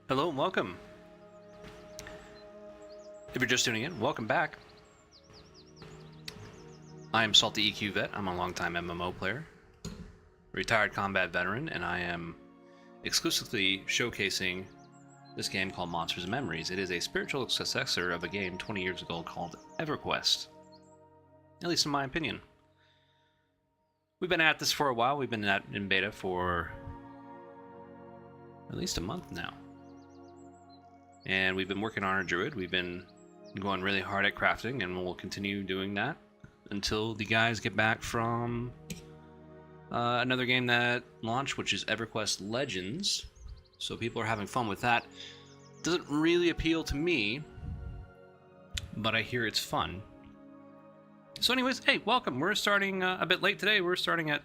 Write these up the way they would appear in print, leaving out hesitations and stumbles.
Hello and welcome. If you're just tuning in, welcome back. I am Salty EQ Vet. I'm a longtime MMO player, retired combat veteran, and I am exclusively showcasing this game called Monsters and Memories. It is a spiritual successor of a game 20 years ago called EverQuest, at least in my opinion. We've been at this for a while. We've been in beta for at least a month now. And we've been working on our druid. We've been going really hard at crafting, and we'll continue doing that until the guys get back from another game that launched, which is EverQuest Legends. So people are having fun with that. Doesn't really appeal to me, but I hear it's fun. So anyways, hey, welcome. We're starting a bit late today. We're starting at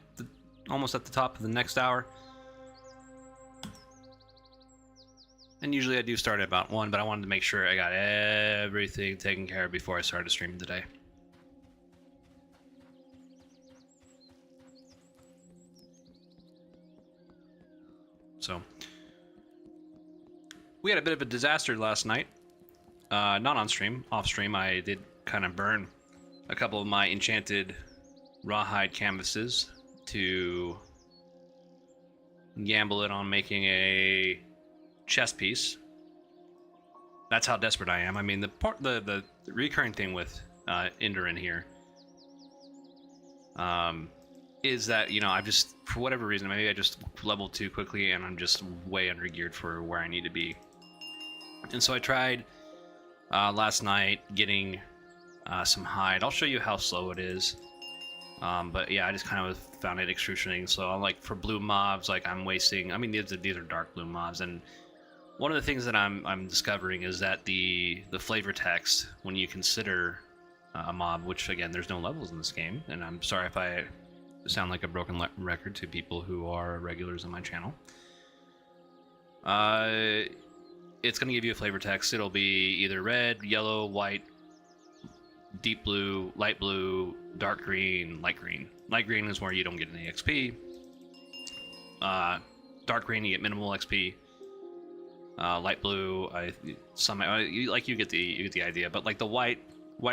almost at the top of the next hour. And usually I do start at about 1, but I wanted to make sure I got everything taken care of before I started streaming today. So, we had a bit of a disaster last night. Not on stream, off stream. I did kind of burn a couple of my enchanted rawhide canvases to gamble it on making a chess piece. That's how desperate I am. I mean, the recurring thing with Indurrian here is that, you know, I've just, for whatever reason, maybe I just leveled too quickly and I'm just way undergeared for where I need to be. And so I tried last night getting some hide. I'll show you how slow it is. But yeah, I just kind of found it excruciating. So like for blue mobs, like I'm wasting, I mean, these are dark blue mobs, and one of the things that I'm discovering is that the flavor text, when you consider a mob, which again, there's no levels in this game, and I'm sorry if I sound like a broken record to people who are regulars on my channel. It's going to give you a flavor text. It'll be either red, yellow, white, deep blue, light blue, dark green, light green. Light green is where you don't get any XP. Dark green, you get minimal XP. Light blue, you get the idea. But like the white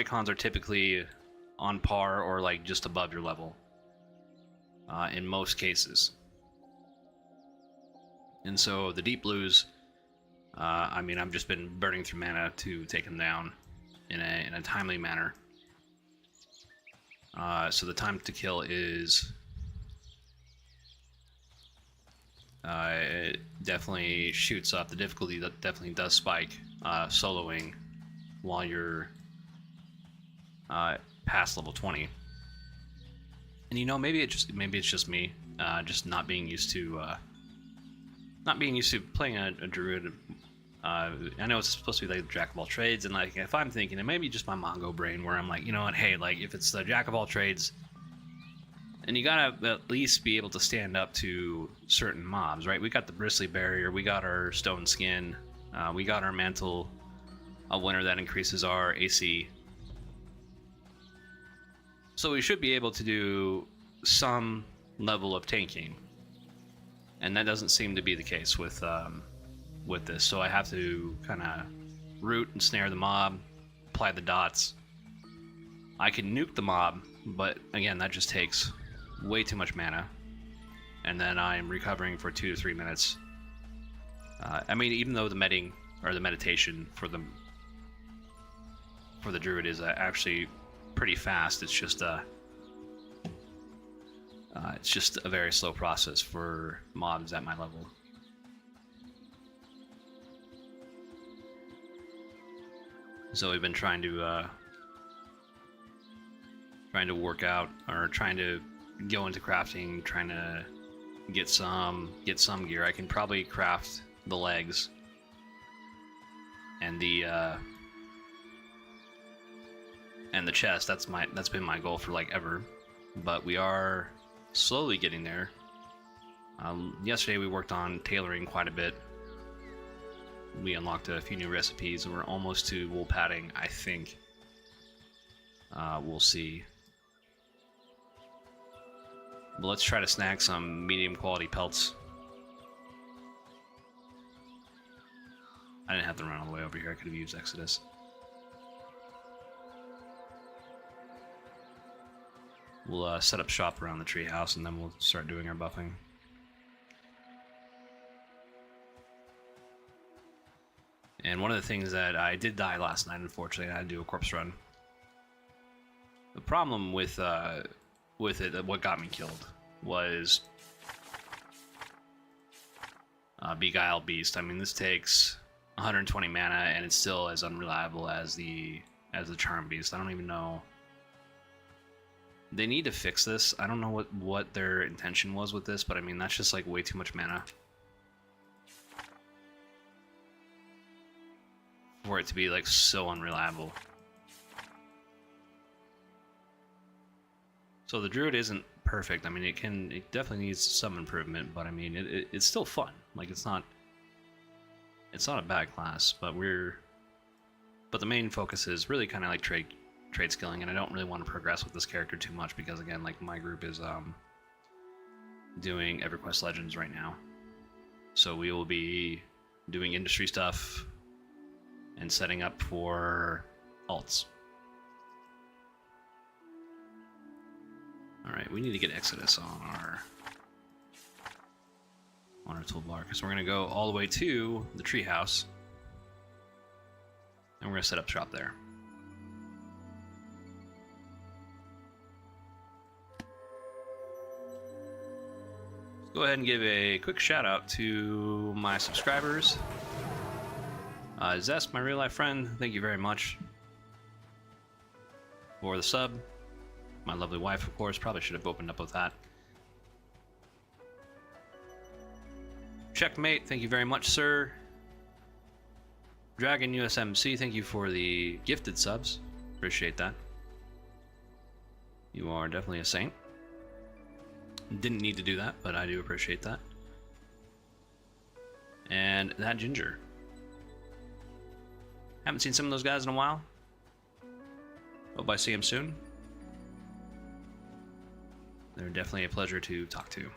cons are typically on par or like just above your level in most cases. And so the deep blues, I mean, I've just been burning through mana to take them down in a timely manner. So the time to kill is it definitely shoots up. The difficulty that definitely does spike soloing while you're past level 20. And you know, maybe it's just me, just not being used to playing a druid. I know it's supposed to be like the jack of all trades, and like if I'm thinking, it may be just my Mongo brain where I'm like, you know what, hey, like if it's the jack of all trades, and you gotta at least be able to stand up to certain mobs, right? We got the bristly barrier, we got our stone skin, we got our mantle of winter that increases our AC. So we should be able to do some level of tanking, and that doesn't seem to be the case with this. So I have to kind of root and snare the mob, apply the dots. I can nuke the mob, but again, that just takes way too much mana, and then I'm recovering for 2 to 3 minutes. I mean, even though the meditation for the druid is actually pretty fast, it's just a very slow process for mobs at my level. So we've been trying to work out, or trying to go into crafting, trying to get some gear. I can probably craft the legs and the chest. That's been my goal for like ever, but we are slowly getting there. Yesterday we worked on tailoring quite a bit. We unlocked a few new recipes, and we're almost to wool padding, I think. We'll see. But let's try to snag some medium quality pelts. I didn't have to run all the way over here. I could have used Exodus. We'll set up shop around the treehouse, and then we'll start doing our buffing. And one of the things that I did die last night, unfortunately, I had to do a corpse run. The problem with it, what got me killed, was Beguile Beast. I mean, this takes 120 mana, and it's still as unreliable as the Charm Beast. I don't even know. They need to fix this. I don't know what their intention was with this, but I mean, that's just like way too much mana for it to be like so unreliable. So the Druid isn't perfect. I mean, it definitely needs some improvement, but I mean, it's still fun. Like, it's not a bad class, but the main focus is really kind of like trade skilling, and I don't really want to progress with this character too much because, again, like, my group is doing EverQuest Legends right now, so we will be doing industry stuff and setting up for alts. All right, we need to get Exodus on our toolbar, because we're going to go all the way to the treehouse, and we're going to set up shop there. Let's go ahead and give a quick shout out to my subscribers. Zest, my real life friend, thank you very much for the sub. My lovely wife, of course, probably should have opened up with that. Checkmate, thank you very much, sir. Dragon USMC, thank you for the gifted subs. Appreciate that. You are definitely a saint. Didn't need to do that, but I do appreciate that. And that Ginger. Haven't seen some of those guys in a while. Hope I see them soon. They're definitely a pleasure to talk to.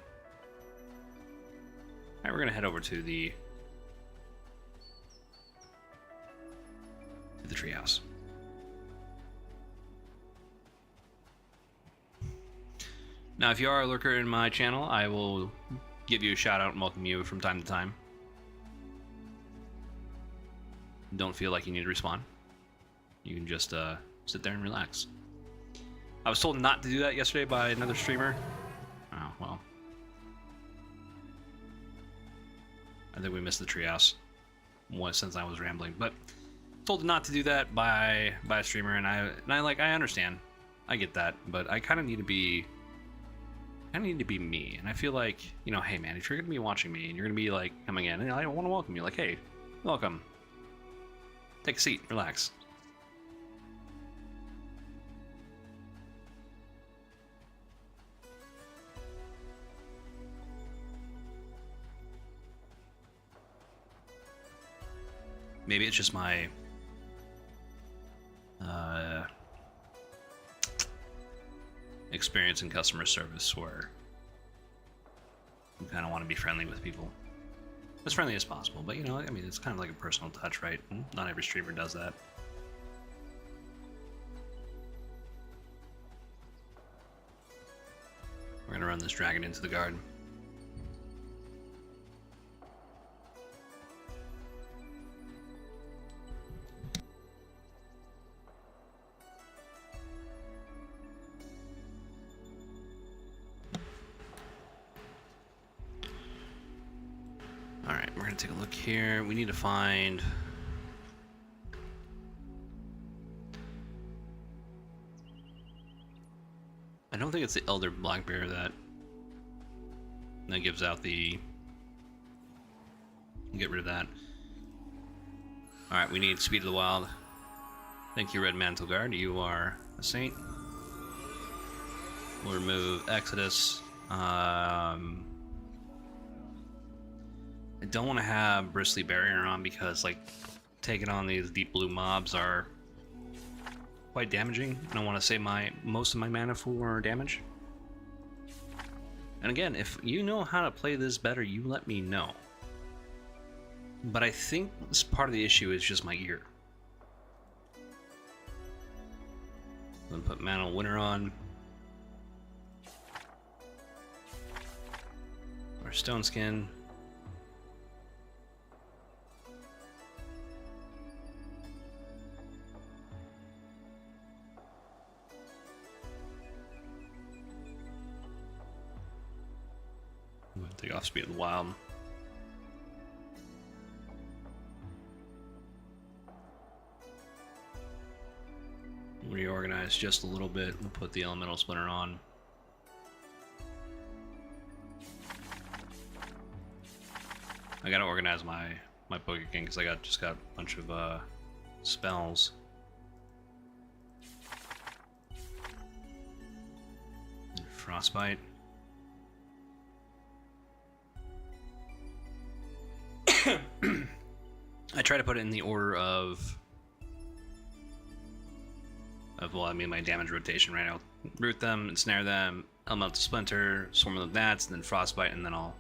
Alright, we're gonna head over to the treehouse. Now, if you are a lurker in my channel, I will give you a shout out and welcome you from time to time. Don't feel like you need to respond. You can just sit there and relax. I was told not to do that yesterday by another streamer. Oh, well. I think we missed the treehouse since I was rambling, but told not to do that by a streamer, and I understand. I get that, but I kind of need to be me, and I feel like, you know, hey man, if you're gonna be watching me and you're gonna be like coming in, and I want to welcome you, like, hey, welcome. Take a seat, relax. Maybe it's just my experience in customer service where you kind of want to be friendly with people. As friendly as possible, but you know, I mean, it's kind of like a personal touch, right? Not every streamer does that. We're gonna run this dragon into the guard. Alright, we're gonna take a look here. We need to find... I don't think it's the Elder Black Bear that gives out the... Get rid of that. Alright, we need Speed of the Wild. Thank you, Red Mantle Guard. You are a saint. We'll remove Exodus. I don't want to have Bristly Barrier on because, like, taking on these deep blue mobs are quite damaging. I don't want to save most of my mana for damage. And again, if you know how to play this better, you let me know. But I think this part of the issue is just my ear. I'm gonna put Mantle Winter on. Our Stone Skin. I'm gonna take off Speed of the Wild. Reorganize just a little bit. We'll put the Elemental Splinter on. I gotta organize my Poké King because I just got a bunch of spells. Frostbite. I try to put it in the order of well, I mean my damage rotation right now. Root them, ensnare them, Elemental Splinter, Swarm of the Gnats, and then Frostbite, and then I'll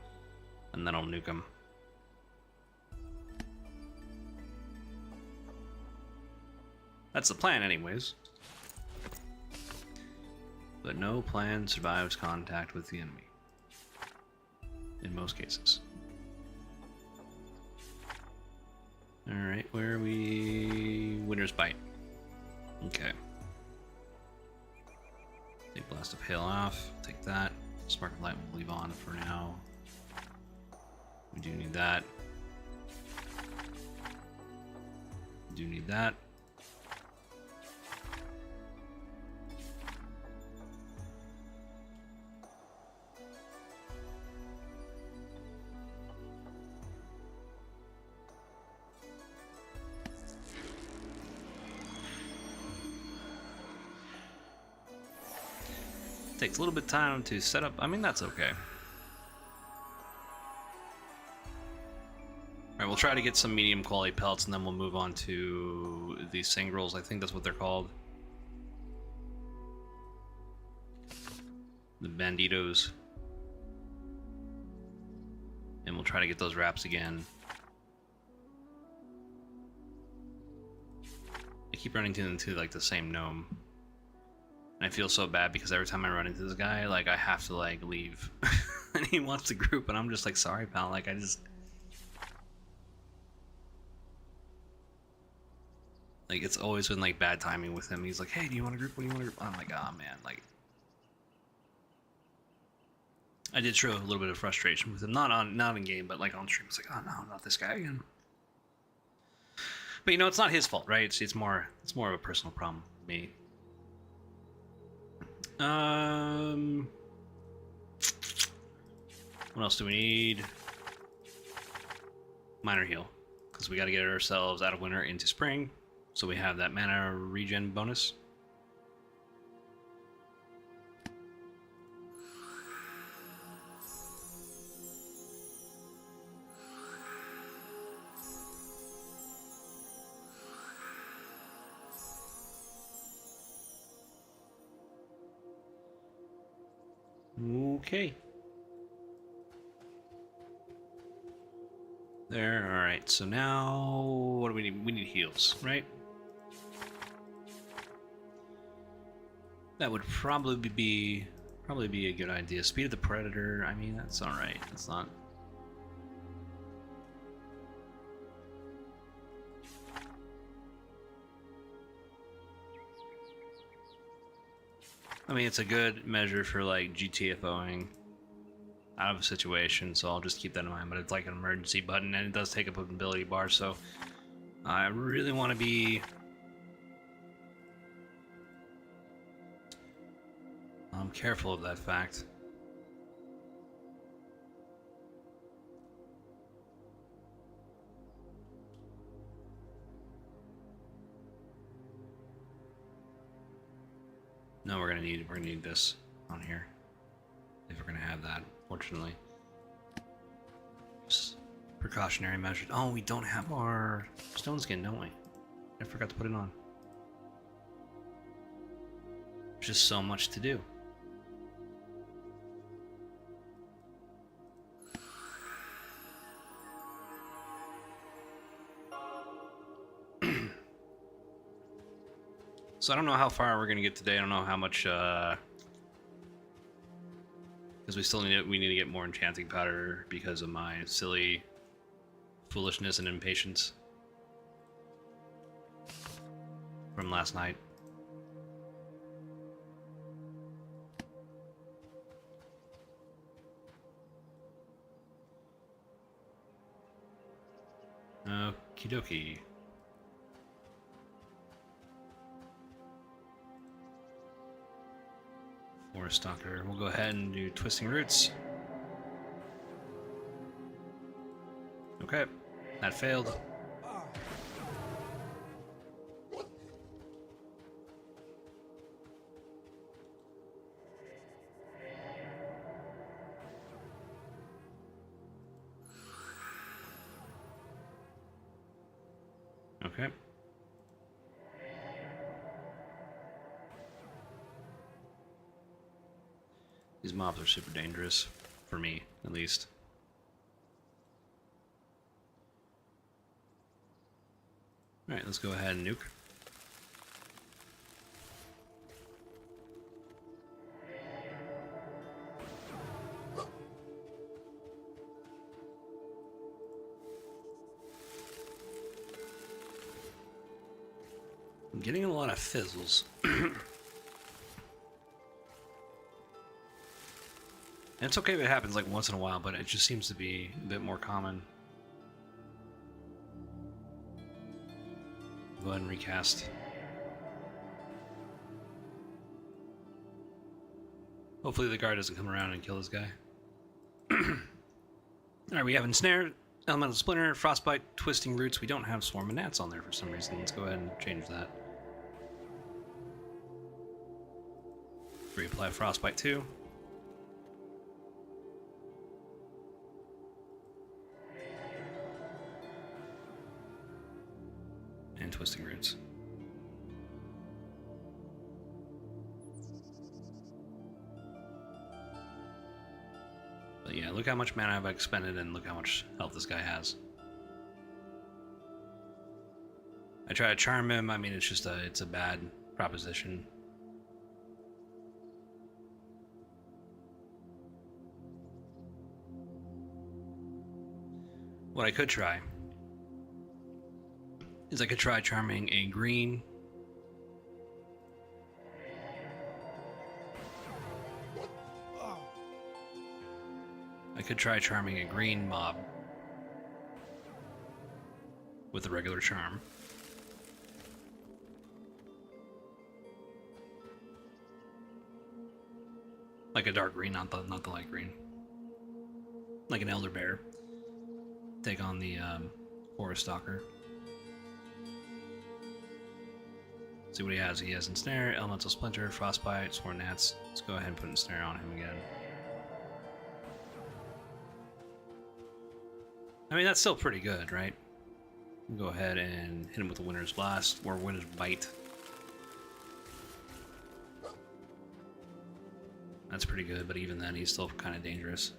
nuke them. That's the plan, anyways. But no plan survives contact with the enemy. In most cases. Alright, where are we? Winter's Bite. Okay. Take Blast of Hail off. Take that. Spark of Light we'll leave on for now. We do need that. We do need that. Takes a little bit of time to set up. I mean, that's okay. Alright, we'll try to get some medium quality pelts and then we'll move on to these Sangrels. I think that's what they're called. The Banditos. And we'll try to get those wraps again. I keep running into like the same gnome. And I feel so bad because every time I run into this guy, like I have to like leave. And he wants to group and I'm just like, sorry pal, like I just... Like it's always been like bad timing with him. He's like, hey, do you want to group? What do you want to group? I'm like, oh man, like... I did show a little bit of frustration with him, not in game, but like on stream. It's like, oh no, not this guy again. But you know, it's not his fault, right? It's more of a personal problem with me. What else do we need? Minor heal, because we got to get ourselves out of winter into spring, so we have that mana regen bonus. Okay. There, alright, so now what do we need? We need heals, right? That would probably be a good idea. Speed of the Predator, I mean that's alright. It's not. I mean, it's a good measure for like GTFOing out of a situation, so I'll just keep that in mind. But it's like an emergency button, and it does take up an ability bar, so I really want to be careful of that fact. No, we're gonna need this on here if we're gonna have that. Fortunately, just precautionary measures. Oh, we don't have our stone skin, don't we? I forgot to put it on. There's just so much to do. So I don't know how far we're gonna get today. I don't know how much, because we need to get more enchanting powder because of my silly foolishness and impatience from last night. Okie dokie. Forest Stalker. We'll go ahead and do Twisting Roots. Okay, that failed. Okay. These mobs are super dangerous, for me, at least. Alright, let's go ahead and nuke. I'm getting a lot of fizzles. And it's okay if it happens like once in a while, but it just seems to be a bit more common. Go ahead and recast. Hopefully the guard doesn't come around and kill this guy. Alright, we have Ensnare, Elemental Splinter, Frostbite, Twisting Roots. We don't have Swarm of Gnats on there for some reason. Let's go ahead and change that. Reapply Frostbite too. And Twisting Roots. But yeah, look how much mana I've expended and look how much health this guy has. I try to charm him, I mean it's a bad proposition. What I could try is I could try charming a green. I could try charming a green mob with a regular charm. Like a dark green, not the light green. Like an elder bear. Take on the Forest Stalker. See what he has. He has Ensnare, Elemental Splinter, Frostbite, Swarm Gnats. Let's go ahead and put Ensnare on him again. I mean, that's still pretty good, right? We'll go ahead and hit him with the Winter's Blast or Winter's Bite. That's pretty good, but even then, he's still kind of dangerous.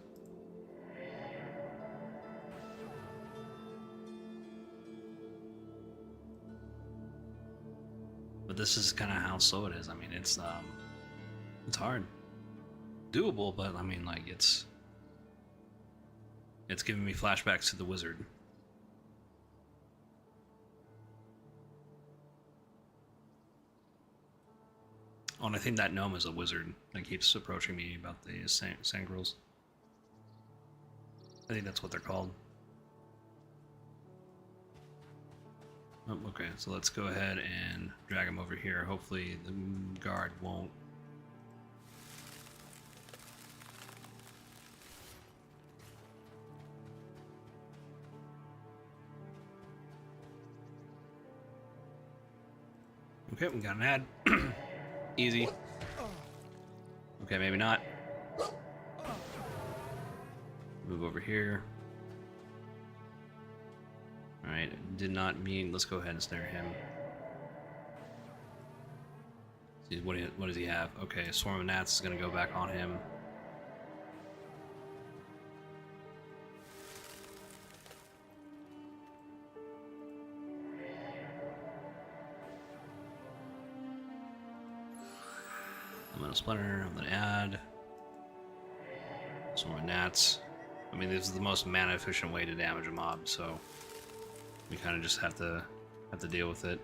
But this is kind of how slow it is. I mean, it's hard. Doable, but I mean, like, it's giving me flashbacks to the wizard. Oh, and I think that gnome is a wizard that keeps approaching me about the sangrels. I think that's what they're called. Oh, okay, so let's go ahead and drag him over here. Hopefully the guard won't. Okay, we got an ad. Easy. Okay, maybe not. Move over here. Alright, did not mean. Let's go ahead and snare him. See, what does he have? Okay, Swarm of Gnats is going to go back on him. splinter. I'm gonna add some more gnats. I mean, this is the most mana efficient way to damage a mob, so we kind of just have to deal with it.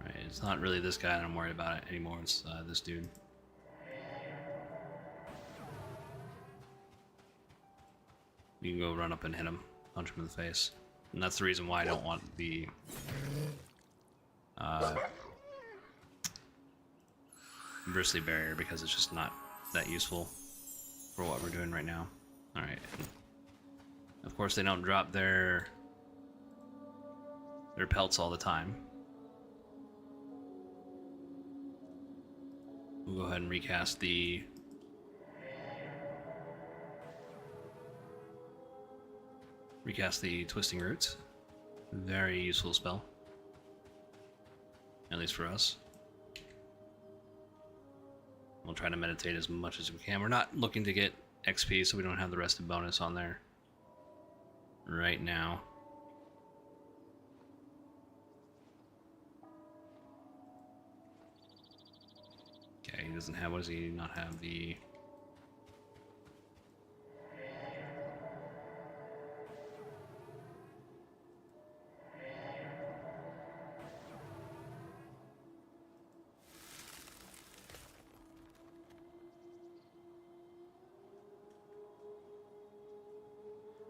Right, it's not really this guy that I'm worried about anymore. It's this dude. You can go run up and hit him, punch him in the face. And that's the reason why I don't want the bristly barrier, because it's just not that useful for what we're doing right now. Alright. Of course they don't drop their pelts all the time. We'll go ahead and recast the Twisting Roots. Very useful spell. At least for us. We'll try to meditate as much as we can. We're not looking to get XP, so we don't have the rested bonus on there right now. Okay, he doesn't have, what does he not have? The...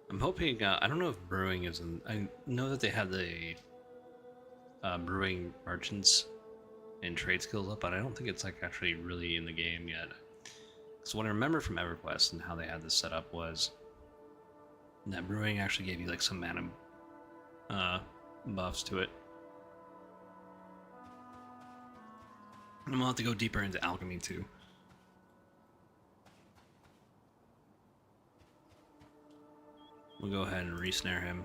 I'm hoping, I don't know if brewing is in, I know that they have the brewing merchants and trade skills up, but I don't think it's like actually really in the game yet. So what I remember from EverQuest and how they had this set up was that brewing actually gave you like some mana buffs to it. And we'll have to go deeper into alchemy too. We'll go ahead and re-snare him.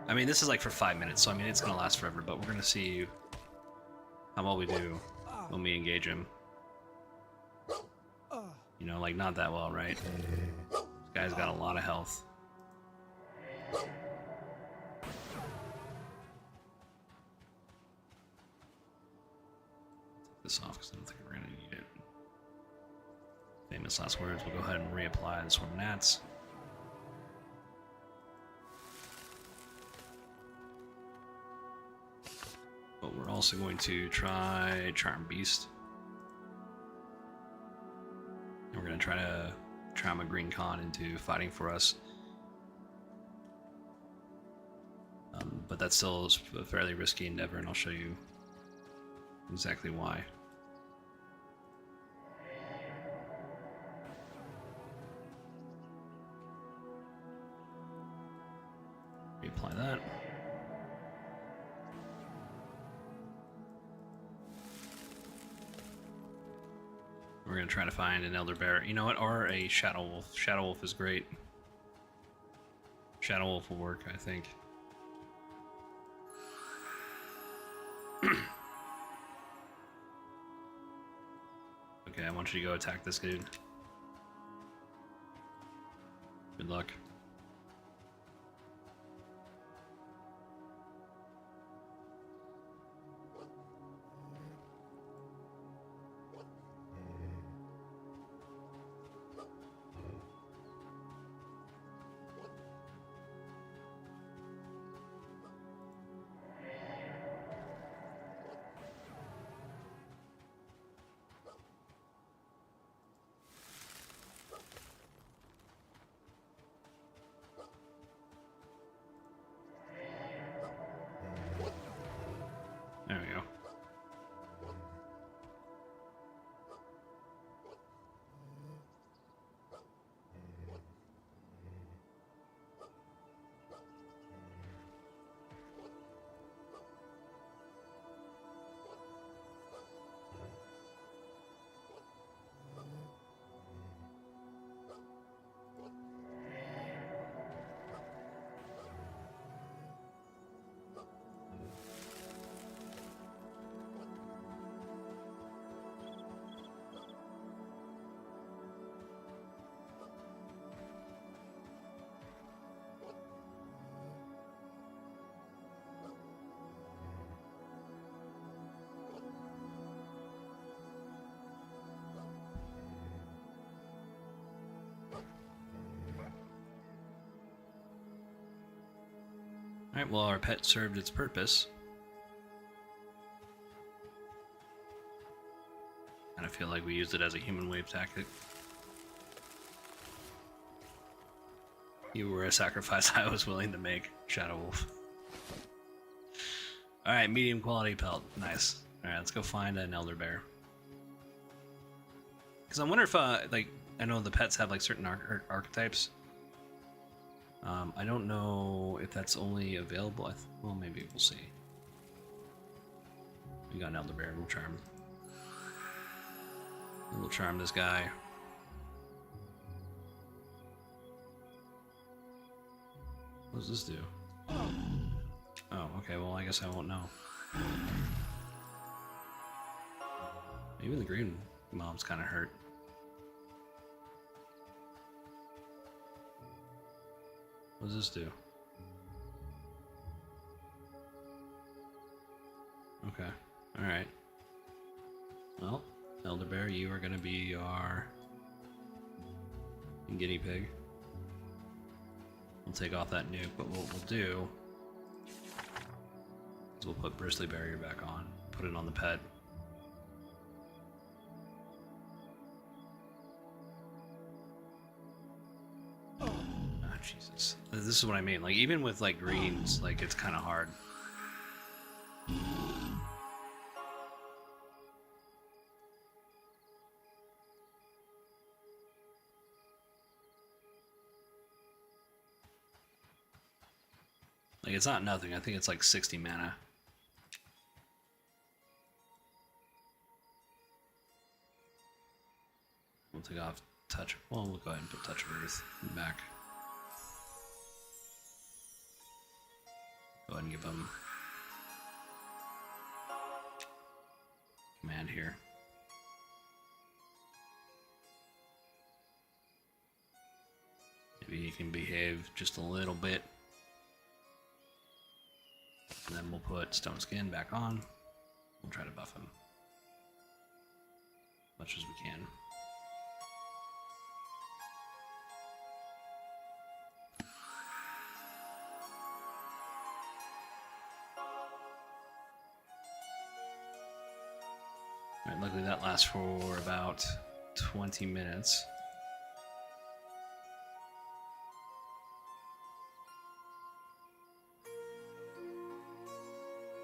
I mean, this is like for 5 minutes, so I mean, it's gonna last forever, but we're gonna see how well we do when we engage him. You know, like, not that well, right? This guy's got a lot of health. Take this off, because I don't think we're gonna need it. Famous last words. We'll go ahead and reapply the Swarm Gnats. But we're also going to try Charm Beast. And we're going to try to charm a Green Con into fighting for us. But that still is a fairly risky endeavor, and I'll show you exactly why. Reapply that. We're going to try to find an Elder Bear. You know what? Or a Shadow Wolf. Shadow Wolf is great. Shadow Wolf will work, I think. Okay, I want you to go attack this dude. Good luck. Alright, well, our pet served its purpose. And I feel like we used it as a human wave tactic. You were a sacrifice I was willing to make, Shadow Wolf. Alright, medium quality pelt. Nice. Alright, let's go find an elder bear. Because I wonder if, like, I know the pets have, like, certain archetypes. I don't know if that's only available. Well, maybe we'll see. We got an elder bear. We'll charm. We'll charm this guy. What does this do? Oh, okay, well, I guess I won't know. Even the green mob's kind of hurt. What does this do? Okay, alright. Well, Elder Bear, you are going to be our guinea pig. We'll take off that nuke, but what we'll do is we'll put Bristly Barrier back on, put it on the pet. Oh, Jesus. This is what I mean. Like, even with, like, greens, like, it's kind of hard. Like, it's not nothing. I think it's like 60 mana. We'll take off touch. Well, we'll go ahead and put touch of earth back. Go ahead and give him command here. Maybe he can behave just a little bit. And then we'll put Stone Skin back on. We'll try to buff him as much as we can. Alright, luckily that lasts for about 20 minutes.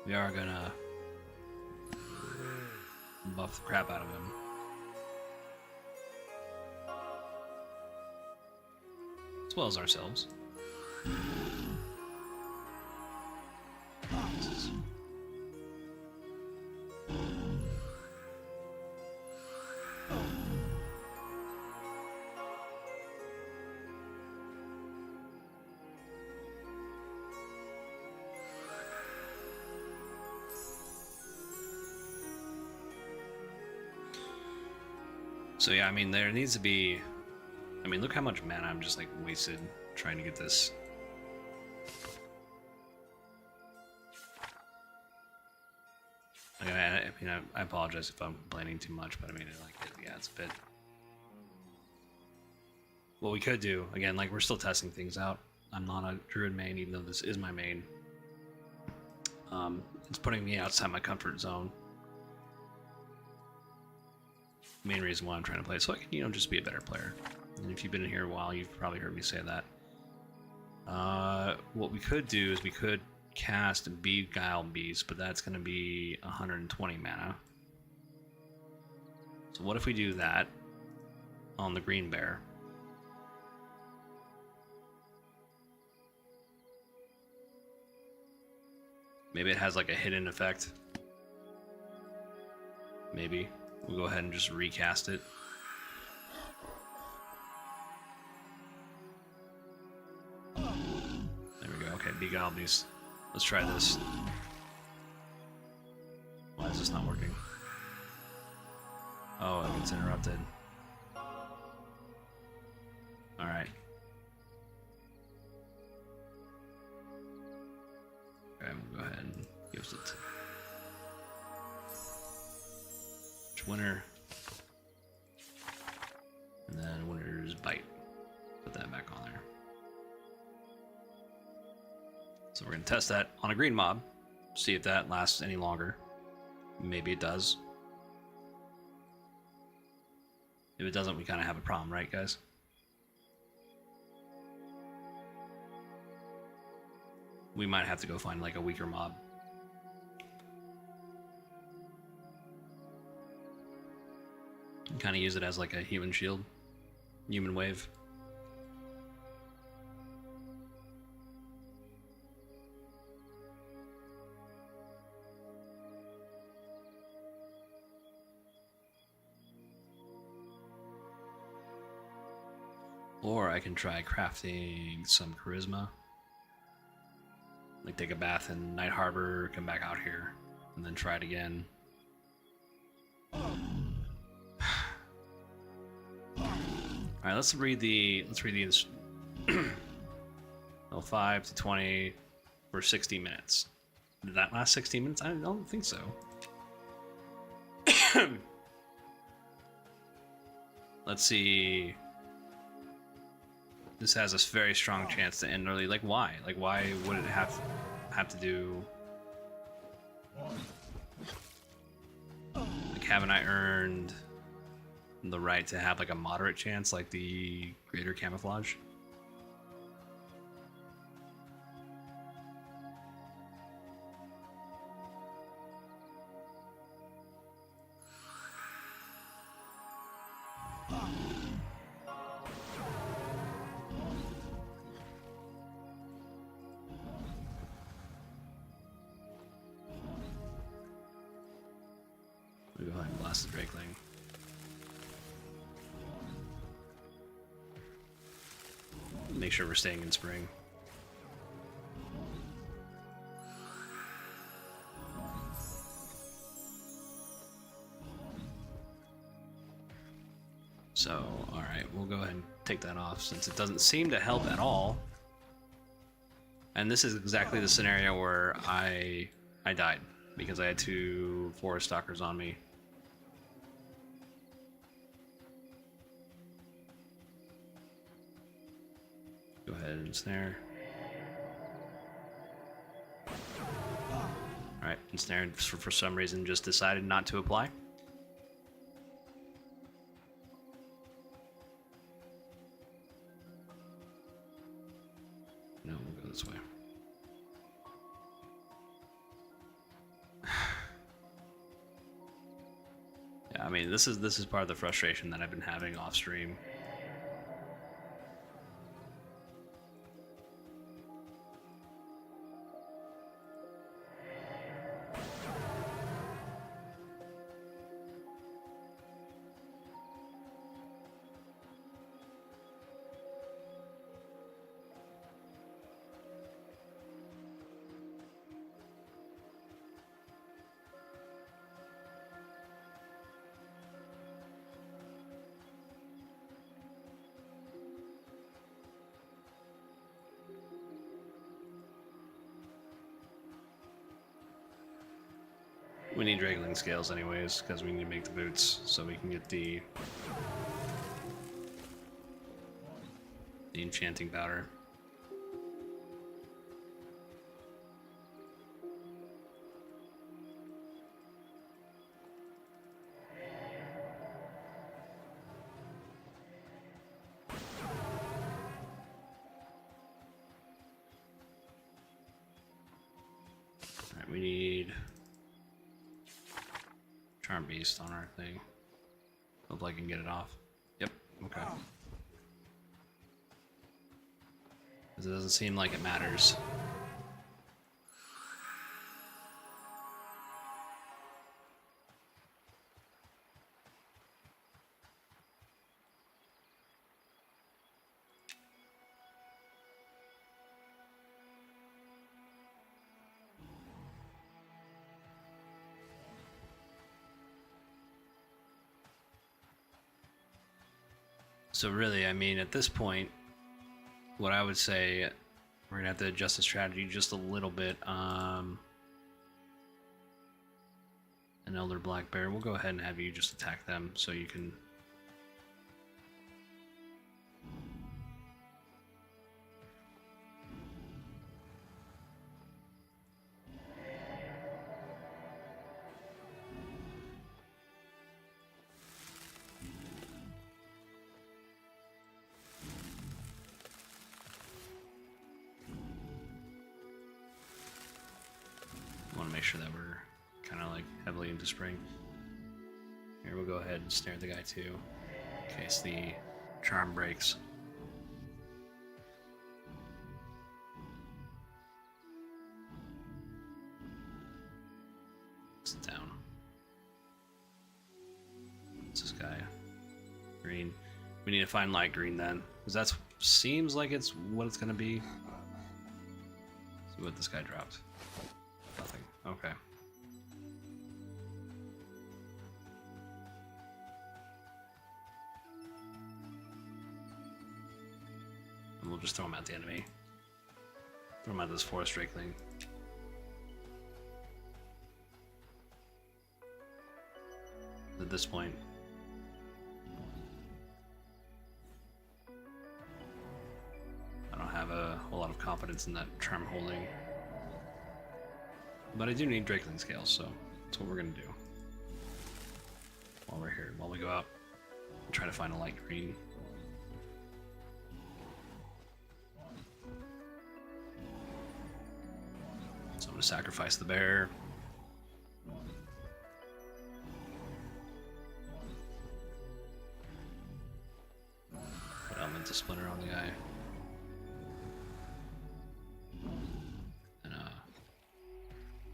We are gonna buff the crap out of him. As well as ourselves. So yeah, I mean, there needs to be... I mean, look how much mana I'm just, like, wasted trying to get this. Like, I apologize if I'm complaining too much, but I mean, yeah, it's a bit... What we could do, again, like, we're still testing things out. I'm not a druid main, even though this is my main. It's putting me outside my comfort zone. Main reason why I'm trying to play it, so I can, you know, just be a better player. And if you've been in here a while, you've probably heard me say that. What we could do is we could cast Beguile Beast, but that's going to be 120 mana. So what if we do that on the green bear? Maybe it has like a hidden effect. Maybe. We'll go ahead and just recast it. There we go. Okay, Beguile Beast. Let's try this. Why is this not working? Oh, it's interrupted. Alright. Okay, we'll go ahead and give it Winter, and then Winter's Bite. Put that back on there. So we're going to test that on a green mob, see if that lasts any longer. Maybe it does. If it doesn't, we kind of have a problem, right, guys? We might have to go find like a weaker mob. Kind of use it as like a human shield, human wave. Or I can try crafting some charisma. Like take a bath in Night Harbor, come back out here, and then try it again. Alright, let's read the oh, 5 to 20 for 60 minutes. Did that last 60 minutes? I don't think so. Let's see. This has a very strong chance to end early. Like why? Like why would it have to do? Like haven't I earned the right to have like a moderate chance, like the greater camouflage? We'll go ahead and blast the Drakeling. Make sure we're staying in spring. So, alright, we'll go ahead and take that off since it doesn't seem to help at all. And this is exactly the scenario where I died because I had 2 forest stalkers on me. Go ahead and snare. Alright, ensnared for some reason just decided not to apply. No, we'll go this way. Yeah, I mean this is part of the frustration that I've been having off stream. We need Drakeling scales anyways, because we need to make the boots so we can get the enchanting powder. Alright, we need Charm Beast on our thing. Hope I can get it off. Yep, okay. Because it doesn't seem like it matters. So really, I mean, at this point, what I would say, we're gonna have to adjust the strategy just a little bit. An Elder Black Bear, we'll go ahead and have you just attack them so you can... to make sure that we're kind of like heavily into spring. Here, we'll go ahead and snare the guy too, in case the charm breaks. Sit down. What's this guy? Green. We need to find light green then, because that seems like it's what it's gonna be. See what this guy dropped. Nothing. Okay. And we'll just throw him at the enemy. Throw him at this forest drakeling. At this point, I don't have a whole lot of confidence in that charm holding, but I do need drakeling scales, so that's what we're gonna do while we're here. While we go out and try to find a light green. So I'm gonna sacrifice the bear. A splinter on the guy. And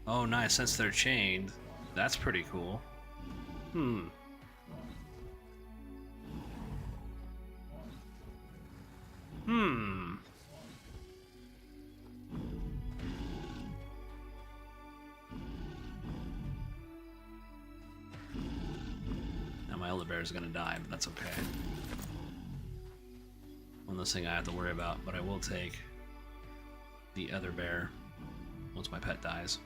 oh nice, since they're chained, that's pretty cool. Now my elder bear is gonna die, but that's okay. One less thing I have to worry about, but I will take the other bear once my pet dies.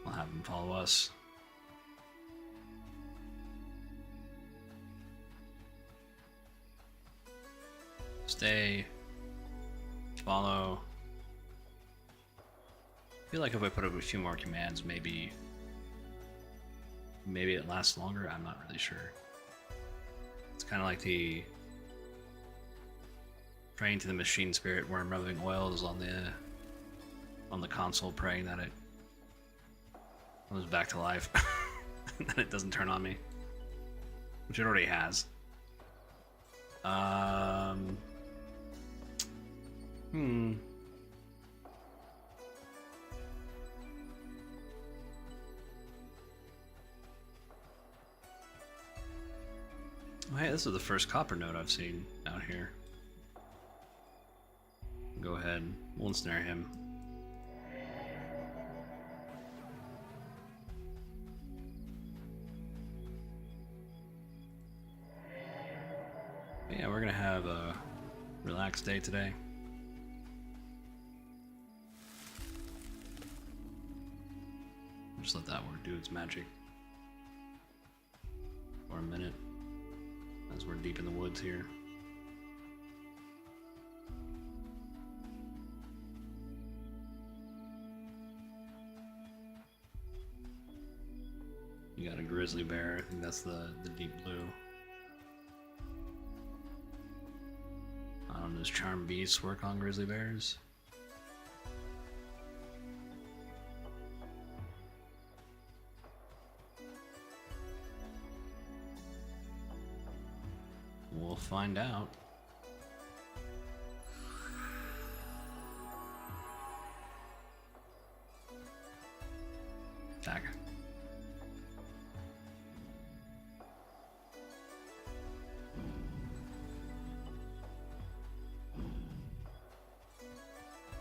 I'll have him follow us. Stay. Follow. I feel like if I put up a few more commands, maybe it lasts longer. I'm not really sure. It's kind of like the praying to the machine spirit where I'm rubbing oils on the console, praying that it comes back to life and then it doesn't turn on me, which it already has. Oh, hey, this is the first copper node I've seen out here. Go ahead, we'll ensnare him. But yeah, we're gonna have a relaxed day today. Just let that work do its magic for a minute. As we're deep in the woods here. You got a grizzly bear, I think that's the deep blue. Does charm beasts work on grizzly bears? We'll find out. Attack.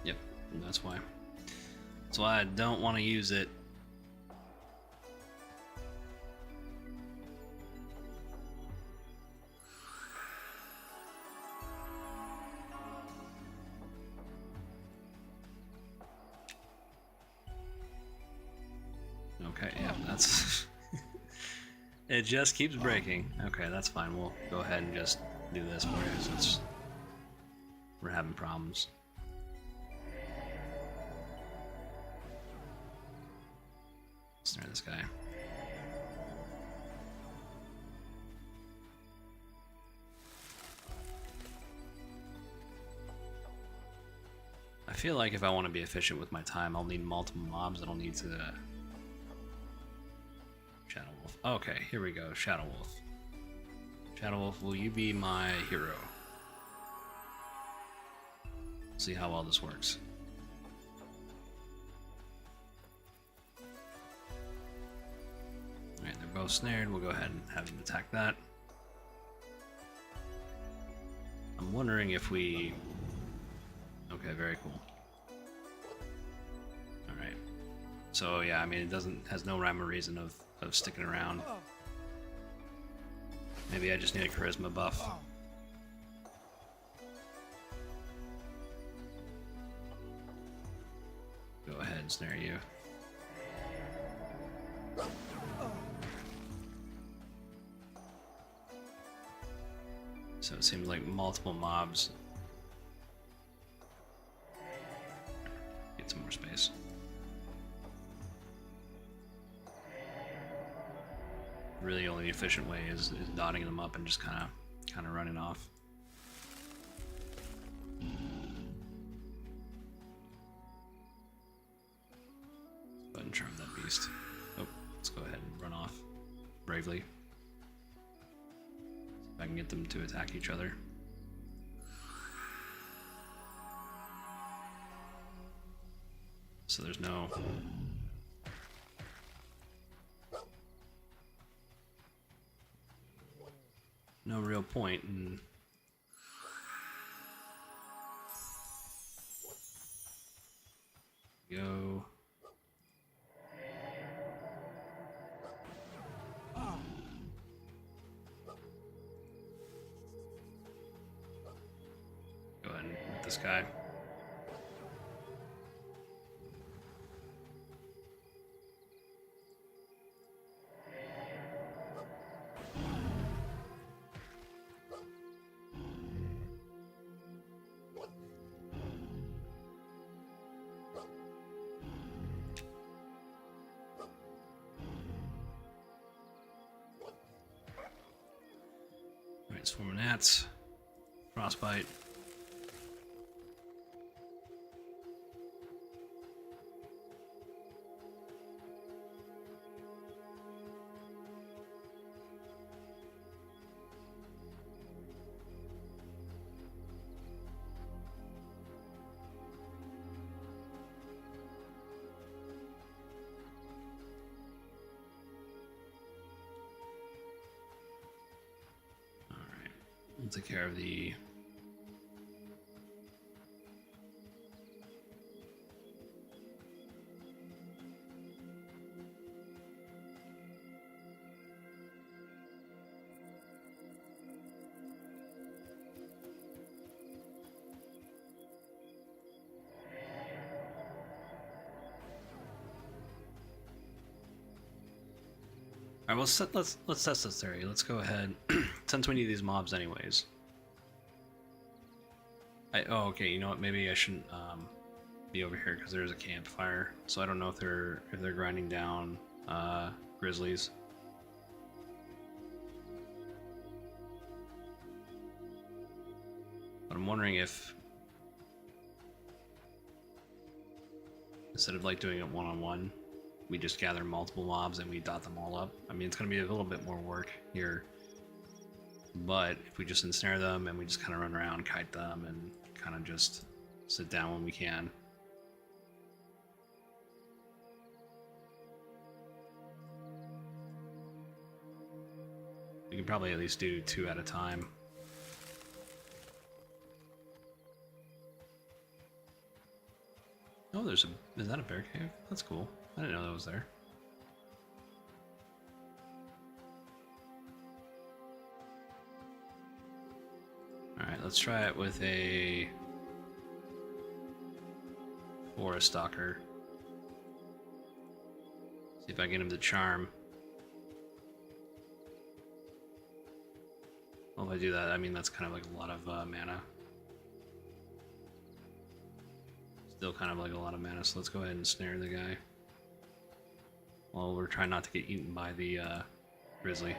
Yep, that's why. That's why I don't want to use it. Okay, yeah, that's... It just keeps breaking. Okay, that's fine. We'll go ahead and just do this for you since we're having problems. Snare this guy. feel like if I want to be efficient with my time, I'll need multiple mobs. I don't need to... Shadow Wolf. Okay, here we go. Shadow Wolf. Shadow Wolf, will you be my hero? See how well this works. Alright, they're both snared. We'll go ahead and have them attack that. I'm wondering if we... Okay, very cool. Alright. So yeah, I mean, it has no rhyme or reason of sticking around. Maybe I just need a charisma buff. Go ahead and snare you. So it seems like multiple mobs. Get some more space. Really, only efficient way is dotting them up and just kind of running off. Let's go ahead and charm that beast. Oh, let's go ahead and run off bravely. See if I can get them to attack each other. So there's no... no real point in go. Go ahead and hit this guy. Swarm of gnats, frostbite. We'll take care of the... Alright, let's test this theory. Let's go ahead, since we need these mobs anyways. Oh, okay. You know what? Maybe I shouldn't be over here because there's a campfire. So I don't know if they're grinding down grizzlies. But I'm wondering if instead of like doing it one-on-one, we just gather multiple mobs and we dot them all up. I mean, it's going to be a little bit more work here, but if we just ensnare them and we just kind of run around, kite them, and kind of just sit down when we can. We can probably at least do 2 at a time. Oh, is that a bear cave? That's cool. I didn't know that was there. Alright, let's try it with a forest stalker. See if I get him to charm. Well, if I do that, I mean that's kind of like a lot of mana. Still kind of like a lot of mana, so let's go ahead and snare the guy. Well, we're trying not to get eaten by the grizzly.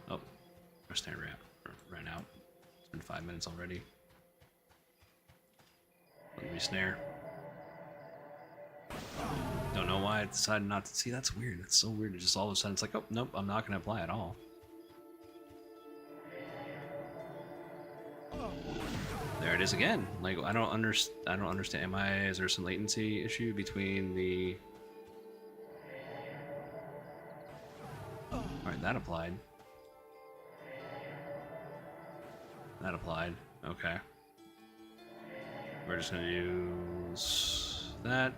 Oh, our snare ran out. It's been 5 minutes already. Let me snare. Don't know why I decided not to. See, that's weird. That's so weird. It just all of a sudden it's like, oh, nope, I'm not going to apply at all. There it is again. Like, I don't understand. Is there some latency issue between the... Alright, that applied. That applied. Okay. We're just gonna use that.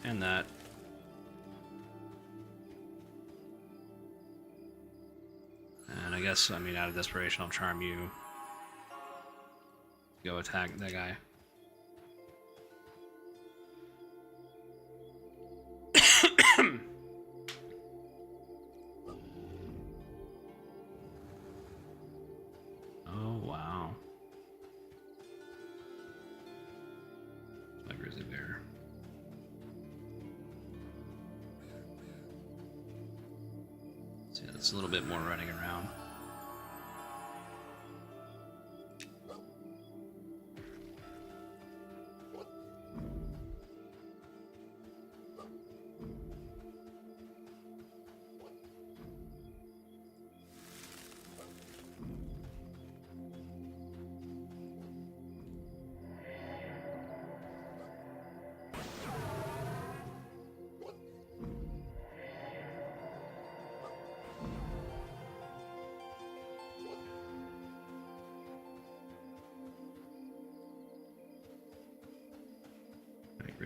And that. And I guess, I mean, out of desperation, I'll charm you. Go attack that guy. Oh, wow. My grizzly bear. So yeah, that's a little bit more running around.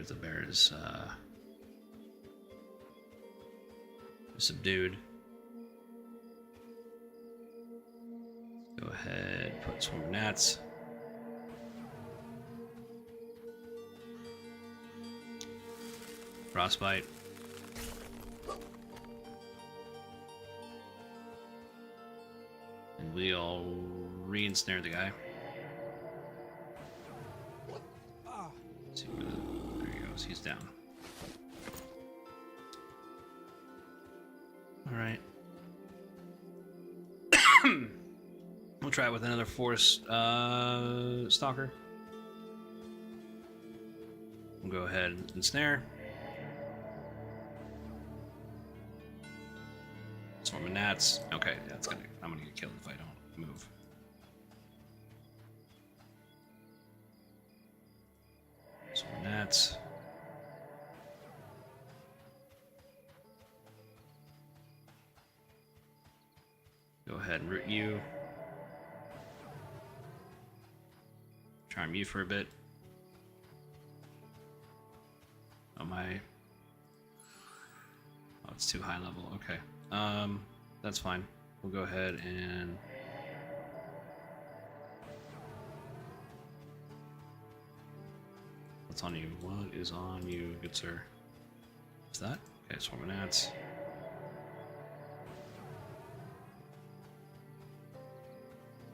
The bear is subdued. Go ahead, put some gnats. Frostbite. And we'll re-ensnare the guy. Let's see where there he goes. He's down. All right. We'll try it with another forest stalker. We'll go ahead and snare. Swarm of gnats. Okay, that's gonna. I'm gonna get killed if I don't move. Swarm of gnats. Go ahead and root you. Charm you for a bit. Oh my. Oh, it's too high level. Okay. That's fine. We'll go ahead and what's on you? What is on you, good sir? Is that? Okay, swarm of gnats.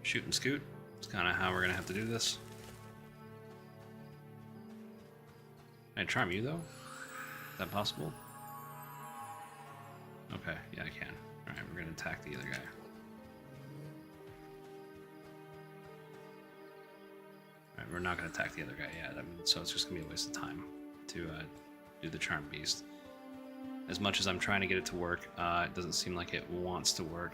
Shoot and scoot. It's kind of how we're gonna have to do this. Can I charm you though? Is that possible? Okay, yeah, I can. Alright, we're gonna attack the other guy. Alright, we're not gonna attack the other guy yet. I mean, so it's just gonna be a waste of time to do the charm beast. As much as I'm trying to get it to work, it doesn't seem like it wants to work.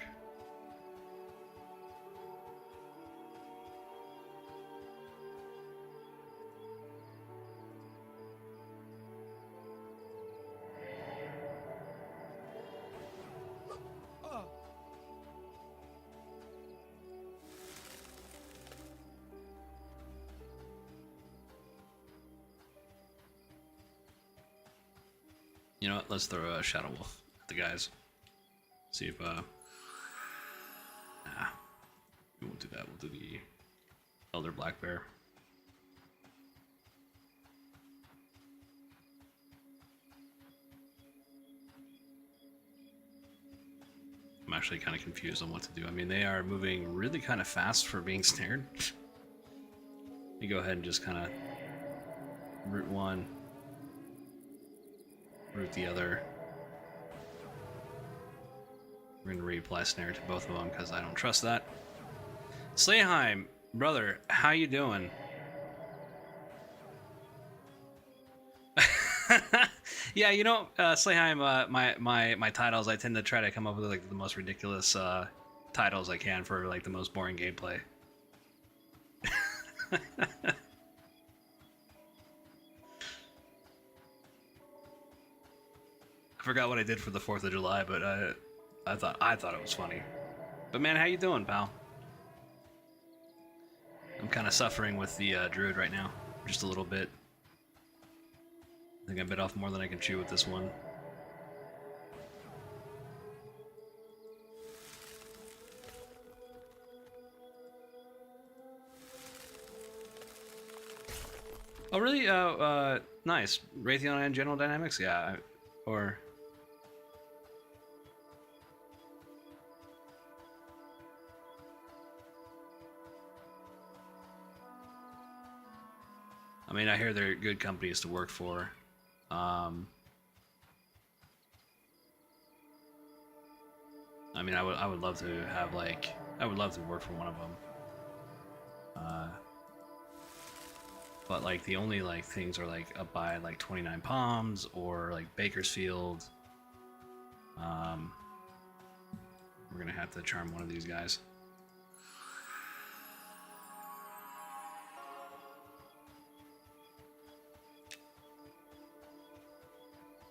You know what? Let's throw a Shadow Wolf at the guys. See if, nah. We won't do that. We'll do the Elder Black Bear. I'm actually kind of confused on what to do. I mean, they are moving really kind of fast for being snared. You go ahead and just kind of root one. Root the other. We're gonna reapply snare to both of them because I don't trust that. Slayheim, brother, how you doing? Yeah, you know, Slayheim, my titles, I tend to try to come up with like the most ridiculous titles I can for like the most boring gameplay. I forgot what I did for the 4th of July, but I thought it was funny. But man, how you doing, pal? I'm kind of suffering with the druid right now, just a little bit. I think I bit off more than I can chew with this one. Oh really? Nice. Raytheon and General Dynamics? Yeah, or... I mean, I hear they're good companies to work for. I mean, I would love to have like, I would love to work for one of them. But like the only like things are like up by like 29 Palms or like Bakersfield. We're gonna have to charm one of these guys.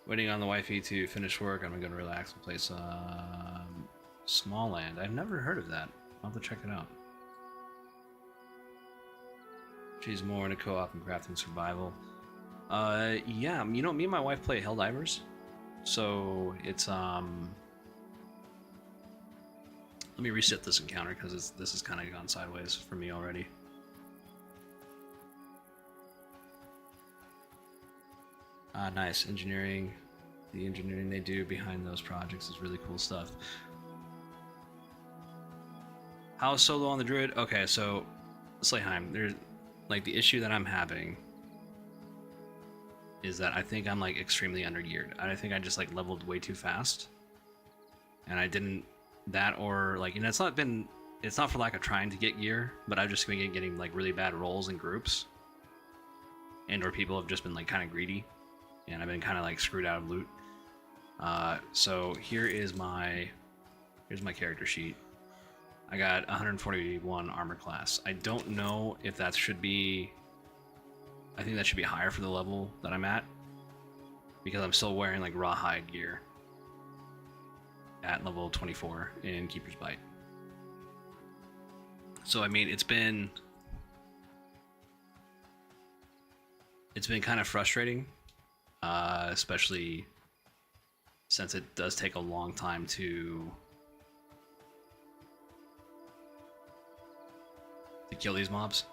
Waiting on the wifey to finish work. I'm gonna relax and play some Small Land. I've never heard of that. I'll have to check it out. She's more into co-op and crafting survival. Yeah, you know, me and my wife play Helldivers. So it's let me reset this encounter because this has kind of gone sideways for me already. Nice engineering. The engineering they do behind those projects is really cool stuff. How is solo on the druid? Okay, so Slayheim, there's like the issue that I'm having is that I think I'm like extremely undergeared. I think I just like leveled way too fast, and I didn't that or like, you know, it's not for lack of trying to get gear, but I've just been getting like really bad rolls in groups, and or people have just been like kind of greedy, and I've been kind of like screwed out of loot. So here's my character sheet. I got 141 armor class. I don't know if that should be... I think that should be higher for the level that I'm at, because I'm still wearing like rawhide gear at level 24 in Keeper's Bite. So I mean, it's been kind of frustrating, especially since it does take a long time to kill these mobs.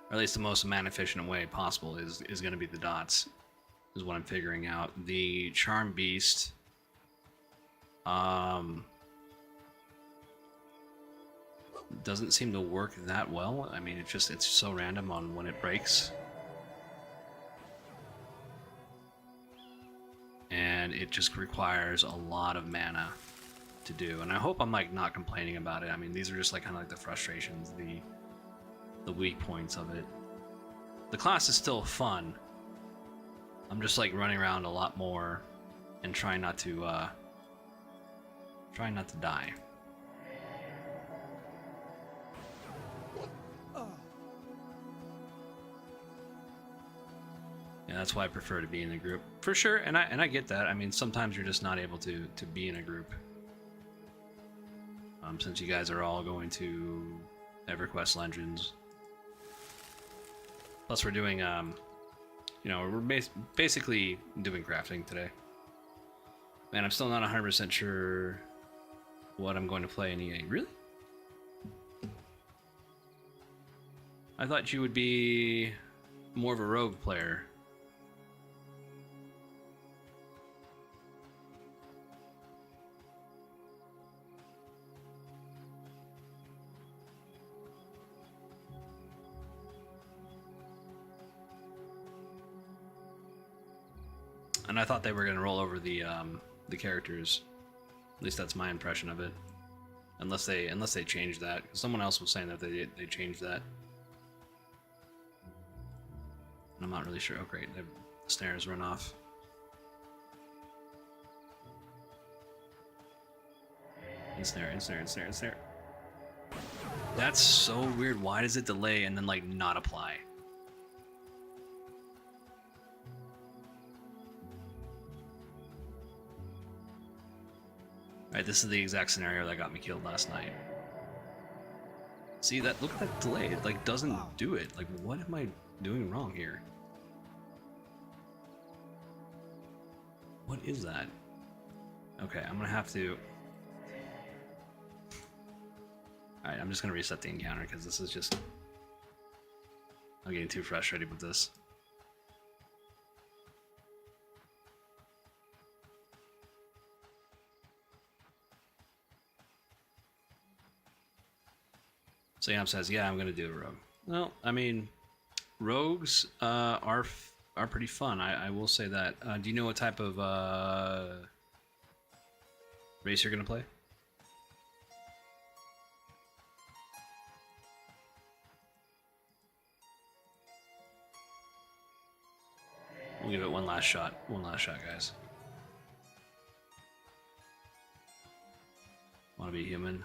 Or at least the most mana efficient way possible is going to be the dots, is what I'm figuring out. The Charm Beast, doesn't seem to work that well. I mean, it's so random on when it breaks. And it just requires a lot of mana to do, and I hope I'm like not complaining about it. I mean, these are just like kind of like the frustrations, the weak points of it. The class is still fun. I'm just like running around a lot more and trying not to die. Yeah, that's why I prefer to be in a group for sure, and I get that. I mean, sometimes you're just not able to be in a group. Since you guys are all going to EverQuest Legends. Plus we're doing, you know, we're basically doing crafting today. Man, I'm still not 100% sure what I'm going to play in EA. Really? I thought you would be more of a rogue player. And I thought they were going to roll over the characters. At least that's my impression of it. Unless they changed that. Someone else was saying that they changed that. I'm not really sure. Oh great, Snares run off. Ensnare, ensnare, ensnare, ensnare. That's so weird. Why does it delay and then like not apply? Alright, this is the exact scenario that got me killed last night. See that? Look at that delay. It like doesn't do it. Like, what am I doing wrong here? What is that? Okay, I'm gonna have to. Alright, I'm just gonna reset the encounter because this is just. I'm getting too frustrated with this. So Yam says, yeah, I'm gonna do a rogue. Well, I mean, rogues are pretty fun. I will say that. Do you know what type of race you're gonna play? We'll give it one last shot. One last shot, guys. Want to be human?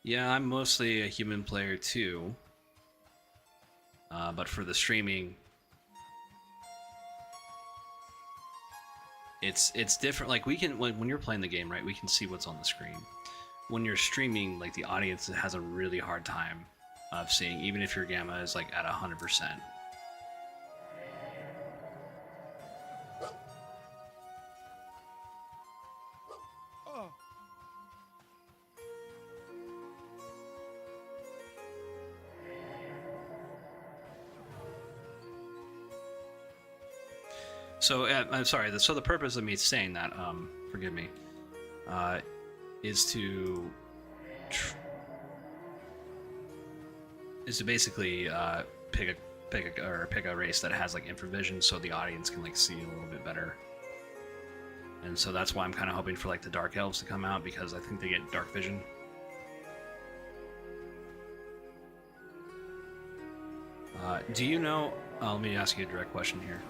Yeah, I'm mostly a human player too. But for the streaming, it's different. Like we can when you're playing the game, right? We can see what's on the screen. When you're streaming, like the audience has a really hard time of seeing, even if your gamma is like at 100%. So I'm sorry. So the purpose of me saying that, forgive me, is to basically pick a race that has like infravision, so the audience can like see a little bit better. And so that's why I'm kind of hoping for like the dark elves to come out, because I think they get dark vision. Do you know? Let me ask you a direct question here.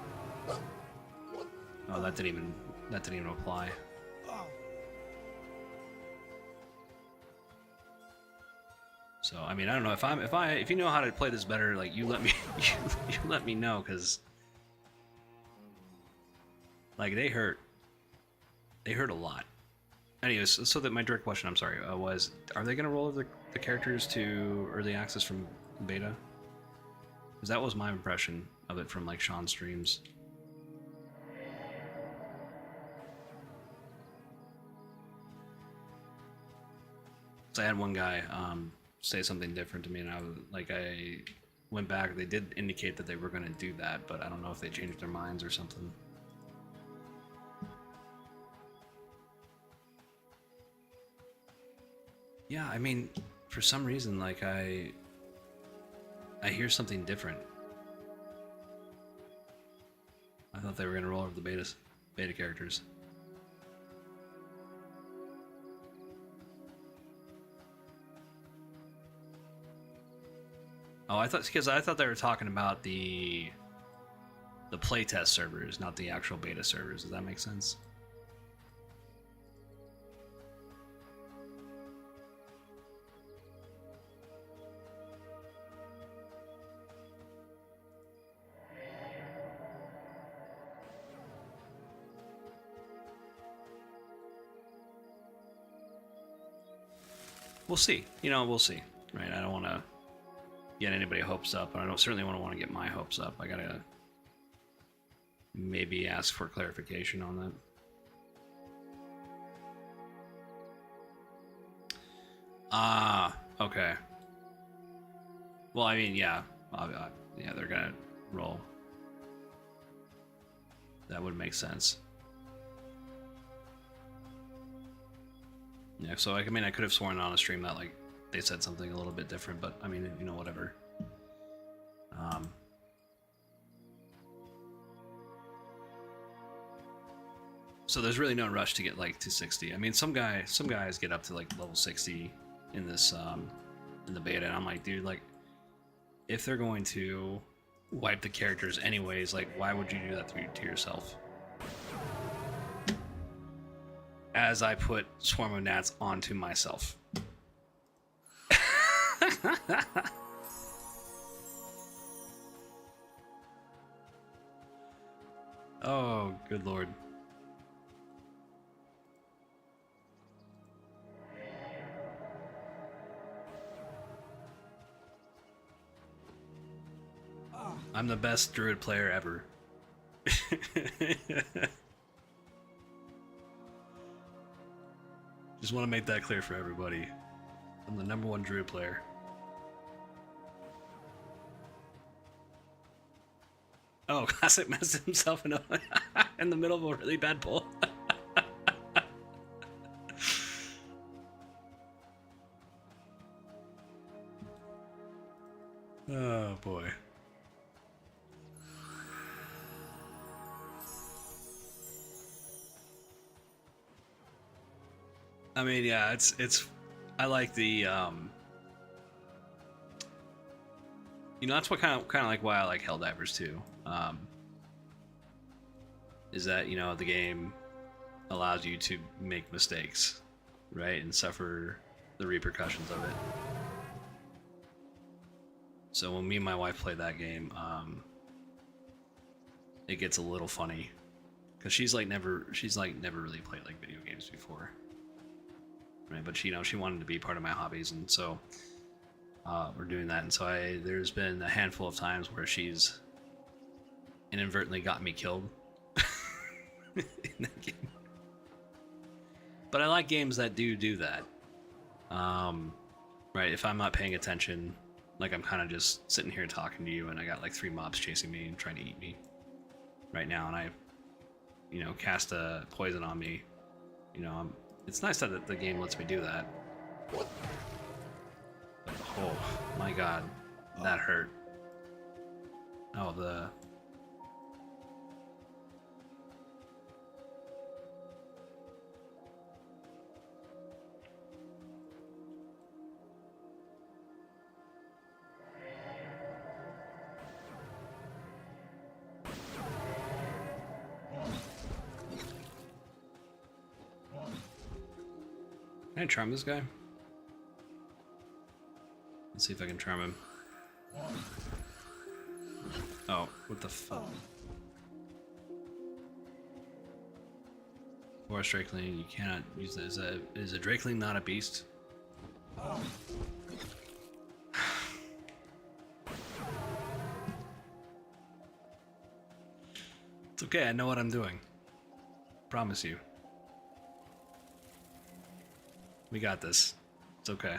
Oh, that didn't even apply. So I mean, I don't know if you know how to play this better, like you let me you let me know, because like they hurt a lot. Anyways, so that my direct question, I'm sorry, was, are they gonna roll over the characters to early access from beta? Because that was my impression of it from like Sean's streams. So I had one guy say something different to me, and I went back. They did indicate that they were going to do that, but I don't know if they changed their minds or something. Yeah, I mean, for some reason, like I hear something different. I thought they were going to roll over the beta characters. Oh, I thought they were talking about the playtest servers, not the actual beta servers. Does that make sense? We'll see. We'll see. Right? I don't want to get anybody hopes up, and I don't certainly want to get my hopes up. I gotta maybe ask for clarification on that. Okay. Well, I mean, yeah, yeah, they're gonna roll. That would make sense. Yeah, so I mean, I could have sworn on a stream that like they said something a little bit different, but I mean, whatever. So there's really no rush to get like to 60. I mean, some guys get up to like level 60 in this in the beta, and I'm like, dude, like if they're going to wipe the characters anyways. Like, why would you do that to yourself? As I put Swarm of Gnats onto myself. Oh, good lord. I'm the best druid player ever. Just want to make that clear for everybody. I'm the #1 druid player. Oh, Classic messed himself in the middle of a really bad pull. Oh boy. I mean, yeah, it's I like the you know, that's what kind of like why I like Helldivers too. Is that, you know, the game allows you to make mistakes, right, and suffer the repercussions of it. So when me and my wife play that game, it gets a little funny because she's never really played like video games before, right? But she, you know, she wanted to be part of my hobbies, and so we're doing that. And so there's been a handful of times where she's inadvertently got me killed in that game. But I like games that do that. Right, if I'm not paying attention, like I'm kind of just sitting here talking to you and I got like 3 mobs chasing me and trying to eat me right now, and I, you know, cast a poison on me, you know, it's nice that the game lets me do that. But, oh my god, that hurt. Oh, can I charm this guy? Let's see if I can charm him. Oh, what the fuck? Forest Drakeling, you cannot use this. Is a Drakeling not a beast? It's okay, I know what I'm doing. Promise you. We got this. It's okay.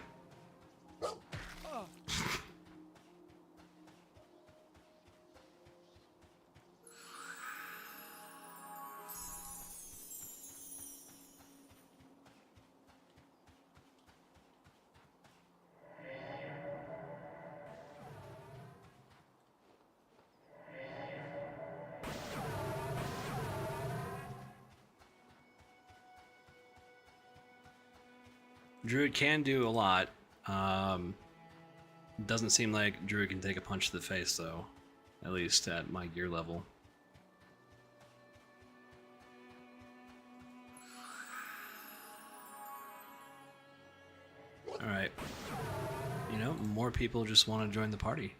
Druid can do a lot. Doesn't seem like Druid can take a punch to the face, though. At least at my gear level. Alright. You know, more people just want to join the party.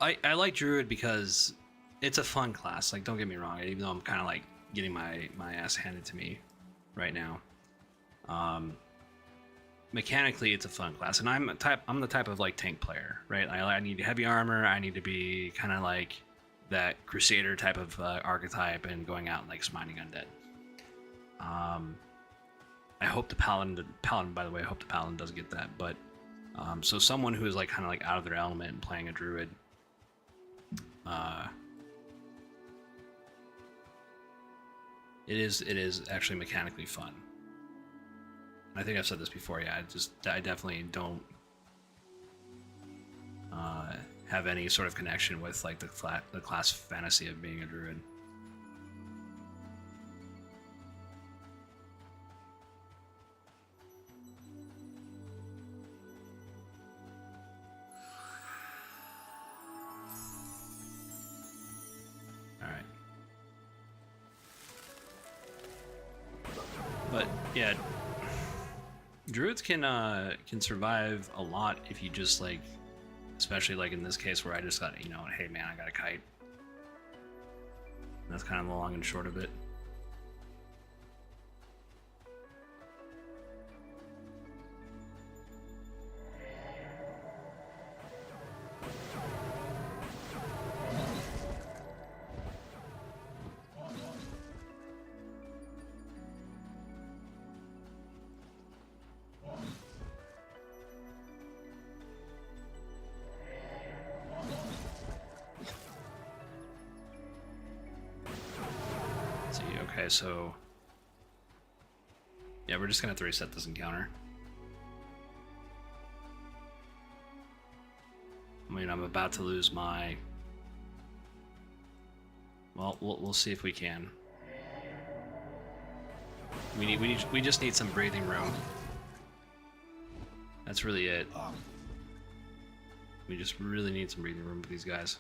I like Druid because it's a fun class. Like, don't get me wrong, even though I'm kind of like getting my ass handed to me right now. Mechanically, it's a fun class, and I'm the type of like tank player, right? I need heavy armor. I need to be kind of like that Crusader type of archetype, and going out and like smiting undead. I hope the Paladin, by the way, I hope the Paladin does get that. But so someone who is like kind of like out of their element and playing a Druid. It is actually mechanically fun. I think I've said this before. Yeah, I definitely don't have any sort of connection with like the class fantasy of being a Druid. But yeah, druids can survive a lot if you just like, especially like in this case where I just got, you know, hey man, I got a kite. That's kind of the long and short of it. Okay, so yeah, we're just gonna have to reset this encounter. I mean, I'm about to lose my. Well, we'll see if we can. We just need some breathing room. That's really it. We just really need some breathing room with these guys.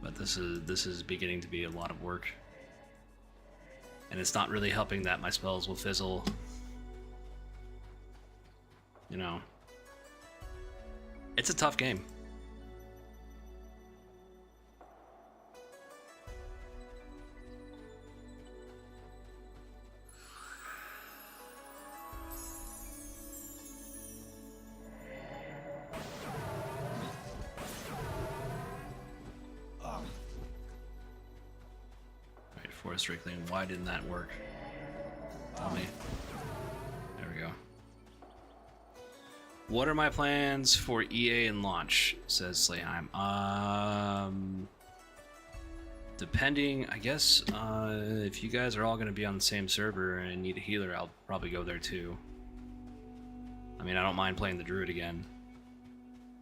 But this is beginning to be a lot of work. And it's not really helping that my spells will fizzle. You know. It's a tough game. Strictly, and why didn't that work? Tell me. There we go. What are my plans for EA and launch? Says Slayheim. Depending, I guess, if you guys are all going to be on the same server and need a healer, I'll probably go there too. I mean, I don't mind playing the druid again,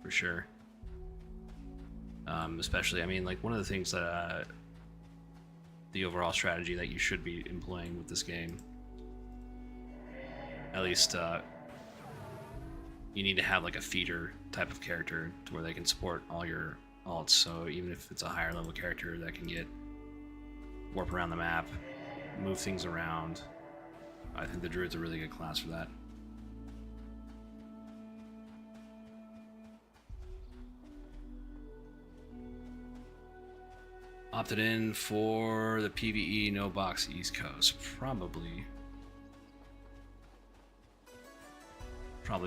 for sure. Especially, I mean, like one of the things that the overall strategy that you should be employing with this game. At least you need to have like a feeder type of character to where they can support all your alts, so even if it's a higher level character that can get warp around the map, move things around, I think the druid's a really good class for that. Opted in for the PvE no box East Coast. Probably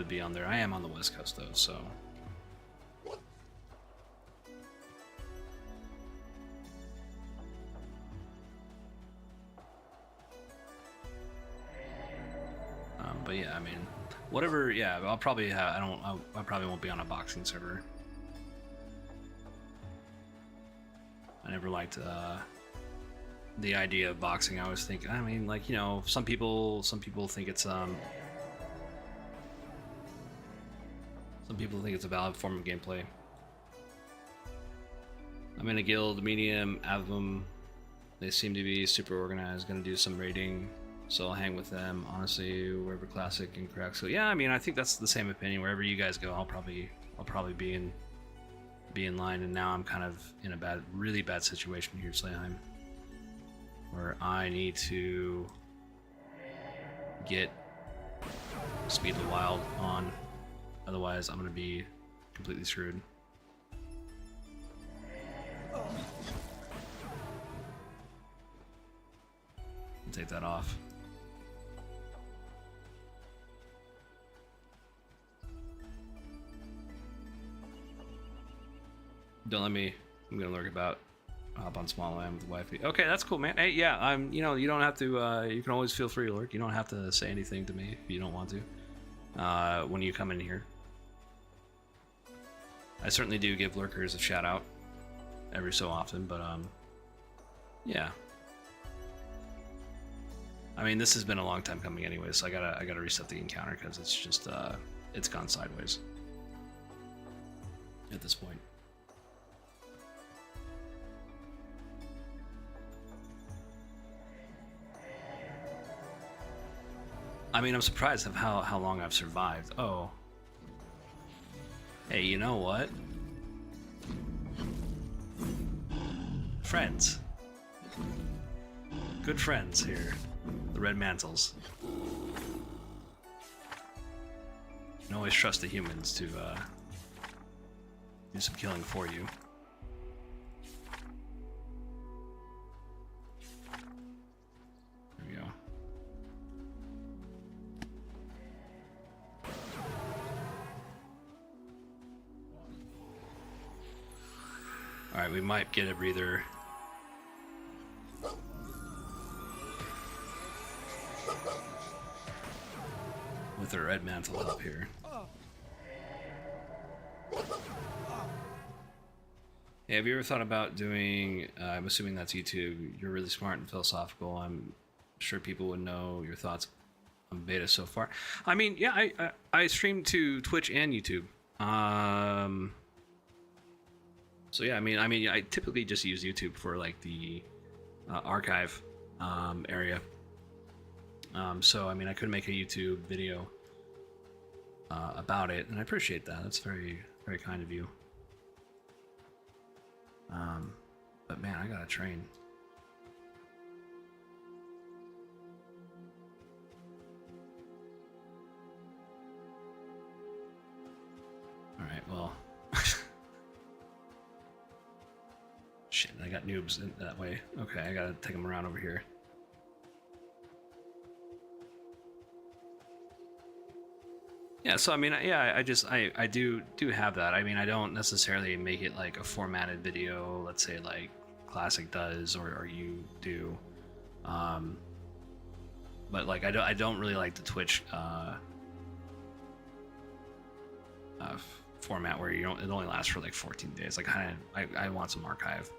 be on there. I am on the West Coast though, so. But yeah, I mean, whatever. Yeah, I'll probably have. I probably won't be on a boxing server. I never liked the idea of boxing. I always think, I mean, like, you know, some people think it's a valid form of gameplay. I'm in a guild, medium, Avum. They seem to be super organized. Gonna do some raiding, so I'll hang with them. Honestly, wherever classic and correct. So yeah, I mean, I think that's the same opinion. Wherever you guys go, I'll probably be in line, and now I'm kind of in a really bad situation here, Slayheim, where I need to get Speed of the Wild on, otherwise I'm gonna be completely screwed. Take that off. Don't let me. I'm gonna lurk about. Hop on small land with wifey. Okay, that's cool, man. Hey, yeah, I'm. You know, you don't have to. You can always feel free to lurk. You don't have to say anything to me if you don't want to. When you come in here, I certainly do give lurkers a shout out every so often. But yeah. I mean, this has been a long time coming, anyway. So I gotta reset the encounter because it's just it's gone sideways at this point. I mean, I'm surprised of how long I've survived. Oh. Hey, you know what? Friends. Good friends here. The Red Mantles. You can always trust the humans to do some killing for you. There we go. Alright, we might get a breather. With the Red Mantle up here. Hey, have you ever thought about doing, I'm assuming that's YouTube, you're really smart and philosophical, I'm sure people would know your thoughts on beta so far. I mean, yeah, I stream to Twitch and YouTube. So yeah, I mean, I typically just use YouTube for like the archive area. So I mean, I could make a YouTube video about it, and I appreciate that. That's very, very kind of you. But man, I gotta train. All right, well. Shit, I got noobs in that way. Okay, I gotta take them around over here. Yeah, so I mean, yeah, I do have that. I mean, I don't necessarily make it like a formatted video, let's say like Classic does or you do. But like I don't really like the Twitch format where it only lasts for like 14 days. Like I want some archive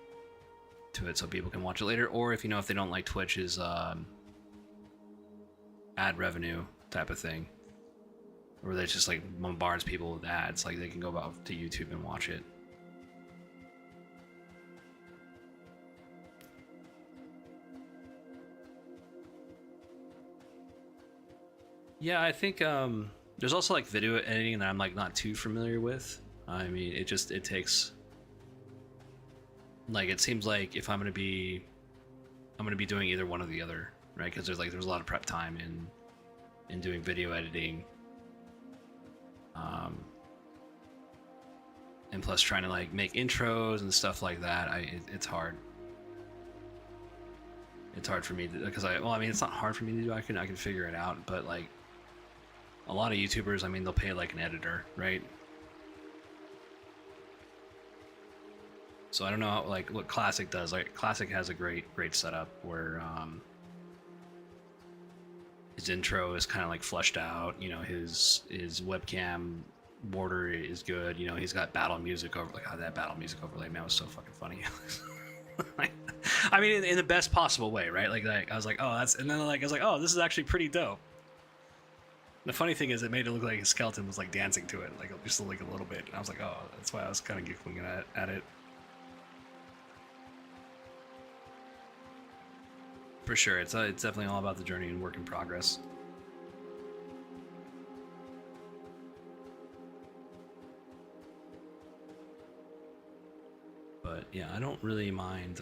to it so people can watch it later, or if if they don't like Twitch's ad revenue type of thing, or they just like bombards people with ads, like they can go out to YouTube and watch it. Yeah, I think there's also like video editing that I'm like not too familiar with. I mean, it takes, like, it seems like if I'm gonna be doing either one or the other, right? Because there's a lot of prep time in doing video editing. And plus trying to like make intros and stuff like that, it's hard. It's hard for me because I mean, it's not hard for me to do. I can figure it out, but like a lot of YouTubers, I mean, they'll pay like an editor, right? So I don't know like what Classic does. Like Classic has a great setup where his intro is kind of like fleshed out. His webcam border is good. He's got battle music over. Like, how that battle music overlay, man, was so fucking funny. I mean, in the best possible way, right? Like I was like, oh, that's, and then like I was like, oh, this is actually pretty dope. The funny thing is, it made it look like his skeleton was like dancing to it, like just like a little bit. And I was like, oh, that's why I was kind of giggling at it. For sure, it's definitely all about the journey and work in progress. But yeah, I don't really mind.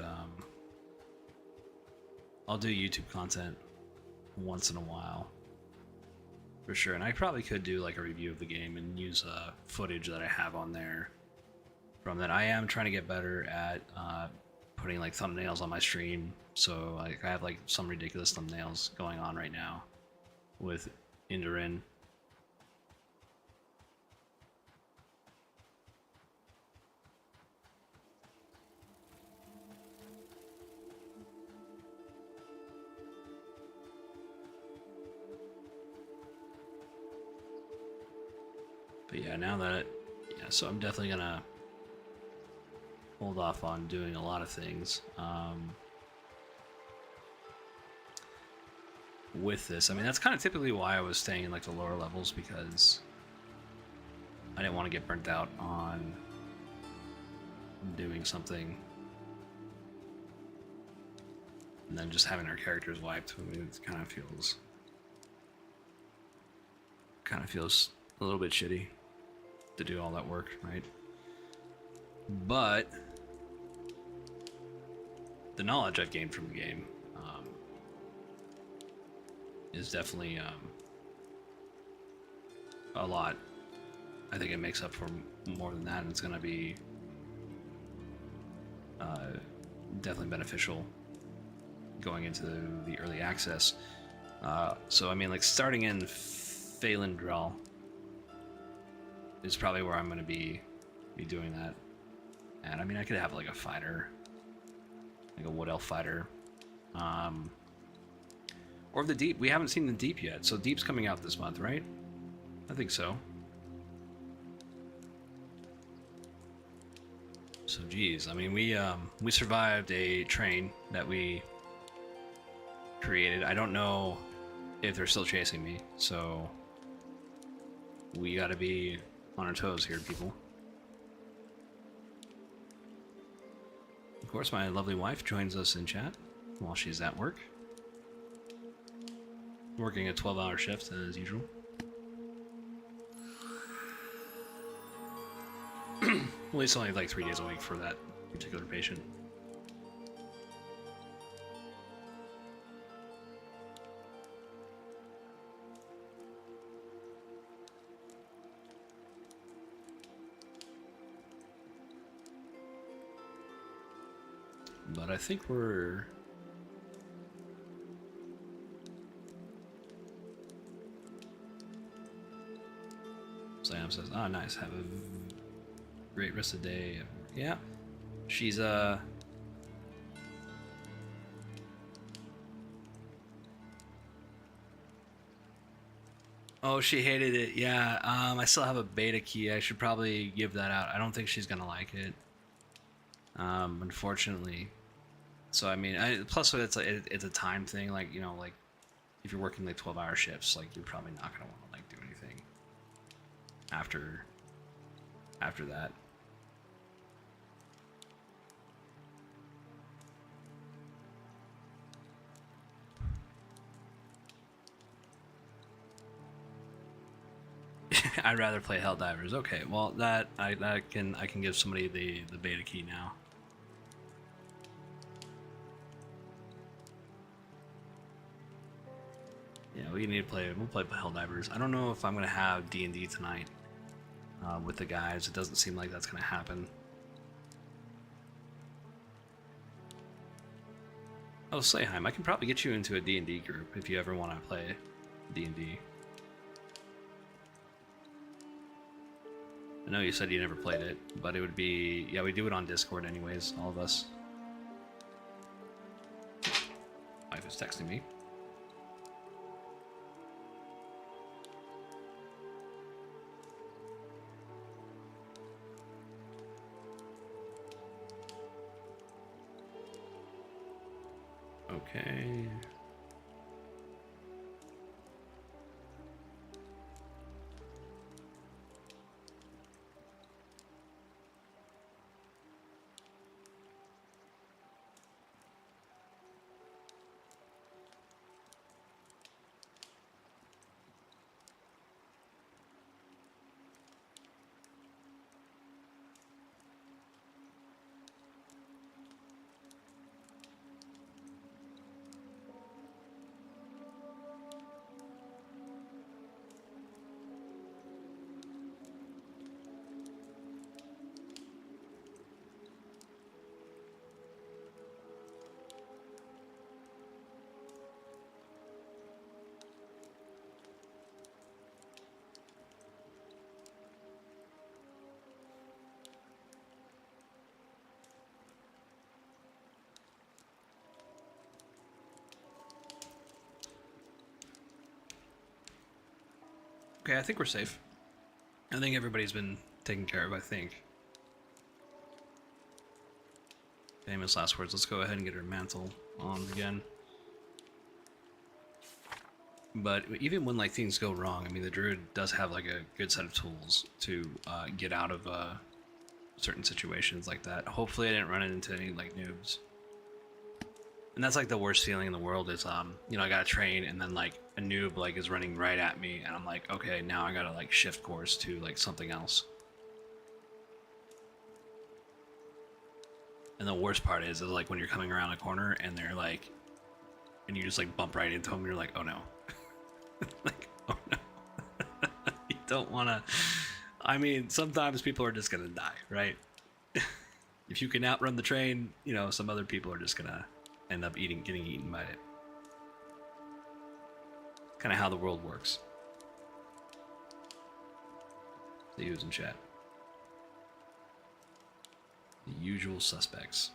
I'll do YouTube content once in a while, for sure. And I probably could do like a review of the game and use footage that I have on there from that. I am trying to get better at putting like thumbnails on my stream. So like I have like some ridiculous thumbnails going on right now with Indurrian. But yeah, now that so I'm definitely gonna hold off on doing a lot of things with this. I mean, that's kind of typically why I was staying in like the lower levels, because I didn't want to get burnt out on doing something and then just having our characters wiped. I mean, it kind of feels kind of feels a little bit shitty to do all that work, right? But the knowledge I've gained from the game is definitely a lot. I think it makes up for more than that, and it's going to be definitely beneficial going into the early access. So I mean, like, starting in Phalendrel is probably where I'm going to be doing that. And I mean, I could have like a fighter, like a wood elf fighter, or the deep. We haven't seen the deep yet, so deep's coming out this month, right? I think so. So geez, I mean, we survived a train that we created. I don't know if they're still chasing me, so we got to be on our toes here, people. Of course, my lovely wife joins us in chat while she's at work, working a 12-hour shift as usual. At least only like 3 days a week for that particular patient. But I think we're... Sam says, "Ah, nice. Have a great rest of the day." Yeah, she's oh, she hated it. Yeah, I still have a beta key. I should probably give that out. I don't think she's gonna like it, unfortunately. So I mean, plus it's like it's a time thing. Like, you know, like if you're working like 12-hour shifts, like you're probably not gonna want to like do anything after that. I'd rather play Helldivers. Okay, well that I can give somebody the beta key now. Yeah, we need to play. We'll play Helldivers. I don't know if I'm gonna have D&D tonight with the guys. It doesn't seem like that's gonna happen. Oh, Slayheim, I can probably get you into a D&D group if you ever want to play D&D. I know you said you never played it, but it would be... Yeah, we do it on Discord anyways, all of us. Wife is texting me. Okay. Okay, I think we're safe. I think everybody's been taken care of, I think. Famous last words. Let's go ahead and get her mantle on again. But even when like things go wrong, I mean, the druid does have like a good set of tools to get out of certain situations like that. Hopefully I didn't run into any like noobs. And that's like the worst feeling in the world is, you know, I got to train and then like a noob like is running right at me and I'm like, okay, now I got to like shift course to like something else. And the worst part is like when you're coming around a corner and they're like, and you just like bump right into them and you're like, oh no. Like, oh no. You don't want to, I mean, sometimes people are just going to die, right? If you can outrun the train, you know, some other people are just going to end up getting eaten by it. Kind of how the world works. See who's in chat. The usual suspects.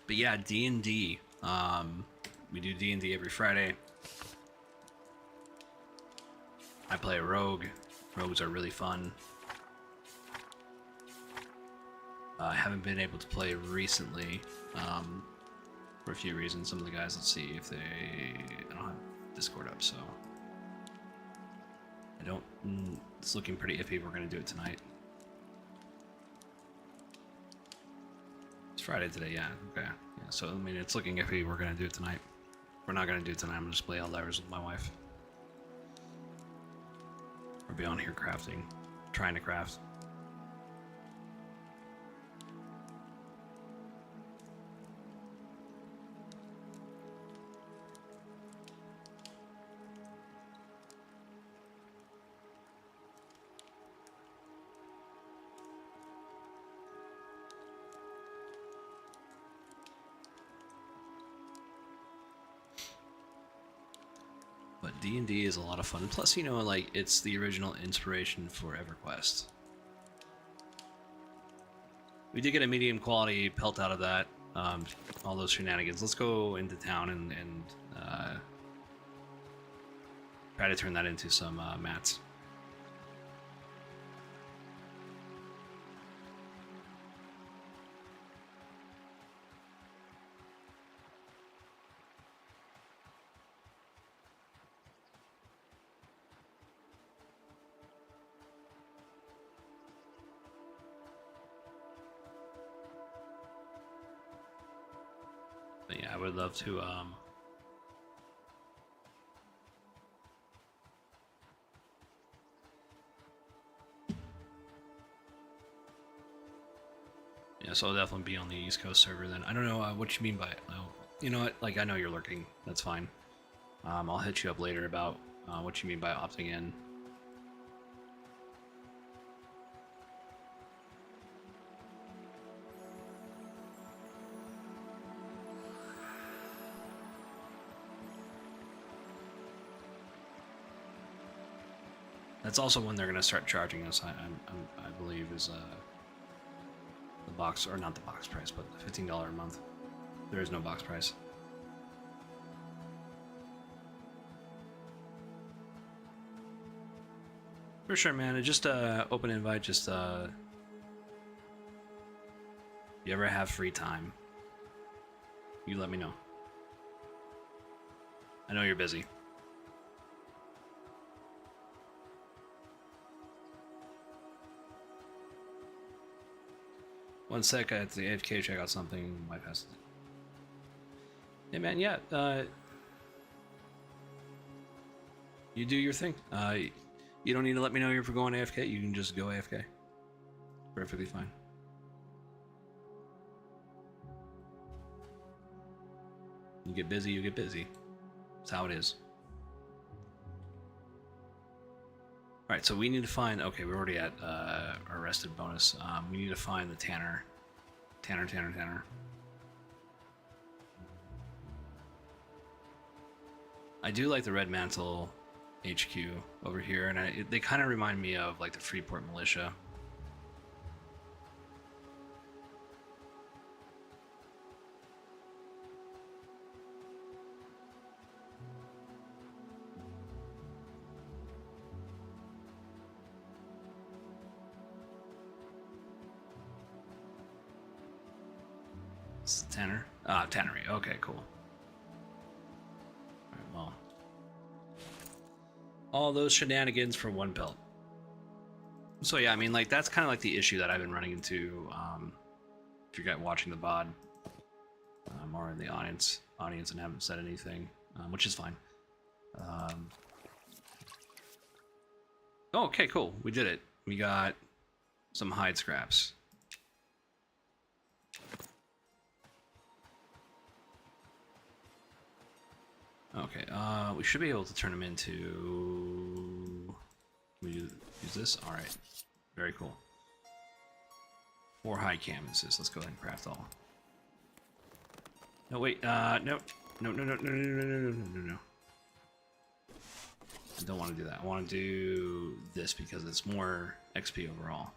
But yeah, D&D. We do D&D every Friday. I play a rogue. Rogues are really fun. I haven't been able to play recently for a few reasons. Some of the guys, let's see if they... I don't have Discord up, so... I don't... It's looking pretty iffy. We're going to do it tonight. It's Friday today, yeah. Okay. Yeah, so, I mean, it's looking iffy. We're going to do it tonight. We're not going to do it tonight. I'm going to just play Outliers with my wife. Or be on here crafting. Trying to craft. But D&D is a lot of fun. Plus, you know, like, it's the original inspiration for EverQuest. We did get a medium quality pelt out of that. All those shenanigans. Let's go into town and try to turn that into some mats. But yeah, I would love to yeah, so I'll definitely be on the East Coast server then. I don't know what you mean by it. Oh, you know what? Like, I know you're lurking. That's fine. I'll hit you up later about what you mean by opting in. That's also when they're going to start charging us, I believe, is the box, or not the box price, but the $15 a month. There is no box price. For sure, man. Just open invite. Just if you ever have free time, you let me know. I know you're busy. One sec, I have to AFK check out something. My pass. Hey man, yeah. You do your thing. You don't need to let me know if you're going AFK. You can just go AFK. Perfectly fine. You get busy, you get busy. That's how it is. Alright, so we need to find... Okay, we're already at our rested bonus. We need to find the Tanner. Tanner. I do like the Red Mantle HQ over here, and they kind of remind me of like the Freeport Militia. It's Tanner? Ah, Tannery. Okay, cool. Alright, well. All those shenanigans for one belt. So yeah, I mean, like that's kind of like the issue that I've been running into. If you're watching the VOD, or in the audience and haven't said anything, which is fine. Oh, okay, cool. We did it. We got some hide scraps. Okay, we should be able to turn them into... We use this? Alright. Very cool. 4 hide canvases. Let's go ahead and craft all. No, wait, no. No. I don't want to do that. I want to do this because it's more XP overall.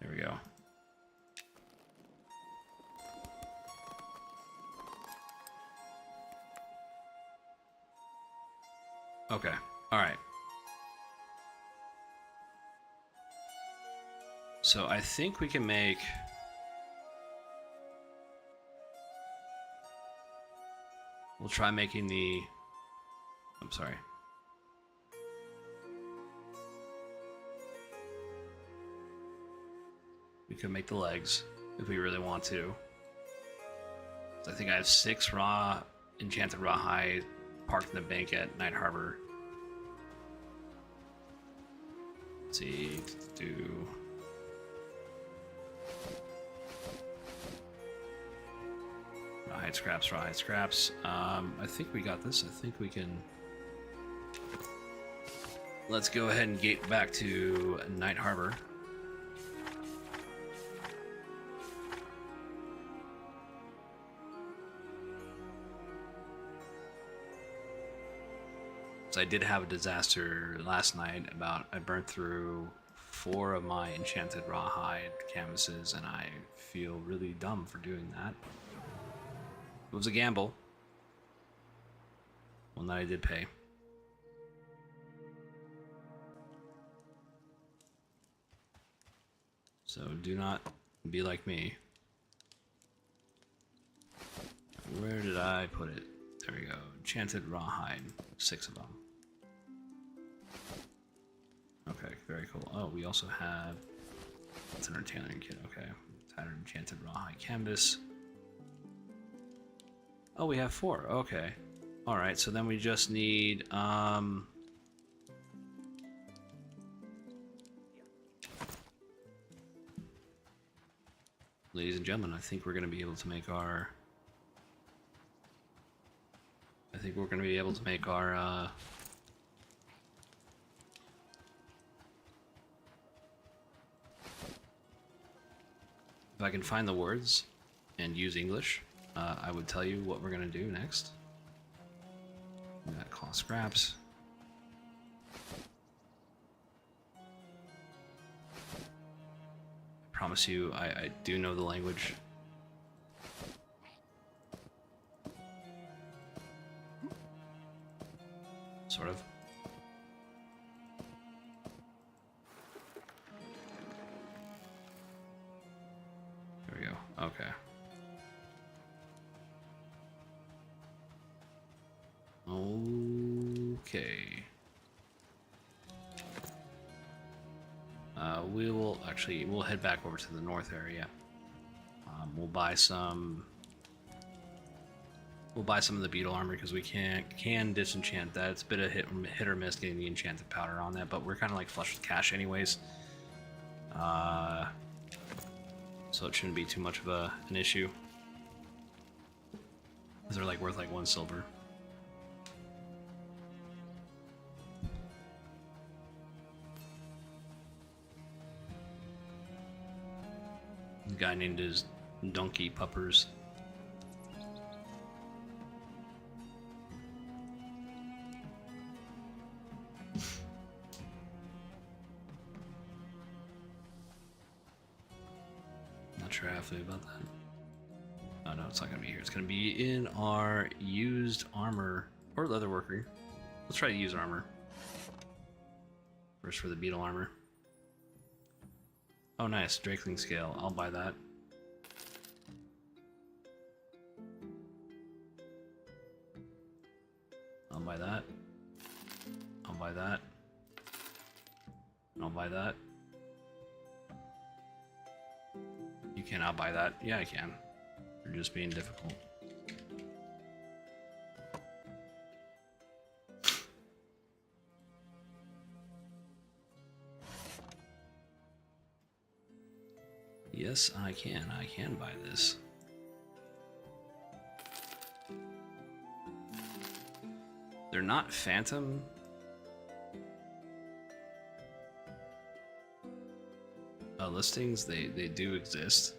There we go. Okay, alright. So I think we can make... We'll try making the... I'm sorry. We could make the legs if we really want to. So I think I have 6 raw, enchanted raw hide parked in the bank at Night Harbor. Let's see, do... Raw hide scraps, raw hide scraps. I think we got this. I think we can... Let's go ahead and gate back to Night Harbor. So I did have a disaster last night about I burnt through 4 of my enchanted rawhide canvases, and I feel really dumb for doing that. It was a gamble. One that I did pay. So do not be like me. Where did I put it? There we go. Enchanted rawhide. 6 of them. Okay, very cool. Oh, we also have... That's an tailoring kit. Okay. Tattered enchanted rawhide canvas. Oh, we have 4. Okay. Alright, so then we just need... Ladies and gentlemen, I think we're going to be able to make our... If I can find the words and use English, I would tell you what we're going to do next. We got cloth scraps. I promise you, I do know the language. Sort of. There we go. Okay. Okay. We'll head back over to the north area. We'll buy some of the beetle armor because we can disenchant that. It's a bit of hit or miss getting the enchanted powder on that, but we're kind of like flush with cash anyways. So it shouldn't be too much of an issue. Because they're like worth like 1 silver. The guy named his donkey puppers. Not sure how I feel about that. Oh no, it's not gonna be here. It's gonna be in our used armor or leather worker. Let's try to use armor. First for the beetle armor. Oh nice, Drakeling scale. I'll buy that. I'll buy that. I'll buy that. I'll buy that. You cannot buy that. Yeah, I can. You're just being difficult. Yes, I can. I can buy this. They're not phantom. Listings, they do exist.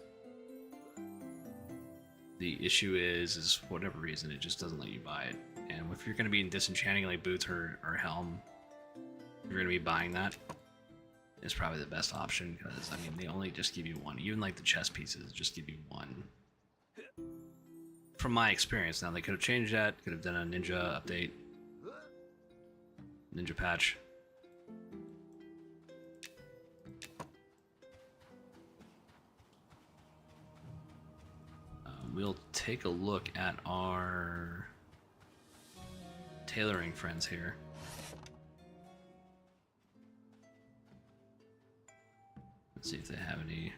The issue is for whatever reason, it just doesn't let you buy it. And if you're going to be in disenchanting like boots or helm, you're going to be buying that. It's probably the best option because, I mean, they only just give you one. Even like the chest pieces just give you one. From my experience, now they could have changed that, could have done a ninja update. Ninja patch. We'll take a look at our tailoring friends here. Let's see if they have any.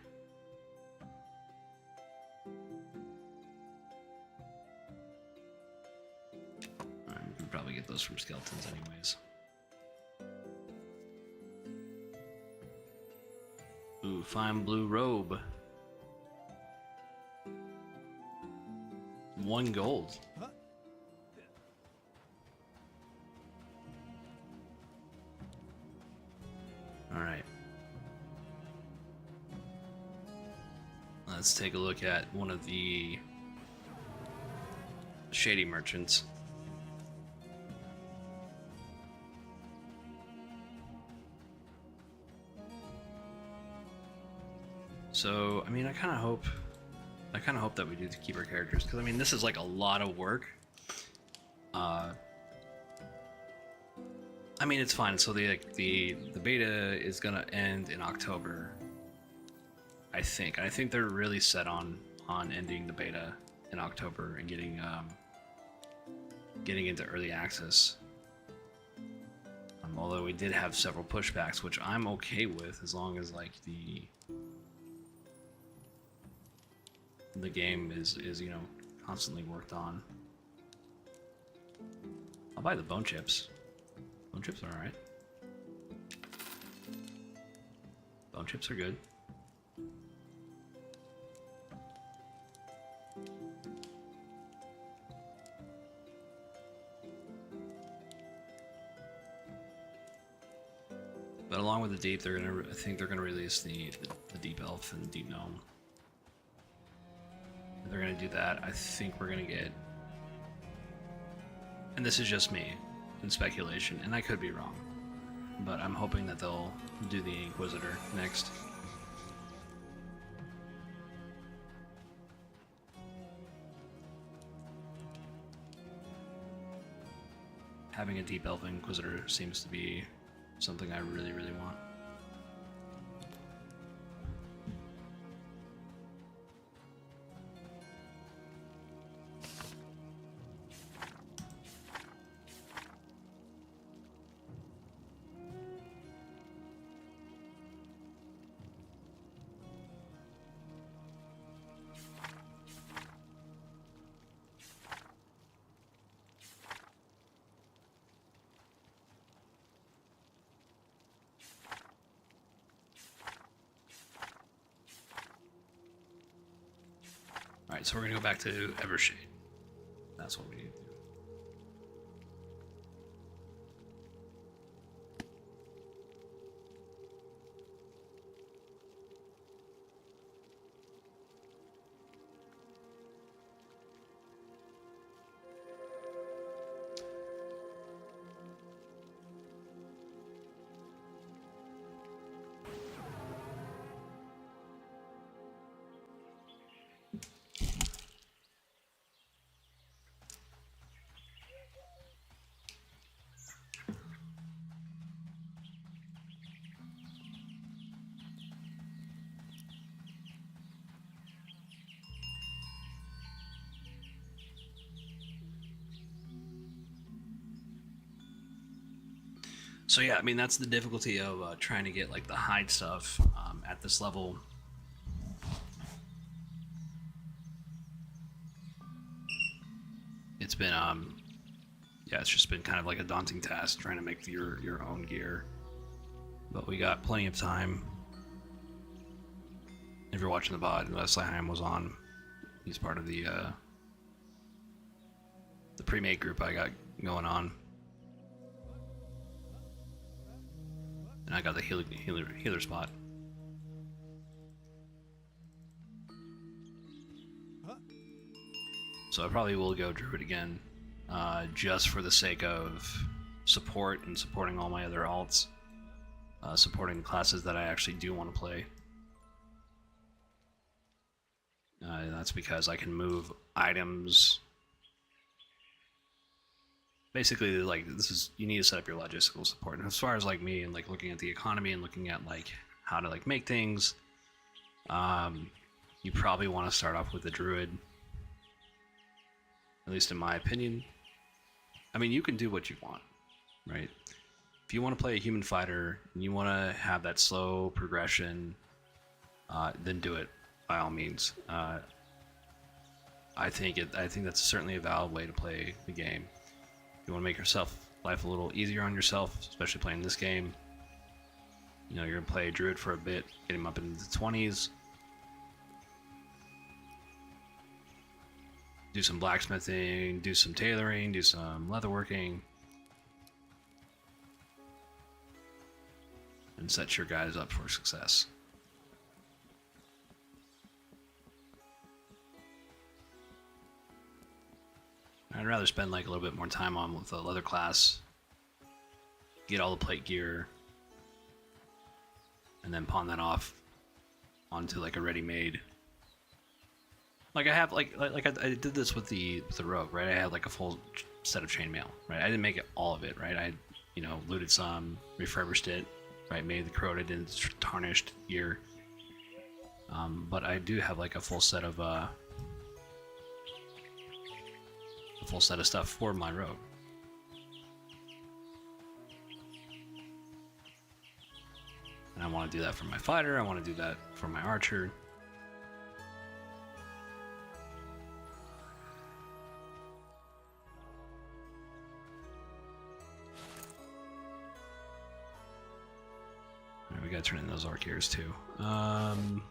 Alright, we can probably get those from skeletons anyways. Ooh, fine blue robe. 1 gold. Alright. Let's take a look at one of the shady merchants. So, I mean, I kind of hope that we do to keep our characters, because I mean, this is like a lot of work. I mean, it's fine. So the beta is gonna end in October, I think. And I think they're really set on ending the beta in October and getting into early access. Although we did have several pushbacks, which I'm okay with, as long as like the game is you know, constantly worked on. I'll buy the bone chips. Bone chips are alright. Bone chips are good. But along with the deep, I think they're gonna release the deep elf and the deep gnome. If they're gonna do that, I think we're gonna get, and this is just me in speculation, and I could be wrong, but I'm hoping that they'll do the Inquisitor next. Having a deep elf Inquisitor seems to be something I really, really want. Alright, so we're gonna go back to Evershade. That's what we need to do. So yeah, I mean that's the difficulty of trying to get like the hide stuff at this level. It's been yeah, it's just been kind of like a daunting task trying to make your own gear. But we got plenty of time. If you're watching the VOD, Leslie Heim was on. He's part of the pre-made group I got going on. And I got the healer spot. So I probably will go Druid again, just for the sake of support and supporting all my other alts, supporting the classes that I actually do want to play. That's because I can move items. Basically, like, this is, you need to set up your logistical support. And as far as like me and like looking at the economy and looking at like how to like make things, you probably want to start off with the Druid. At least in my opinion. I mean, you can do what you want, right? If you want to play a human fighter and you want to have that slow progression, then do it by all means. I think that's certainly a valid way to play the game. If you want to make life a little easier on yourself, especially playing this game, you know, you're gonna play a Druid for a bit, get him up into the 20s, do some blacksmithing, do some tailoring, do some leatherworking, and set your guys up for success. I'd rather spend like a little bit more time on with the leather class, get all the plate gear, and then pawn that off onto like a ready-made. Like I have I did this with the rogue, right? I had like a full set of chainmail, right? I didn't make it all of it, right? I, you know, looted some, refurbished it, right? Made the corroded and tarnished gear. But I do have like a full set of stuff for my rogue. And I want to do that for my fighter. I want to do that for my archer. We gotta turn in those arc ears too. Let's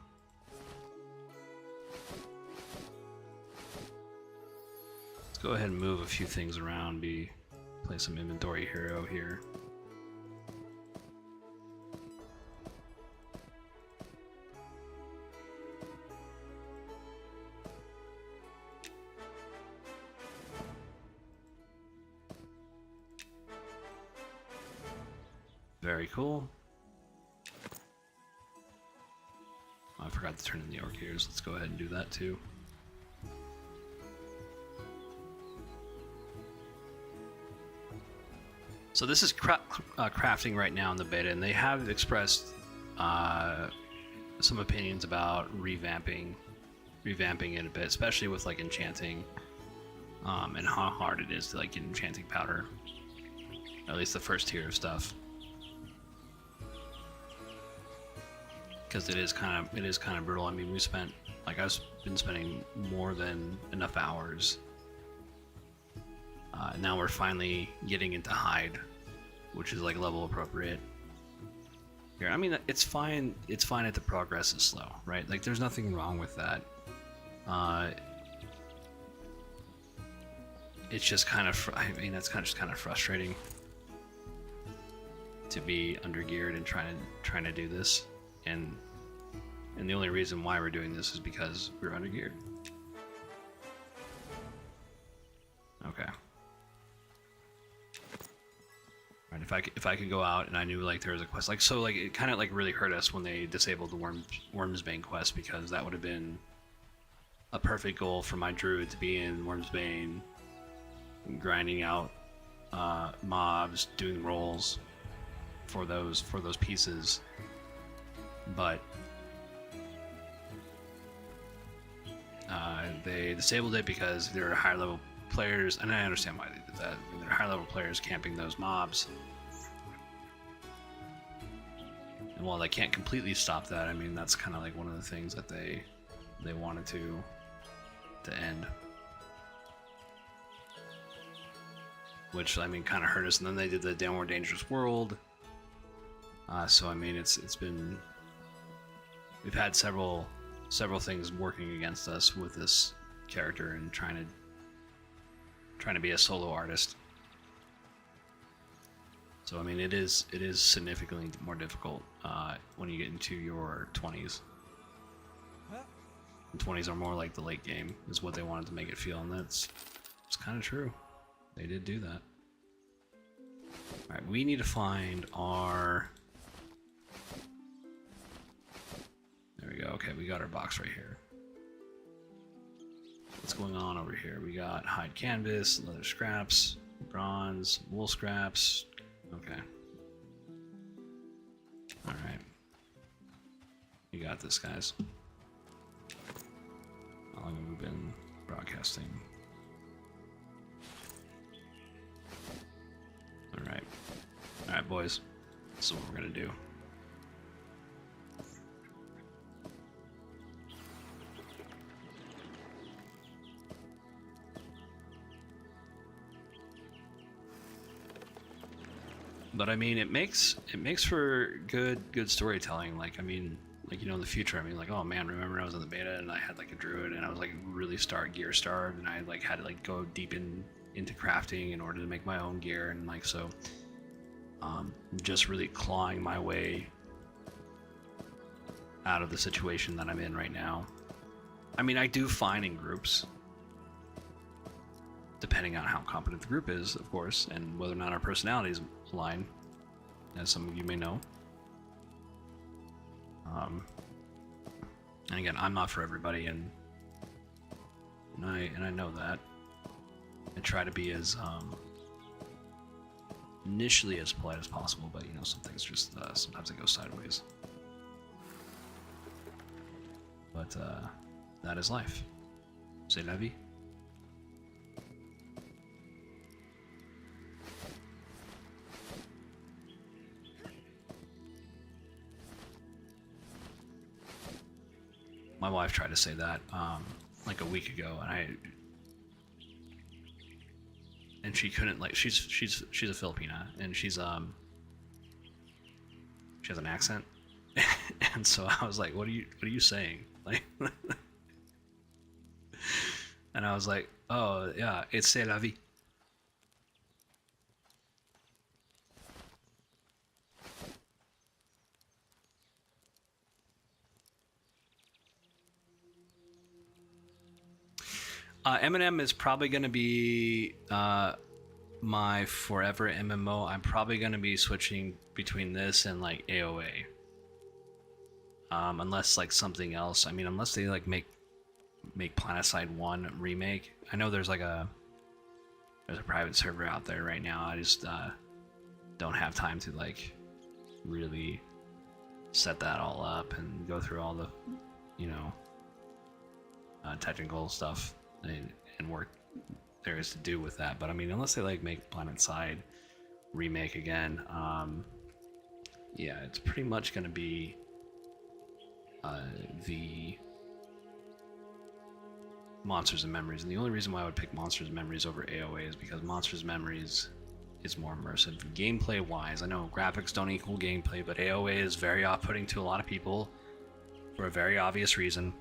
go ahead and move a few things around. Play some inventory hero here. Very cool. I forgot to turn in the orc ears. Let's go ahead and do that too. So this is crafting right now in the beta, and they have expressed some opinions about revamping it a bit, especially with like enchanting, and how hard it is to like get enchanting powder. At least the first tier of stuff. Because it is kind of brutal. I mean, I've been spending more than enough hours. Now we're finally getting into hide, which is like level appropriate. Here, I mean, it's fine. It's fine if the progress is slow, right? Like, there's nothing wrong with that. It's just kind of, that's just kind of frustrating to be undergeared and trying to do this. And the only reason why we're doing this is because we're undergeared. Okay. Right, if I could go out and I knew like there was a quest, like, so like it kind of like really hurt us when they disabled the Wormsbane quest, because that would have been a perfect goal for my druid to be in Wormsbane, grinding out mobs, doing rolls for those pieces. But they disabled it because there are higher level players, and I understand why they did that. There are higher level players camping those mobs, And while they can't completely stop that, I mean, that's kind of like one of the things that they wanted to end. Which, I mean, kind of hurt us. And then they did the More Dangerous World. So, I mean, it's been... We've had several things working against us with this character and trying to be a solo artist. So, I mean, it is significantly more difficult when you get into your 20s. And 20s are more like the late game, is what they wanted to make it feel, and it's kind of true. They did do that. Alright, we need to find our... There we go. Okay, we got our box right here. What's going on over here? We got hide canvas, leather scraps, bronze, wool scraps. Okay. Alright. You got this, guys. How long have we been broadcasting? Alright. Alright, boys. This is what we're gonna do. But I mean, it makes for good storytelling. Like, I mean, like, you know, in the future, I mean, like, oh man, remember I was in the beta and I had like a druid and I was like really gear starved and I like had to like go deep into crafting in order to make my own gear, and like, so just really clawing my way out of the situation that I'm in right now. I mean, I do fine in groups, depending on how competent the group is, of course, and whether or not our personalities align, as some of you may know. And again, I'm not for everybody, and I know that. I try to be as initially as polite as possible, but you know, some things just sometimes they go sideways. But that is life. C'est la vie. My wife tried to say that like a week ago, and she couldn't, like, she's a Filipina, and she has an accent, and so I was like, what are you saying, like? And I was like, oh yeah, it's c'est la vie. Eminem is probably going to be my forever MMO. I'm probably going to be switching between this and like AOA. Unless like something else. I mean, unless they like make Planetside 1 remake. I know there's a private server out there right now. I just don't have time to like really set that all up and go through all the, you know, technical stuff and work there is to do with that. But I mean, unless they like make Planetside remake again, yeah, it's pretty much going to be the Monsters and Memories. And the only reason why I would pick Monsters and Memories over AOA is because Monsters and Memories is more immersive gameplay wise. I know graphics don't equal gameplay, but AOA is very off-putting to a lot of people for a very obvious reason.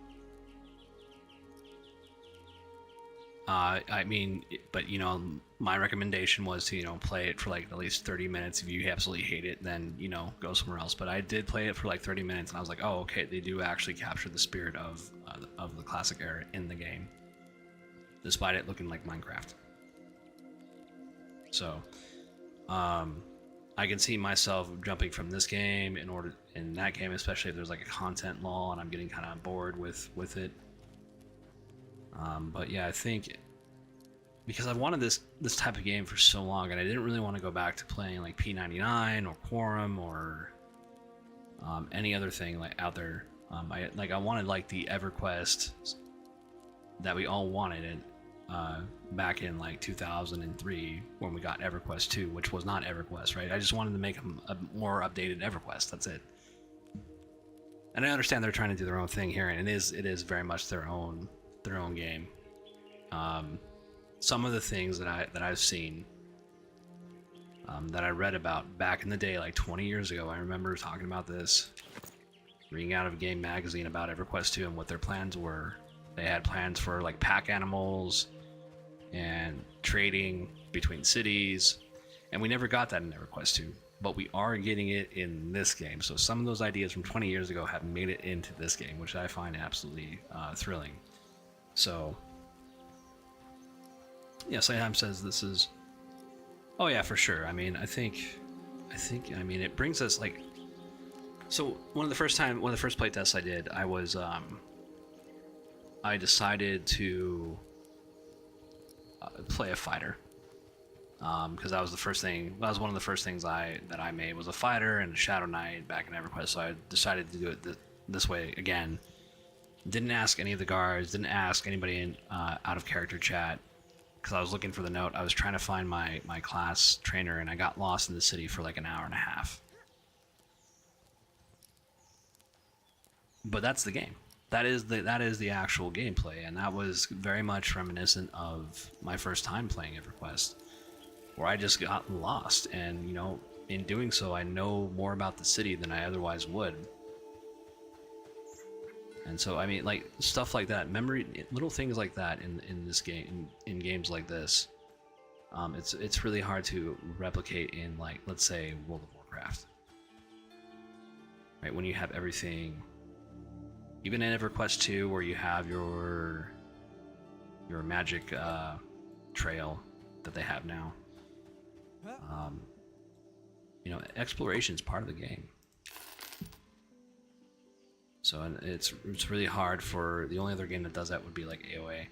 I mean, but you know, my recommendation was to, you know, play it for like at least 30 minutes. If you absolutely hate it, then, you know, go somewhere else. But I did play it for like 30 minutes and I was like, oh, okay, they do actually capture the spirit of the classic era in the game, despite it looking like Minecraft. So, I can see myself jumping from this game in that game, especially if there's like a content lull and I'm getting kind of bored with it. But yeah, I think because I wanted this type of game for so long, and I didn't really want to go back to playing like P99 or Quorum or any other thing like out there. I wanted like the EverQuest that we all wanted back in like 2003 when we got EverQuest 2, which was not EverQuest, right? I just wanted to make a more updated EverQuest. That's it. And I understand they're trying to do their own thing here, and it is very much their own game. Some of the things that I've seen, that I read about back in the day, like 20 years ago, I remember talking about this, reading out of a game magazine about EverQuest 2 and what their plans were. They had plans for like pack animals and trading between cities, and we never got that in EverQuest 2. But we are getting it in this game. So some of those ideas from 20 years ago have made it into this game, which I find absolutely thrilling. So, yeah, Sayheim says this is... Oh yeah, for sure. I mean, I think, it brings us like... So one of the first playtests I did, I decided to play a fighter. Because that was the first thing. That was one of the first things that I made was a fighter and a Shadow Knight back in EverQuest. So I decided to do it this way again. Didn't ask any of the guards. Didn't ask anybody in out of character chat because I was looking for the note. I was trying to find my class trainer, and I got lost in the city for like an hour and a half. But that's the game. That is the actual gameplay, and that was very much reminiscent of my first time playing EverQuest, where I just got lost, and you know, in doing so, I know more about the city than I otherwise would. And so, I mean, like stuff like that, little things like that in this game, in games like this, it's really hard to replicate in, like, let's say World of Warcraft, right? When you have everything, even in EverQuest 2, where you have your magic trail that they have now. You know, exploration is part of the game. So it's really hard for... The only other game that does that would be like AoA.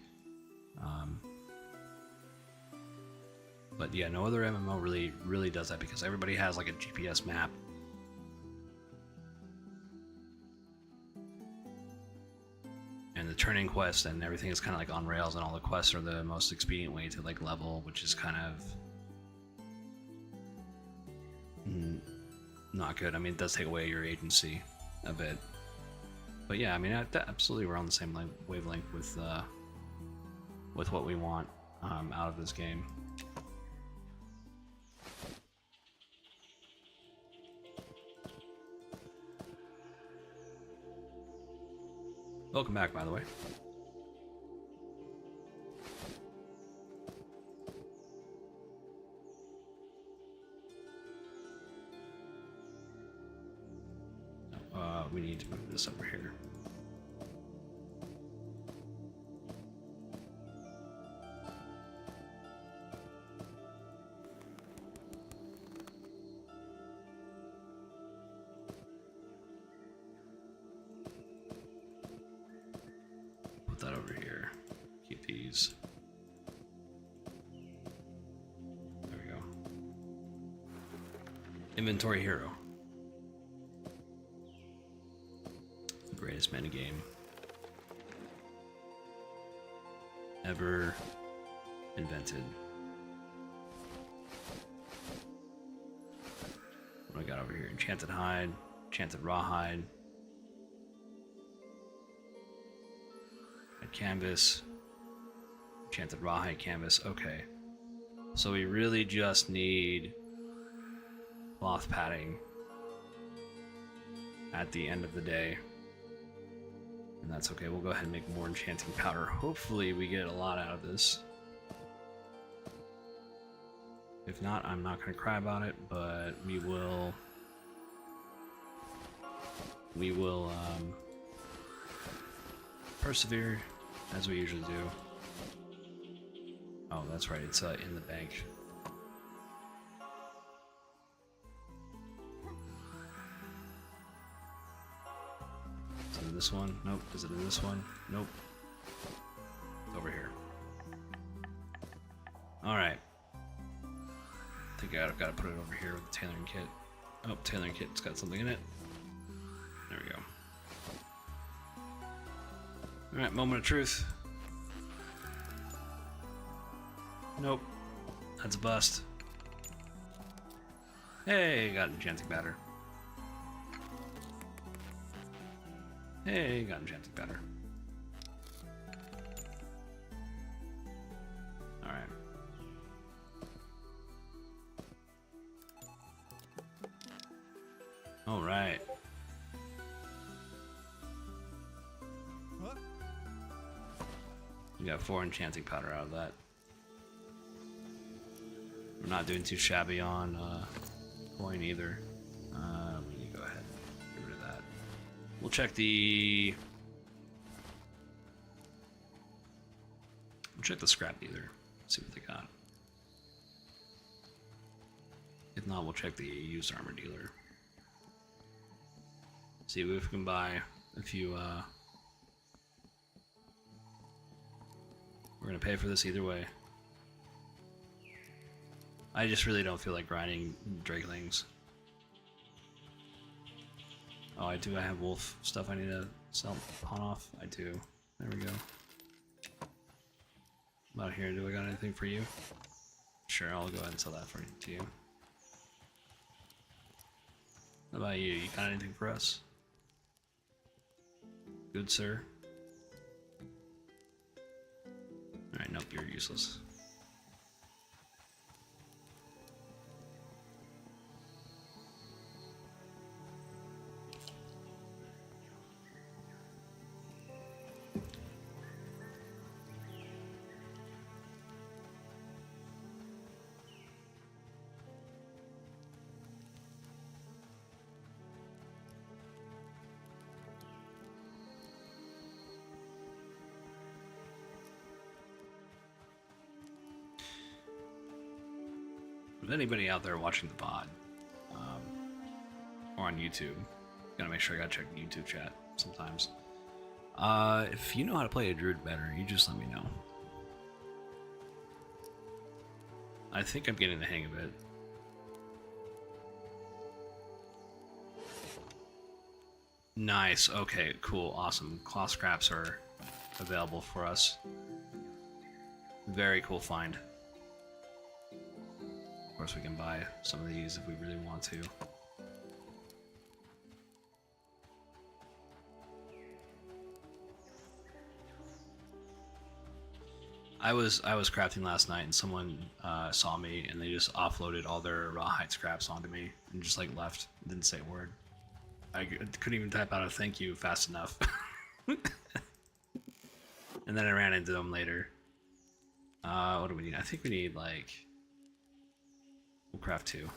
But yeah, no other MMO really does that, because everybody has like a GPS map. And the turning quest and everything is kind of like on rails, and all the quests are the most expedient way to like level, which is kind of not good. I mean, it does take away your agency a bit. But yeah, I mean, absolutely, we're on the same wavelength with what we want out of this game. Welcome back, by the way. We need to move this over here. Put that over here. Keep these. There we go. Inventory hero. Greatest metagame ever invented. What do I got over here? Enchanted hide, enchanted rawhide, a canvas, enchanted rawhide canvas. Okay, so we really just need cloth padding at the end of the day. And that's okay, we'll go ahead and make more enchanting powder. Hopefully we get a lot out of this. If not, I'm not going to cry about it, but we will persevere as we usually do. Oh, that's right, it's in the bank. Is it this one? Nope. Is it in this one? Nope. It's over here. Alright. I think I've got to put it over here with the tailoring kit. Oh, tailoring kit's got something in it. There we go. Alright, moment of truth. Nope. That's a bust. Hey, got enchanting batter. Hey, got enchanting powder. Alright. Alright. We got 4 enchanting powder out of that. We're not doing too shabby on coin either. We need to go ahead and get rid of that. We'll check the... We'll check the scrap dealer. See what they got. If not, we'll check the used armor dealer. See if we can buy a few... We're gonna pay for this either way. I just really don't feel like grinding Drakelings. Oh, I do. I have wolf stuff I need to sell, pawn off. I do. There we go. About here, do I got anything for you? Sure, I'll go ahead and sell that for to you. What about you? You got anything for us? Good, sir. Alright, nope, you're useless. If anybody out there watching the pod, or on YouTube, gotta make sure I gotta check the YouTube chat sometimes. If you know how to play a druid better, you just let me know. I think I'm getting the hang of it. Nice, okay, cool, awesome. Cloth scraps are available for us. Very cool find. Of course, we can buy some of these if we really want to. I was crafting last night, and someone saw me, and they just offloaded all their rawhide scraps onto me, and just like left, didn't say a word. I couldn't even type out a thank you fast enough. And then I ran into them later. What do we need? I think we need like... We'll craft 2.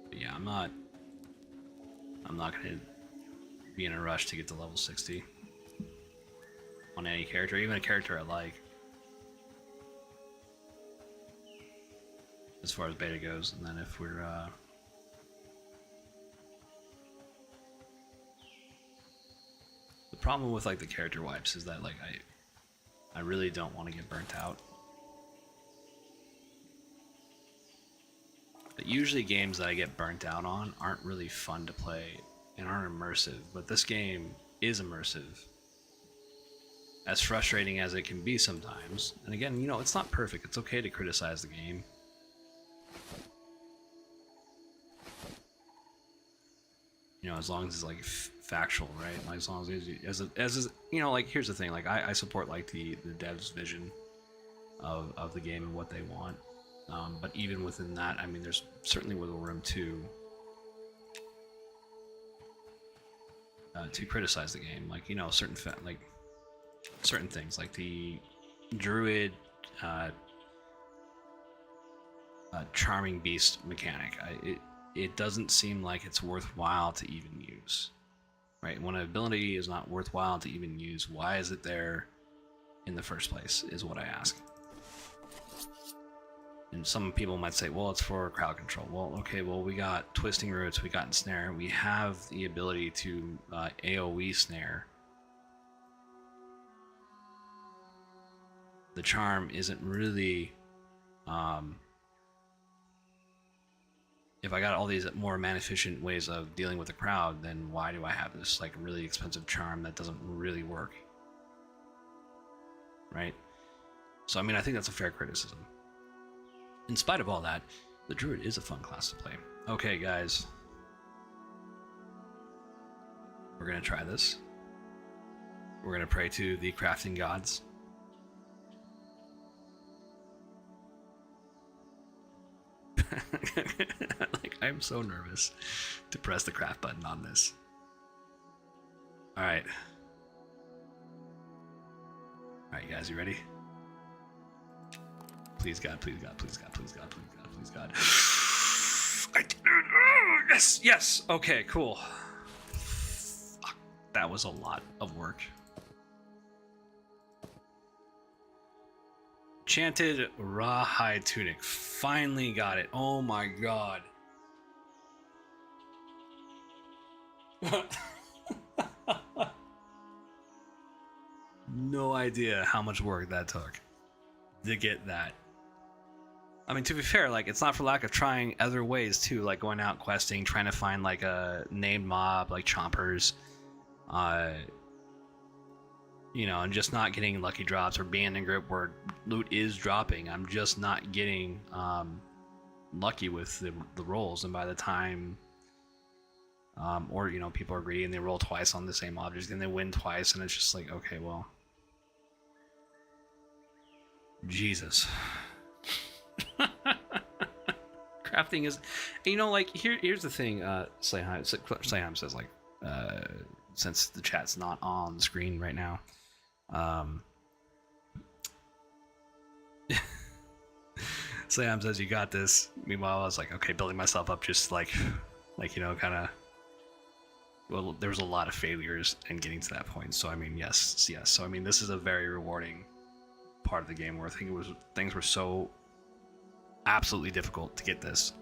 But yeah, I'm not gonna be in a rush to get to level 60 on any character, even a character I like. As far as beta goes, and then if we're the problem with like the character wipes is that like I really don't want to get burnt out. But usually games that I get burnt out on aren't really fun to play and aren't immersive, but this game is immersive. As frustrating as it can be sometimes. And again, you know, it's not perfect. It's okay to criticize the game. You know, as long as it's like factual, right? Like as long as as you know, like here's the thing, like I support like the devs' vision of the game and what they want. But even within that, I mean, there's certainly wiggle room to criticize the game. Like, you know, certain things, like the druid charming beast mechanic. It doesn't seem like it's worthwhile to even use, right? When an ability is not worthwhile to even use, why is it there in the first place, is what I ask. And some people might say, well, it's for crowd control. Well, okay, well, we got twisting roots, we got ensnare, we have the ability to AoE snare. The charm isn't really... if I got all these more man-efficient ways of dealing with the crowd, then why do I have this like really expensive charm that doesn't really work? Right? So I mean, I think that's a fair criticism. in spite of all that, the druid is a fun class to play. Okay, guys. We're going to try this. We're going to pray to the crafting gods. Like, I'm so nervous to press the craft button on this. Alright. Alright, guys, you ready? Please God, please God, please God, please God, please God, please God. I did it! Oh, yes, yes! Okay, cool. Fuck, that was a lot of work. Enchanted rawhide tunic. Finally got it. Oh my god. No idea how much work that took to get that. I mean, to be fair, like, it's not for lack of trying other ways too, like going out questing, trying to find like a named mob like chompers, you know, and just not getting lucky drops or being in a group where loot is dropping. I'm just not getting lucky with the rolls, and by the time or, you know, people are greedy and they roll twice on the same object and they win twice, and it's just like, okay, well, Jesus. Crafting is, you know, like, here's the thing. Slayheim says, like, since the chat's not on the screen right now, Slayheim says, you got this. Meanwhile, I was like, okay, building myself up, just like, you know, kind of, well, there was a lot of failures in getting to that point. So, I mean, yes. So, I mean, this is a very rewarding part of the game where I think things were so absolutely difficult to get this.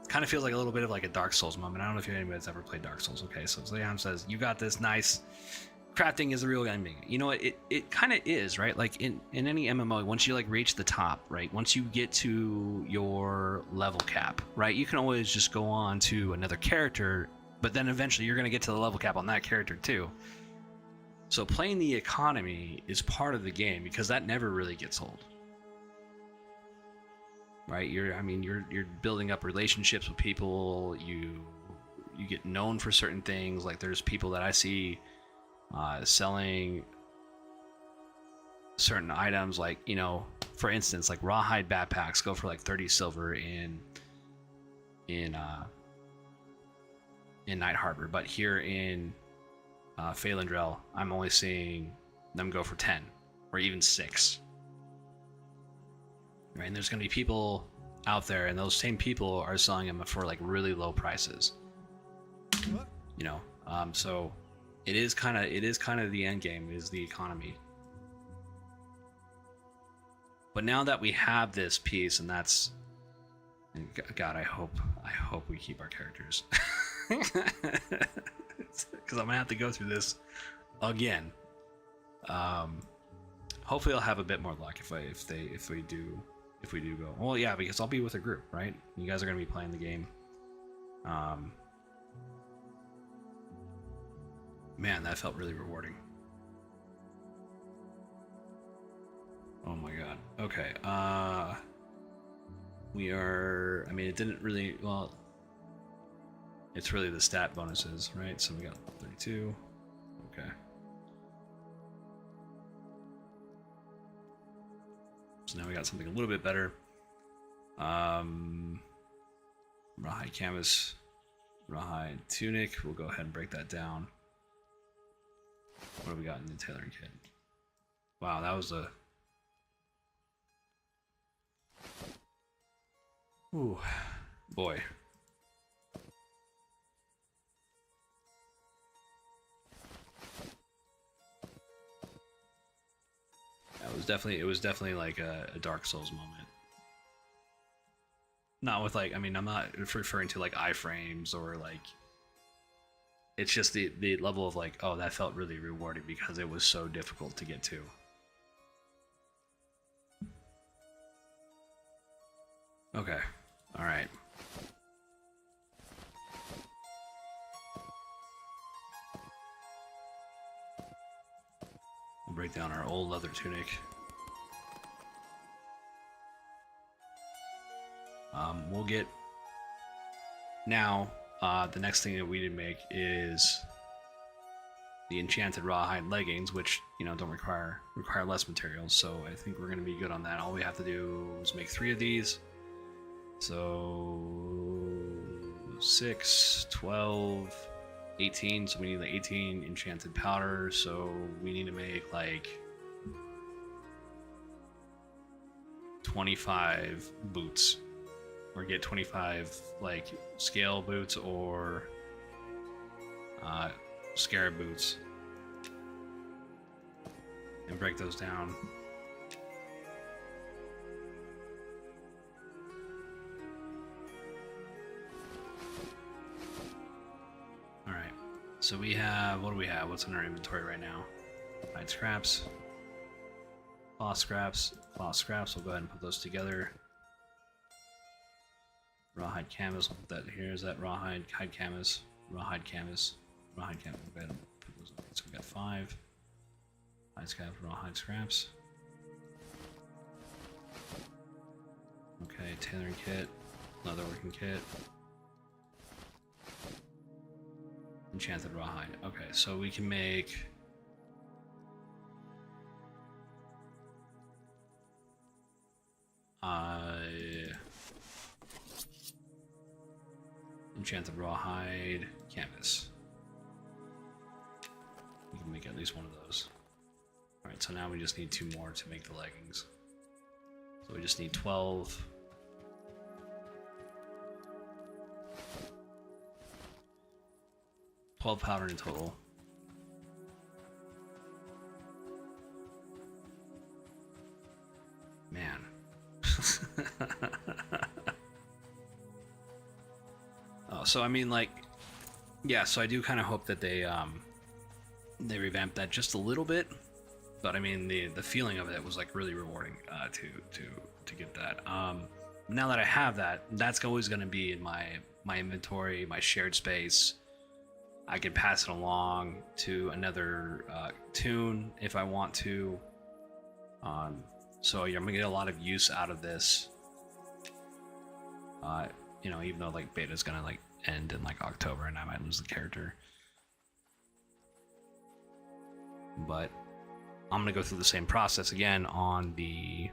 Kind of feels like a little bit of like a Dark Souls moment. I don't know if anybody's ever played Dark Souls. Okay, so Leon says, you got this, nice. Crafting is the real ending. You know, it kind of is, right? Like in any MMO, once you like reach the top, right? Once you get to your level cap, right? You can always just go on to another character, but then eventually you're going to get to the level cap on that character too. So playing the economy is part of the game because that never really gets old. Right? You're building up relationships with people. You get known for certain things. Like, there's people that I see selling certain items, like, you know, for instance, like rawhide backpacks go for like 30 silver in Night Harbor, but here in Phalendrel, I'm only seeing them go for 10 or even 6. Right? And there's going to be people out there, and those same people are selling them for like really low prices. You know, so it is kind of the end game is the economy. But now that we have this piece, and that's, and God, I hope we keep our characters, because I'm gonna have to go through this again. Hopefully, I'll have a bit more luck if we do go. Well, yeah, because I'll be with a group, right? You guys are gonna be playing the game. Man, that felt really rewarding. Oh my god. Okay. We are, I mean, it didn't really, well, it's really the stat bonuses, right? So we got 32. Okay. So now we got something a little bit better. Rawhide canvas, rawhide tunic. We'll go ahead and break that down. What have we got in the tailoring kit? Wow, that was a... Ooh, boy. It was definitely like a Dark Souls moment. Not with like, I mean, I'm not referring to like iframes or like, it's just the level of like, oh, that felt really rewarding because it was so difficult to get to. Okay, all right. We'll break down our old leather tunic. we'll get now. The next thing that we need to make is the enchanted rawhide leggings, which don't require less materials. So I think we're gonna be good on that. All we have to do is make 3 of these. So 6, 12, 18. So we need the 18 enchanted powder. So we need to make like 25 boots, or get 25 like scale boots or scarab boots, and break those down. All right, so we have, what do we have? What's in our inventory right now? Hide scraps, cloth scraps, cloth scraps. We'll go ahead and put those together. Rawhide canvas, we'll put that here. Is that rawhide? Hide canvas, rawhide canvas, rawhide canvas. We'll go ahead and put those in. So we got 5 hide scraps, rawhide scraps. Okay, tailoring kit, leatherworking kit, enchanted rawhide. Okay, so we can make enchanted rawhide canvas. We can make at least one of those. Alright, so now we just need 2 more to make the leggings. So we just need 12. Powder in total. Man. Oh, so I mean, like, yeah, so I do kind of hope that they revamp that just a little bit, but I mean the feeling of it was like really rewarding to get that. Now that I have that, that's always going to be in my inventory, my shared space. I can pass it along to another tune if I want to. So I'm gonna get a lot of use out of this. Even though like beta's gonna like end in like October and I might lose the character. But I'm gonna go through the same process again on the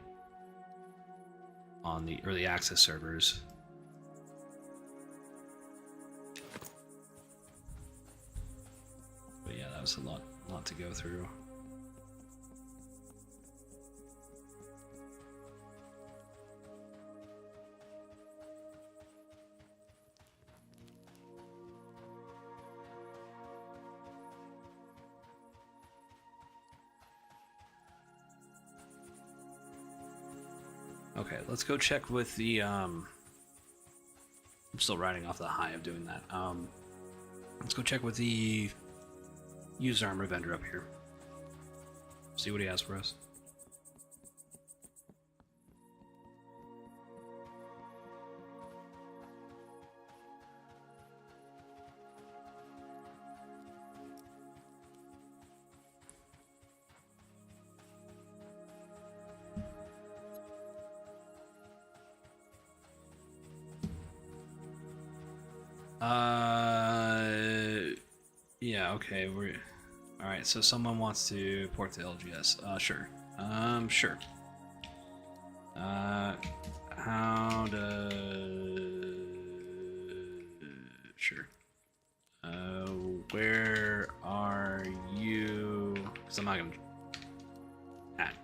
early access servers. But yeah, that was a lot to go through. Okay, let's go check with the I'm still riding off the high of doing that. Let's go check with the used armor vendor up here. See what he has for us. Yeah, okay, we're alright, so someone wants to port to LGS. Sure. Sure. How to... Sure. Where are you? Because I'm not gonna... At.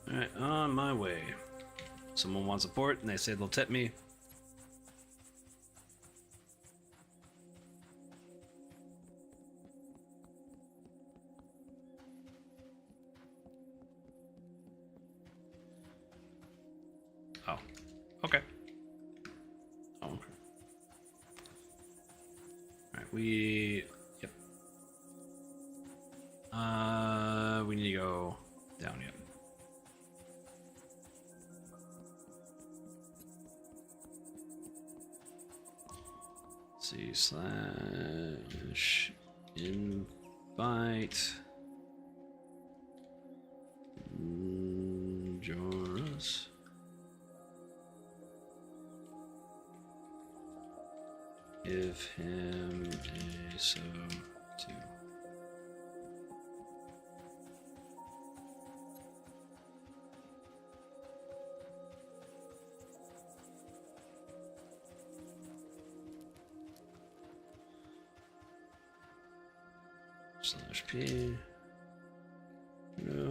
Alright, on my way. Someone wants support and they say they'll tip me. Oh, okay. Oh, okay. Alright, yep. We need to go down, yep. Let's see, slash invite Joras. Give him a sub too. Slash P. No.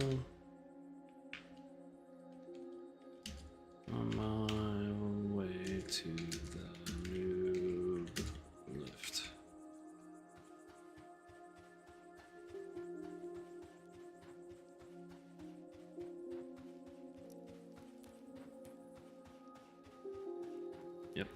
On my way to the noob lift. Yep.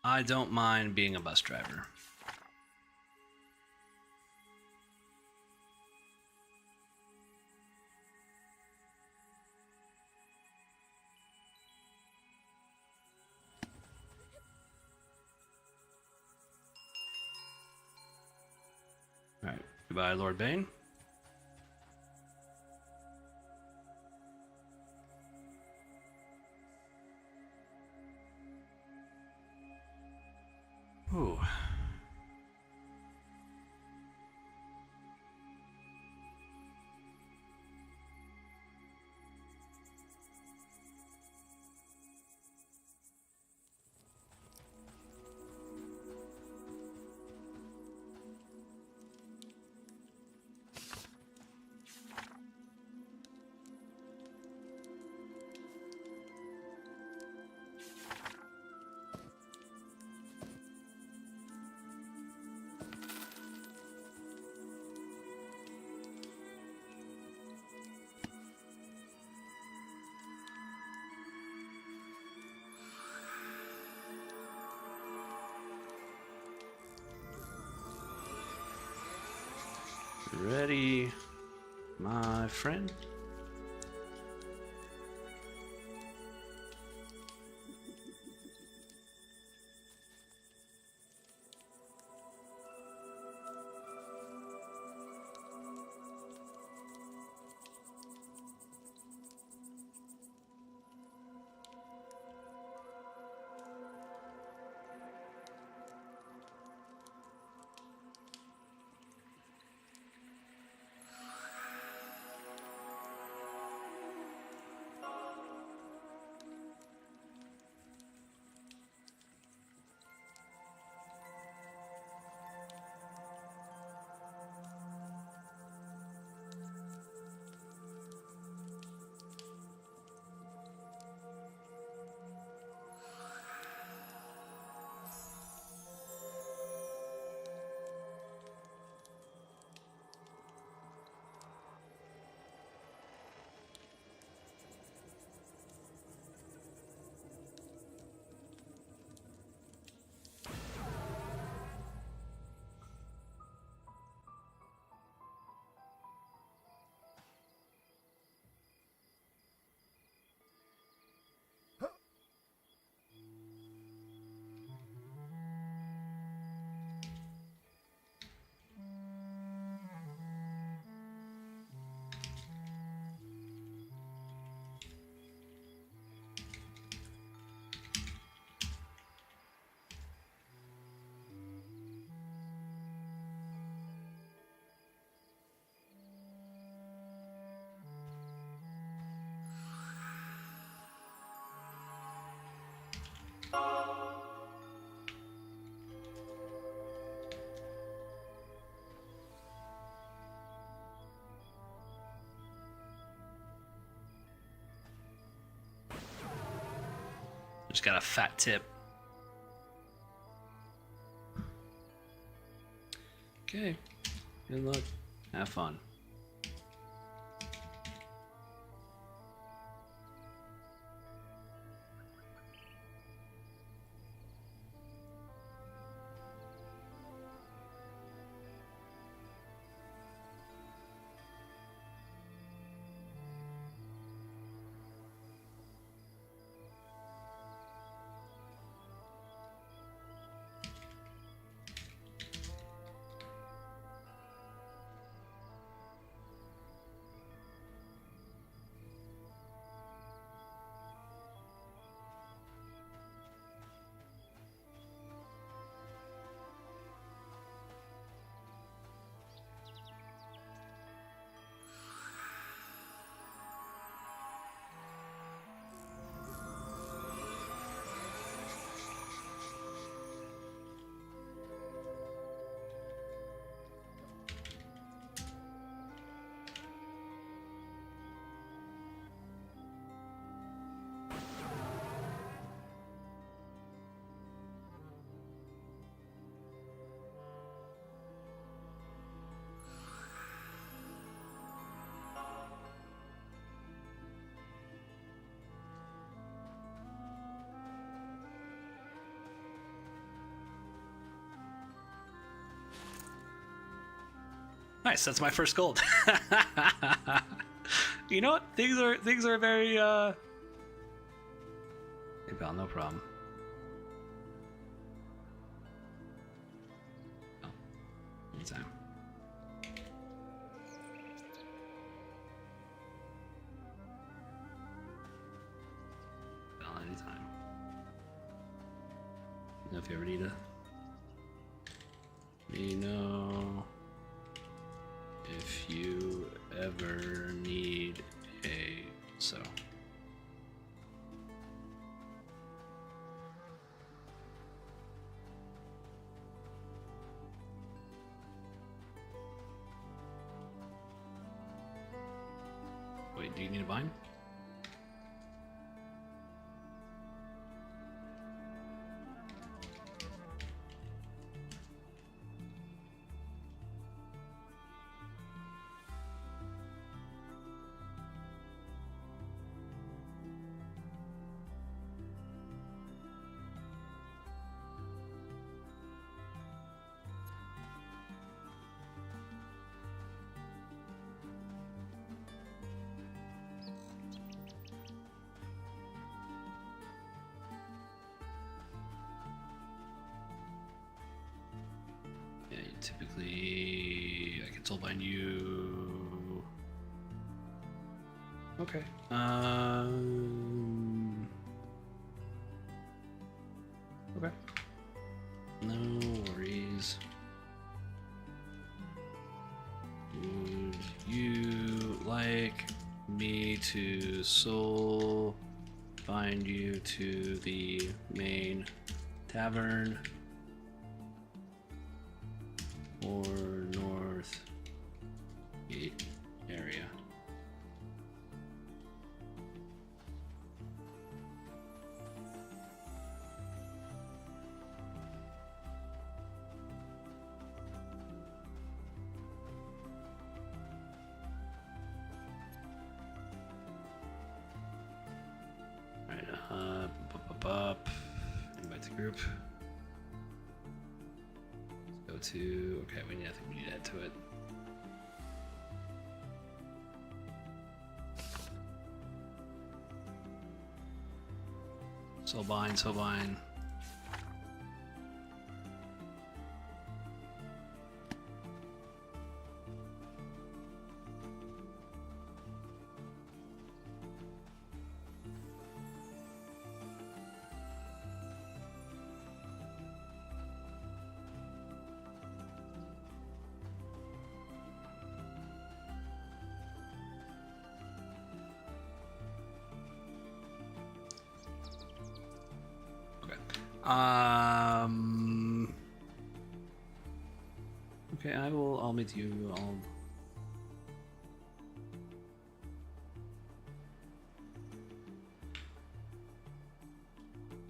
I don't mind being a bus driver. All right, goodbye, Lord Bane. Ooh. Ready, my friend? Just got a fat tip. Okay. Good luck. Have fun. Nice, that's my first gold. You know what? Things are very Hey pal, no problem. Oh. Anytime. Pal, anytime. You know if you ever need if you ever need a so. Wait, do you need a bind? Typically, I can soul bind you. Okay. Okay. No worries. Would you like me to soul bind you to the main tavern? Or north gate area. All right, invite the group. To okay, I think we need to add to it. Soul bind. Okay. Okay, I'll meet you.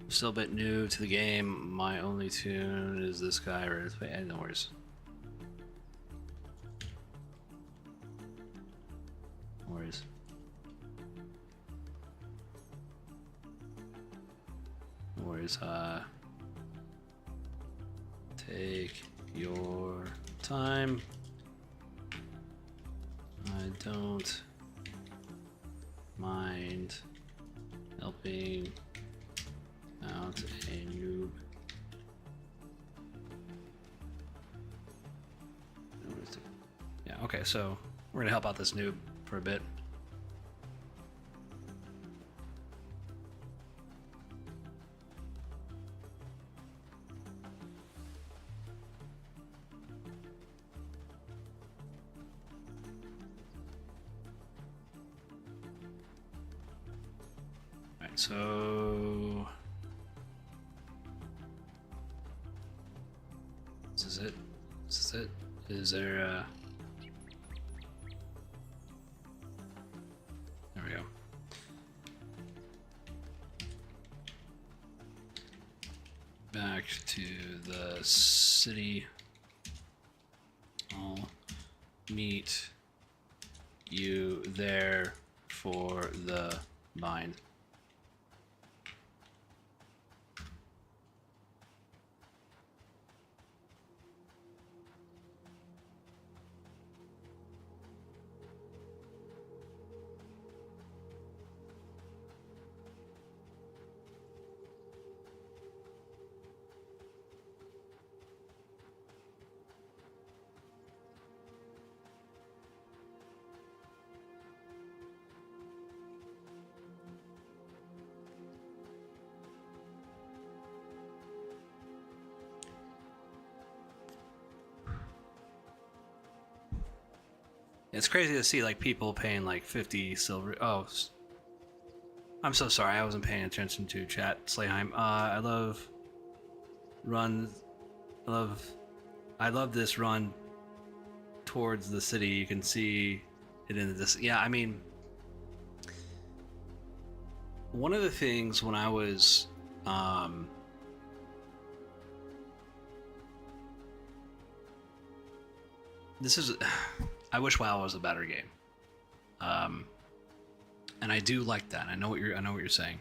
Still a bit new to the game. My only tune is this guy right this way. No worries. No worries. No worries. Take your time. I don't mind helping out a noob. Yeah, okay, so we're gonna help out this noob for a bit. Alright, so this is it. This is it. Is there there we go. Back to the city. I'll meet you there for the bind. It's crazy to see like people paying like 50 silver. Oh, I'm so sorry. I wasn't paying attention to chat. Slayheim. I love run. I love this run towards the city. You can see it in this. Yeah, I mean, one of the things when I was this is I wish WoW was a better game. And I do like that. I know what you're saying.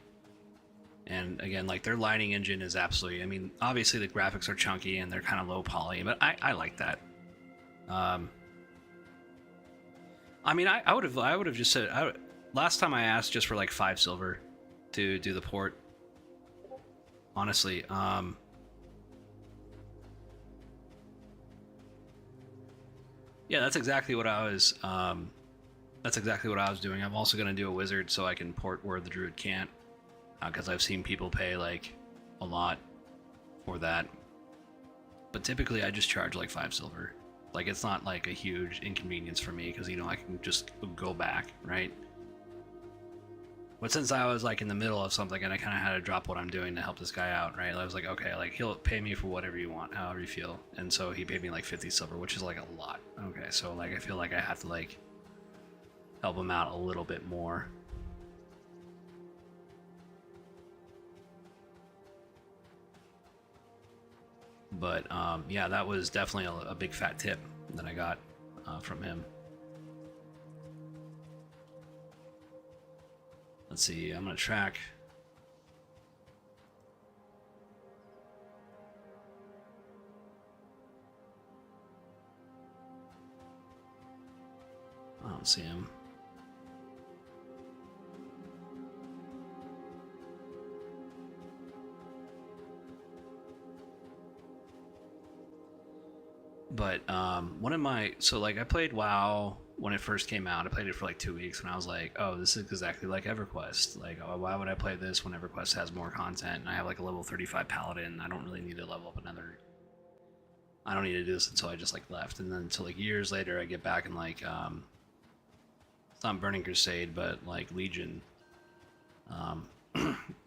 And again, like their lighting engine is absolutely, I mean, obviously the graphics are chunky and they're kind of low poly, but I like that. I mean, I would have just said last time I asked just for like 5 silver to do the port. Honestly, yeah, that's exactly what I was. That's exactly what I was doing. I'm also going to do a wizard so I can port where the druid can't, because I've seen people pay like a lot for that. But typically, I just charge like 5 silver. Like it's not like a huge inconvenience for me because I can just go back, right? But since I was like in the middle of something and I kind of had to drop what I'm doing to help this guy out, right? I was like, okay, like he'll pay me for whatever you want, however you feel. And so he paid me like 50 silver, which is like a lot. Okay, so like I feel like I have to like help him out a little bit more. But yeah, that was definitely a big fat tip that I got from him. Let's see, I'm gonna track. I don't see him. But one of my, so like I played WoW when it first came out. I played it for like 2 weeks and I was like, oh, this is exactly like EverQuest. Like, oh, why would I play this when EverQuest has more content and I have like a level 35 paladin? I don't really need to level up another. I don't need to do this until I just like left. And then until like years later, I get back and like, it's not Burning Crusade, but like Legion.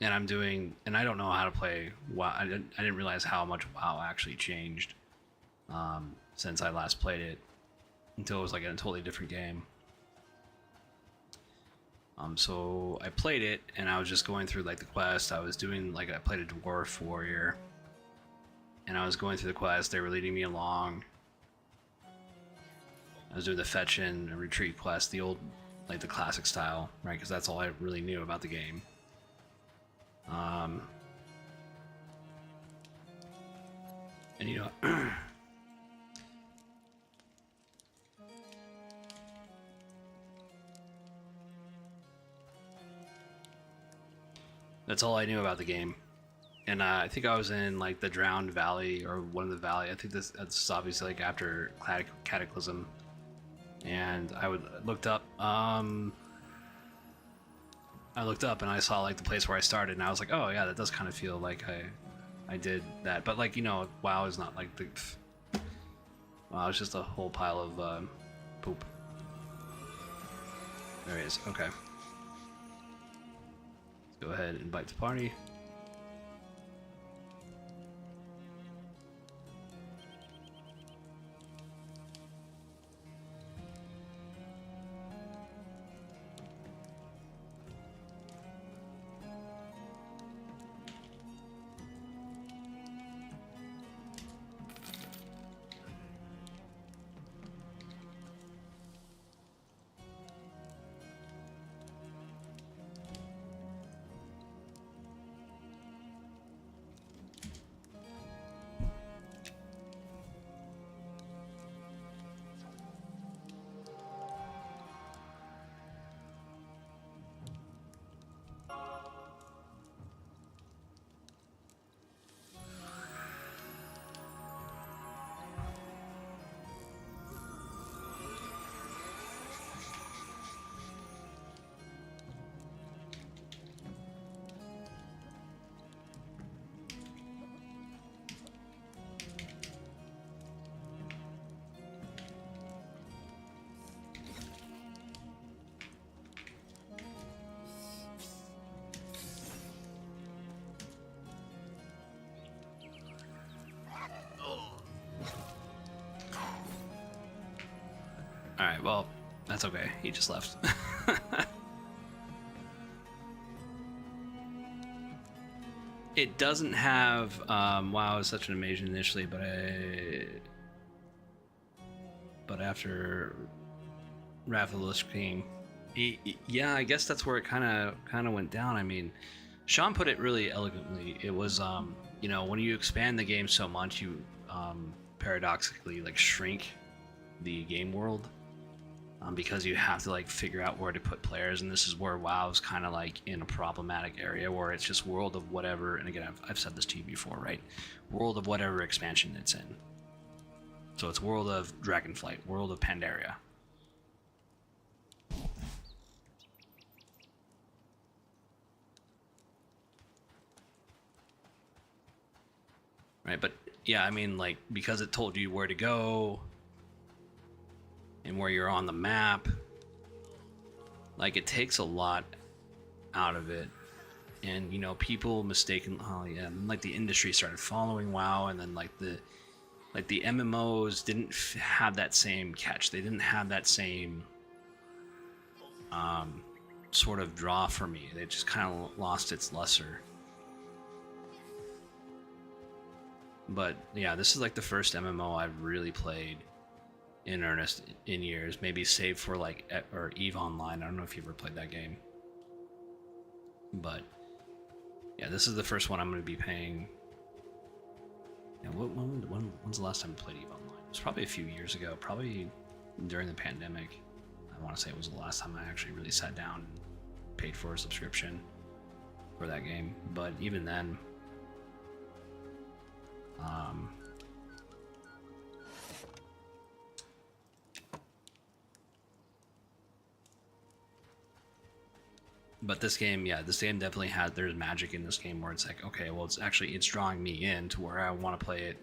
and I don't know how to play WoW. I didn't realize how much WoW actually changed since I last played it until it was like in a totally different game. So I played it, and I was just going through like the quest. I was doing like I played a dwarf warrior, and I was going through the quest. They were leading me along. I was doing the fetch and retreat quest, the old, like the classic style, right? Because that's all I really knew about the game. And you know. That's all I knew about the game. And I think I was in like the Drowned Valley or one of the valley. I think this is obviously like after Cataclysm. And I looked up. I looked up and I saw like the place where I started, and I was like, oh yeah, that does kind of feel like I did that. But like, you know, WoW is not like the. WoW is just a whole pile of poop. There he is. Okay. Go ahead and invite to party. Alright, well, that's okay. He just left. It doesn't have, WoW is such an amazing initially, but after Wrath of the Lich King, yeah, I guess that's where it kind of went down. I mean, Sean put it really elegantly. It was, you know, when you expand the game so much, you paradoxically like shrink the game world. Because you have to like figure out where to put players, and this is where WoW's kind of like in a problematic area where it's just world of whatever. And again, I've said this to you before, right? World of whatever expansion it's in. So it's world of Dragonflight, world of Pandaria. Right, but yeah, I mean, like, because it told you where to go and where you're on the map, like, it takes a lot out of it. And, you know, people mistaken, oh yeah, and like the industry started following WoW, and then like the MMOs didn't have that same catch. They didn't have that same sort of draw for me. They just kind of lost its luster. But yeah, this is like the first MMO I've really played in earnest in years, maybe save for like or EVE Online. I don't know if you ever played that game, but yeah, this is the first one I'm going to be paying. Yeah, when's the last time I played EVE Online? It was probably a few years ago, probably during the pandemic. I want to say it was the last time I actually really sat down and paid for a subscription for that game. But even then, but this game, yeah, this game definitely had, there's magic in this game where it's like, okay, well, it's drawing me in to where I want to play it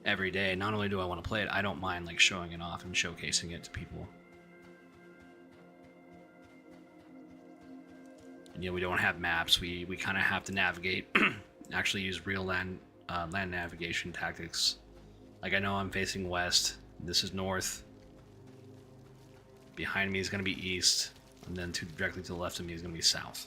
every day. Not only do I want to play it, I don't mind like showing it off and showcasing it to people. You know, we don't have maps. We kind of have to navigate, actually use real land navigation tactics. Like, I know I'm facing west. This is north. Behind me is going to be east, and then directly to the left of me is going to be south.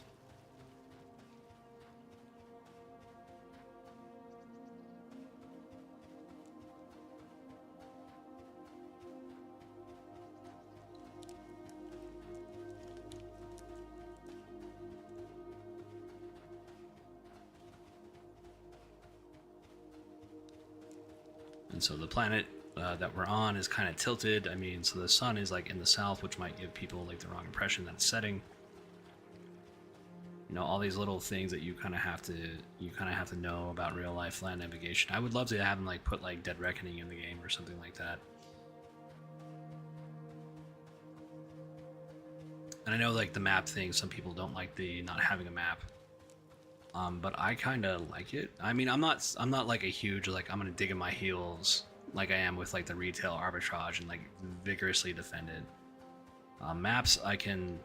And so the planet that we're on is kind of tilted. I mean, so the sun is like in the south, which might give people like the wrong impression that it's setting. You know, all these little things that you kind of have to know about real life land navigation. I would love to have them like put like Dead Reckoning in the game or something like that. And I know like the map thing, some people don't like the not having a map. But I kind of like it. I mean, I'm not like a huge like I'm gonna dig in my heels like I am with like the retail arbitrage and like vigorously defend it. Maps I can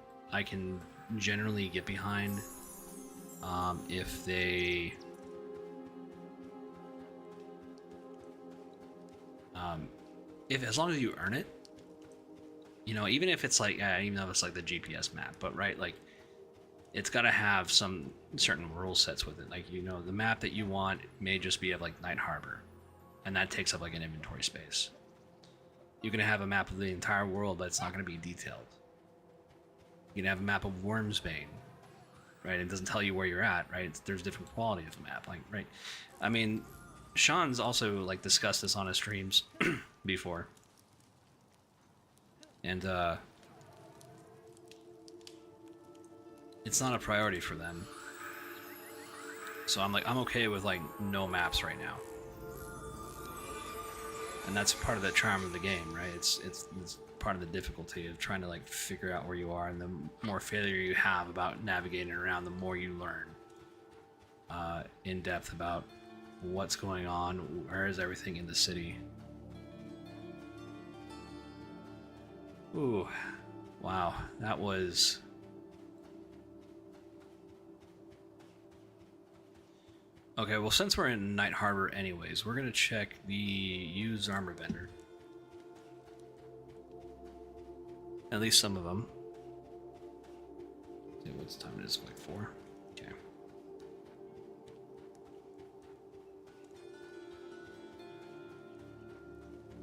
generally get behind if they if as long as you earn it. You know, even if it's like even though it's like the GPS map, but right, like it's got to have some certain rule sets with it. Like, you know, the map that you want may just be of like Night Harbor, and that takes up like an inventory space. You can have a map of the entire world, but it's not going to be detailed. You can have a map of Wormsbane, right? It doesn't tell you where you're at, right? There's different quality of the map, like, right? I mean, Sean's also like discussed this on his streams before, and it's not a priority for them. So I'm okay with like no maps right now. And that's part of the charm of the game, right? It's part of the difficulty of trying to like figure out where you are, and the more failure you have about navigating around, the more you learn in depth about what's going on, where is everything in the city. Ooh, wow, that was... Okay, well, since we're in Night Harbor anyways, we're gonna check the used armor vendor. At least some of them. See what time it is, like 4? Okay.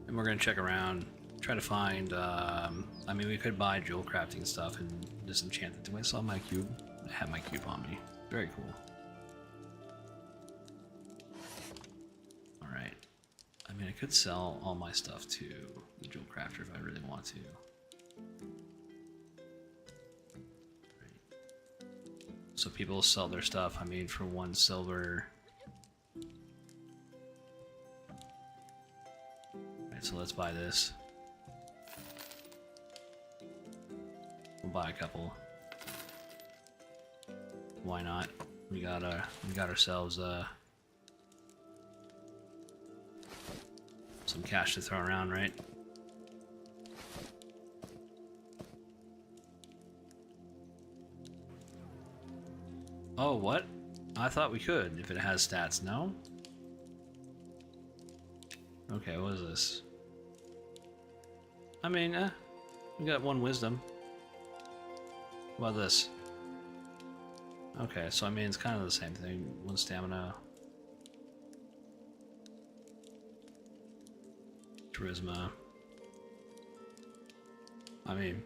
And we're gonna check around, try to find, I mean, we could buy jewel crafting stuff and disenchant it. Do I still have my cube? I have my cube on me. Very cool. I mean, I could sell all my stuff to the jewel crafter if I really want to. Right. So people sell their stuff, I mean, for 1 silver. Right, so let's buy this. We'll buy a couple. Why not? We got ourselves some cash to throw around, right? Oh, what? I thought we could if it has stats. No? Okay, what is this? I mean, we got 1 wisdom. What about this? Okay, so I mean, it's kind of the same thing. 1 stamina. Charisma. I mean,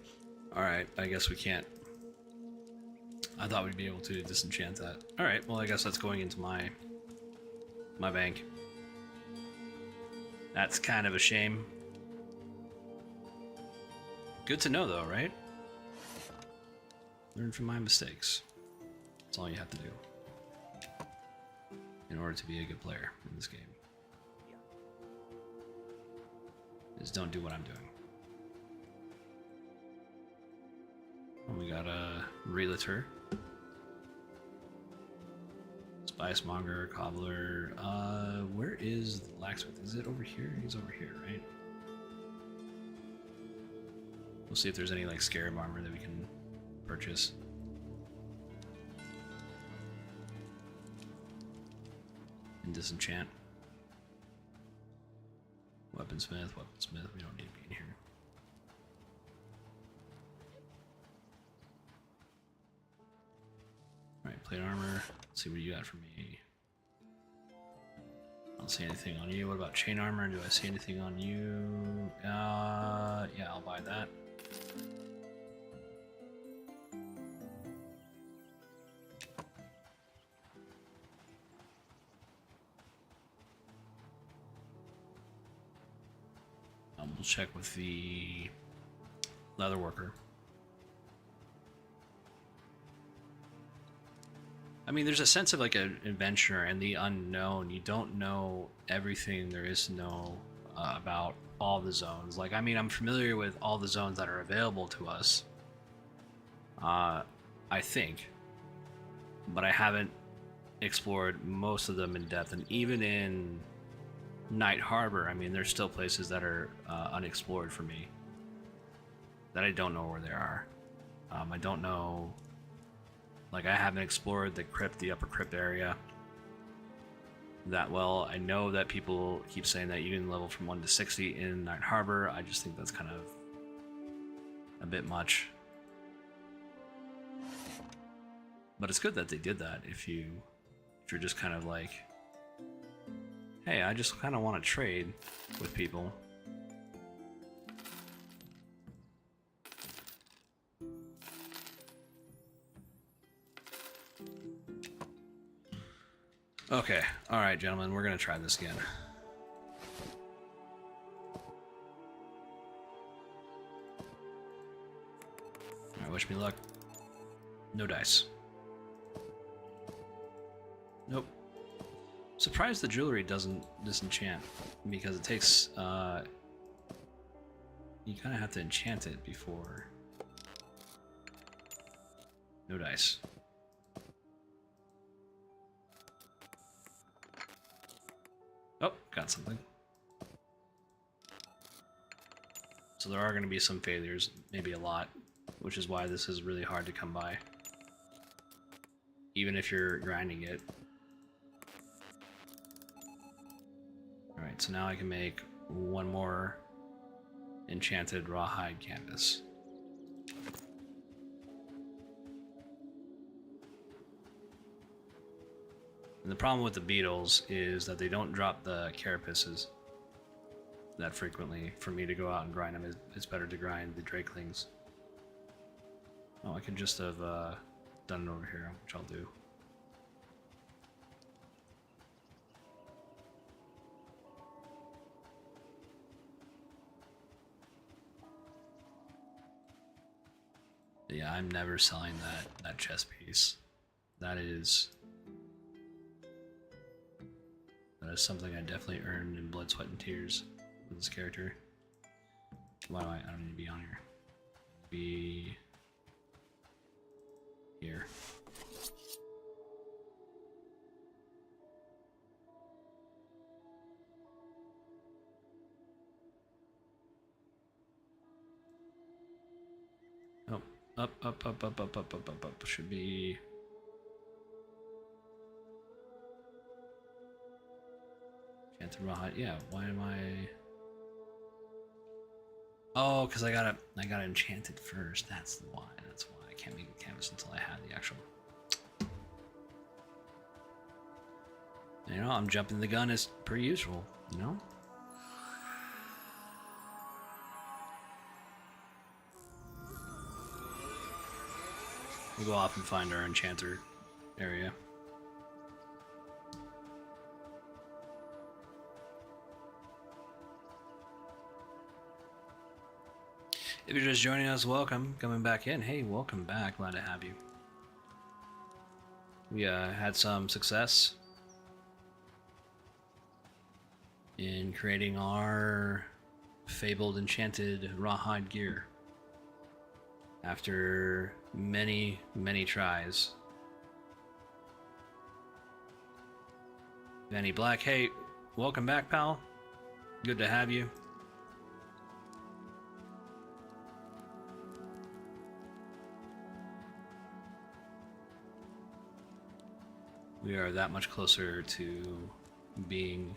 alright, I guess we can't. I thought we'd be able to disenchant that. Alright, well, I guess that's going into my bank. That's kind of a shame. Good to know, though, right? Learn from my mistakes. That's all you have to do in order to be a good player in this game. Is don't do what I'm doing. And we got a realtor, spicemonger, cobbler. Where is the blacksmith? Is it over here? He's over here, right? We'll see if there's any like scarab armor that we can purchase. and disenchant. Weaponsmith, we don't need to be in here. Alright, plate armor. Let's see what you got for me. I don't see anything on you. What about chain armor? Do I see anything on you? Yeah, I'll buy that. We'll check with the leather worker. I mean, there's a sense of like an adventure and the unknown. You don't know everything there is to know about all the zones. Like, I mean, I'm familiar with all the zones that are available to us. I think, but I haven't explored most of them in depth. And even in Night Harbor, I mean, there's still places that are unexplored for me that I don't know where they are. I don't know. Like, I haven't explored the crypt, the upper crypt area that well. I know that people keep saying that you can level from 1 to 60 in Night Harbor. I just think that's kind of a bit much. But it's good that they did that if you're just kind of like, hey, I just kind of want to trade with people. Okay, alright, gentlemen, we're gonna try this again. Alright, wish me luck. No dice. Nope. Surprised the jewelry doesn't disenchant, because it takes, you kind of have to enchant it before. No dice. Oh, got something. So there are going to be some failures, maybe a lot, which is why this is really hard to come by. Even if you're grinding it. Alright, so now I can make one more enchanted rawhide canvas. And the problem with the beetles is that they don't drop the carapaces that frequently. For me to go out and grind them, it's better to grind the drakelings. Oh, I could just have done it over here, which I'll do. But yeah, I'm never selling that chest piece. That is something I definitely earned in blood, sweat, and tears with this character. Why do I don't need to be on here. Be here. Oh, up. Should be. Enchanted rawhide. Yeah, why am I? Oh, because I gotta enchant it first. That's why. That's why I can't make the canvas until I have the actual. You know, I'm jumping the gun as per usual. You know. We'll go off and find our enchanter area. If you're just joining us, welcome. Coming back in. Hey, welcome back. Glad to have you. We had some success in creating our fabled enchanted rawhide gear after many tries. Vanny Black, hey, welcome back, pal. Good to have you. We are that much closer to being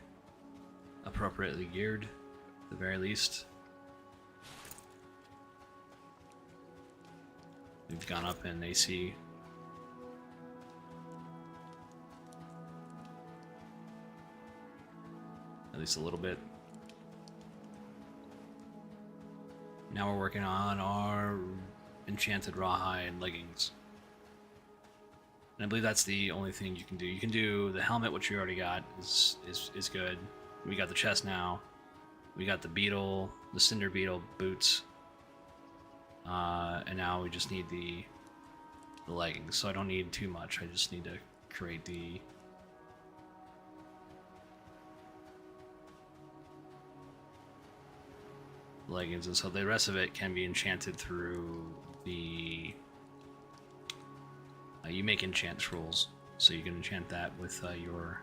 appropriately geared, at the very least. We've gone up in AC. At least a little bit. Now we're working on our enchanted rawhide leggings. And I believe that's the only thing you can do. You can do the helmet, which you already got, is good. We got the chest now. We got the beetle, the cinder beetle boots. And now we just need the leggings. So I don't need too much. I just need to create the leggings, and so the rest of it can be enchanted through the you make enchant scrolls, so you can enchant that with your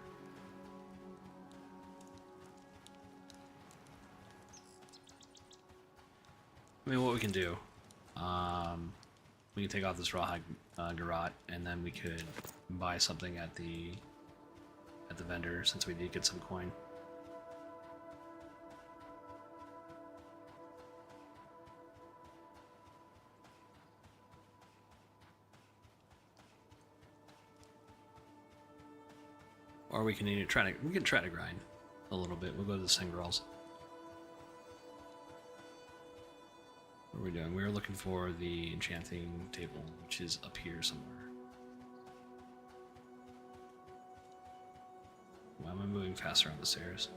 I mean, what we can do, we can take off this rawhide garrote, and then we could buy something at the vendor, since we did get some coin. Or we can try to grind a little bit. We'll go to the Singrals. What are we doing? We're looking for the enchanting table, which is up here somewhere. Why am I moving faster on the stairs?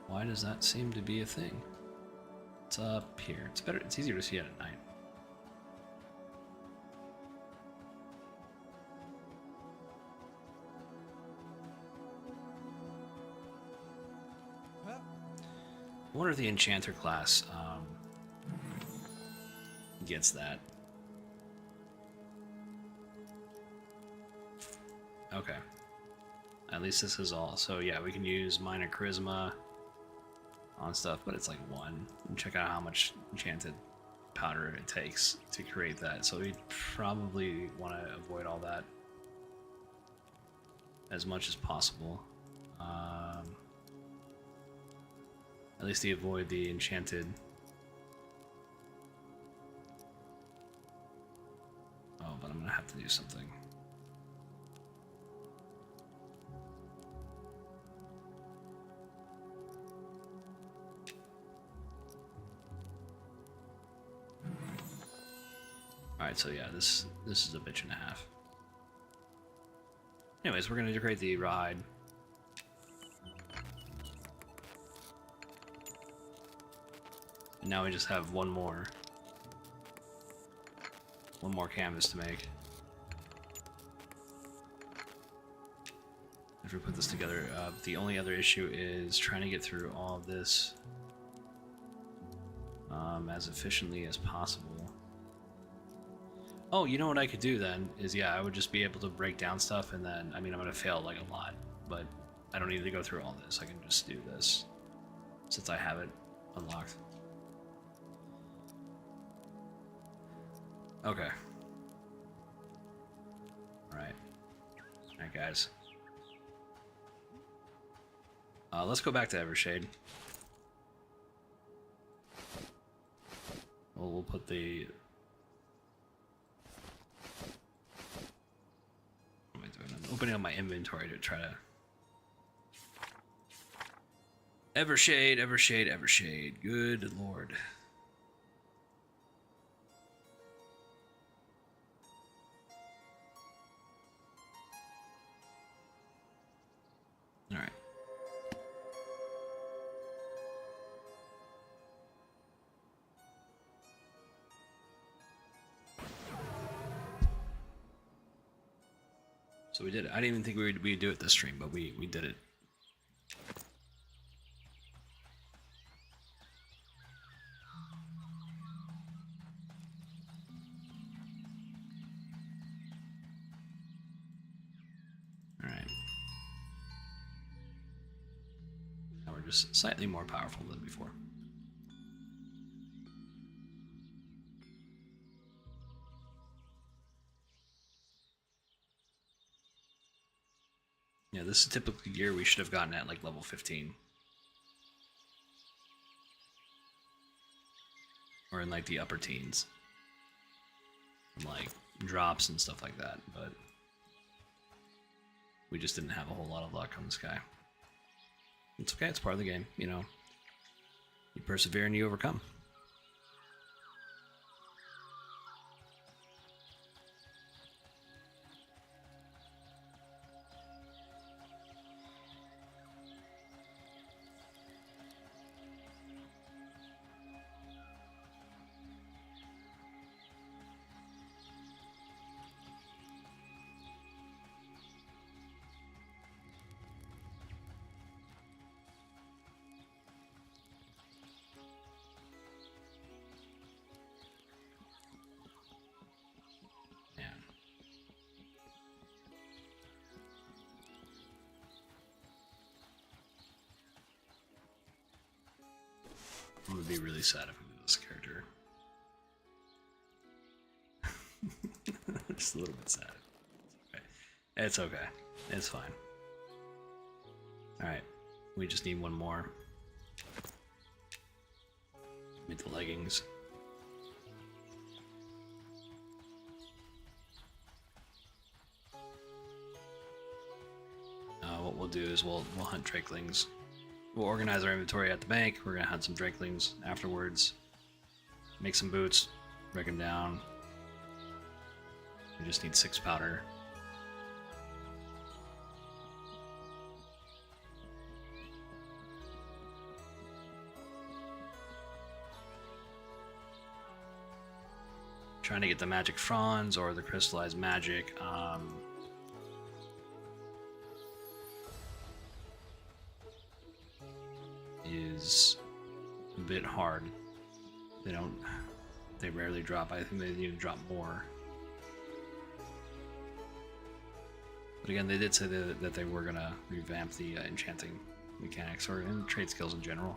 Why does that seem to be a thing? It's up here. It's better. It's easier to see it at night. I wonder if the Enchanter class gets that. Okay. At least this is all. So yeah, we can use minor charisma on stuff, but it's like 1. And check out how much enchanted powder it takes to create that. So we probably want to avoid all that as much as possible. At least to avoid the enchanted. Oh, but I'm gonna have to do something. Alright, so yeah, this is a bitch and a half. Anyways, we're gonna decorate the rawhide. Now we just have one more canvas to make. If we put this together, the only other issue is trying to get through all of this as efficiently as possible. Oh, you know what I could do then is, yeah, I would just be able to break down stuff, and then, I mean, I'm gonna fail like a lot, but I don't need to go through all this. I can just do this since I have it unlocked. Okay. Alright, guys. Let's go back to Evershade. We'll put the... What am I doing? I'm opening up my inventory to try to... Evershade, Evershade, Evershade. Good lord. Alright. So we did it. I didn't even think we'd do it this stream, but we did it. Just slightly more powerful than before. Yeah, this is typically gear we should have gotten at like level 15. Or in like the upper teens. And like drops and stuff like that, but we just didn't have a whole lot of luck on this guy. It's okay, it's part of the game, you know. You persevere and you overcome. I'm gonna be really sad if we lose this character. Just a little bit sad. Okay. It's okay. It's fine. Alright. We just need one more. Make the leggings. What we'll do is we'll hunt drakelings. We'll organize our inventory at the bank. We're gonna hunt some drakelings afterwards. Make some boots. Break them down. We just need 6 powder. Trying to get the magic fronds or the crystallized magic. Is a bit hard. They rarely drop. I think they need to drop more. But again, they did say that they were gonna revamp the enchanting mechanics or in trade skills in general.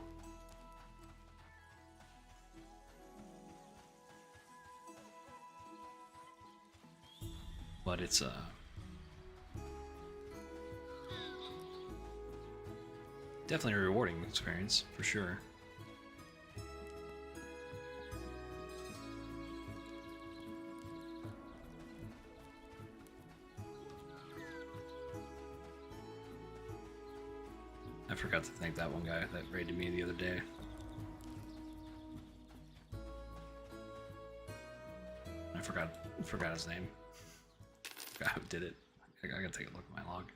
But it's definitely a rewarding experience, for sure. I forgot to thank that one guy that raided me the other day. I forgot his name. Forgot who did it. I gotta take a look at my log.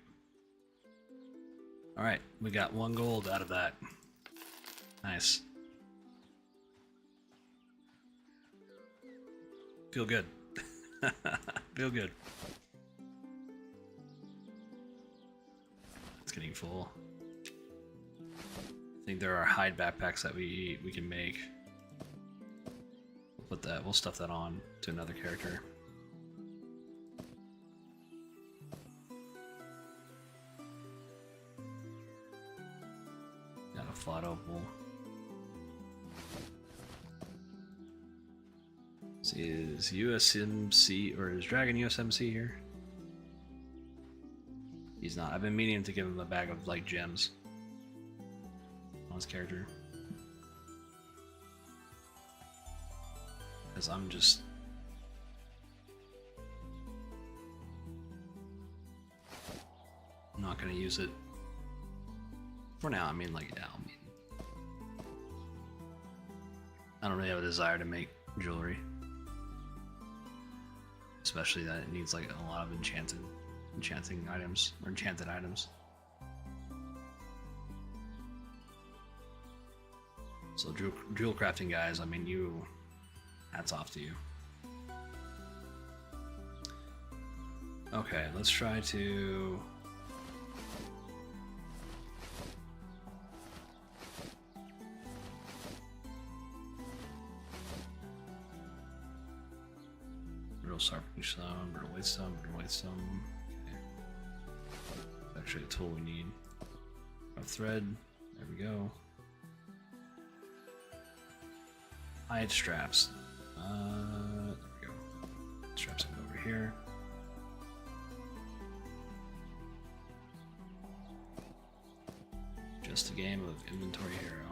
Alright, we got 1 gold out of that. Nice. Feel good. Feel good. It's getting full. I think there are hide backpacks that we can make. We'll stuff that on to another character. Got a flat opal. Is USMC or is Dragon USMC here? He's not. I've been meaning to give him a bag of like gems on his character. Because I'm just not gonna use it for now. I mean, like, yeah, I don't really have a desire to make jewelry, especially that it needs like a lot of enchanting items or enchanted items. So jewel crafting guys, I mean, hats off to you. Okay, let's try to brittle sharpening stone, brittle white stone, brittle white stone. Okay. That's actually a tool we need. A thread. There we go. Hide straps. There we go. Straps over here. Just a game of Inventory Hero.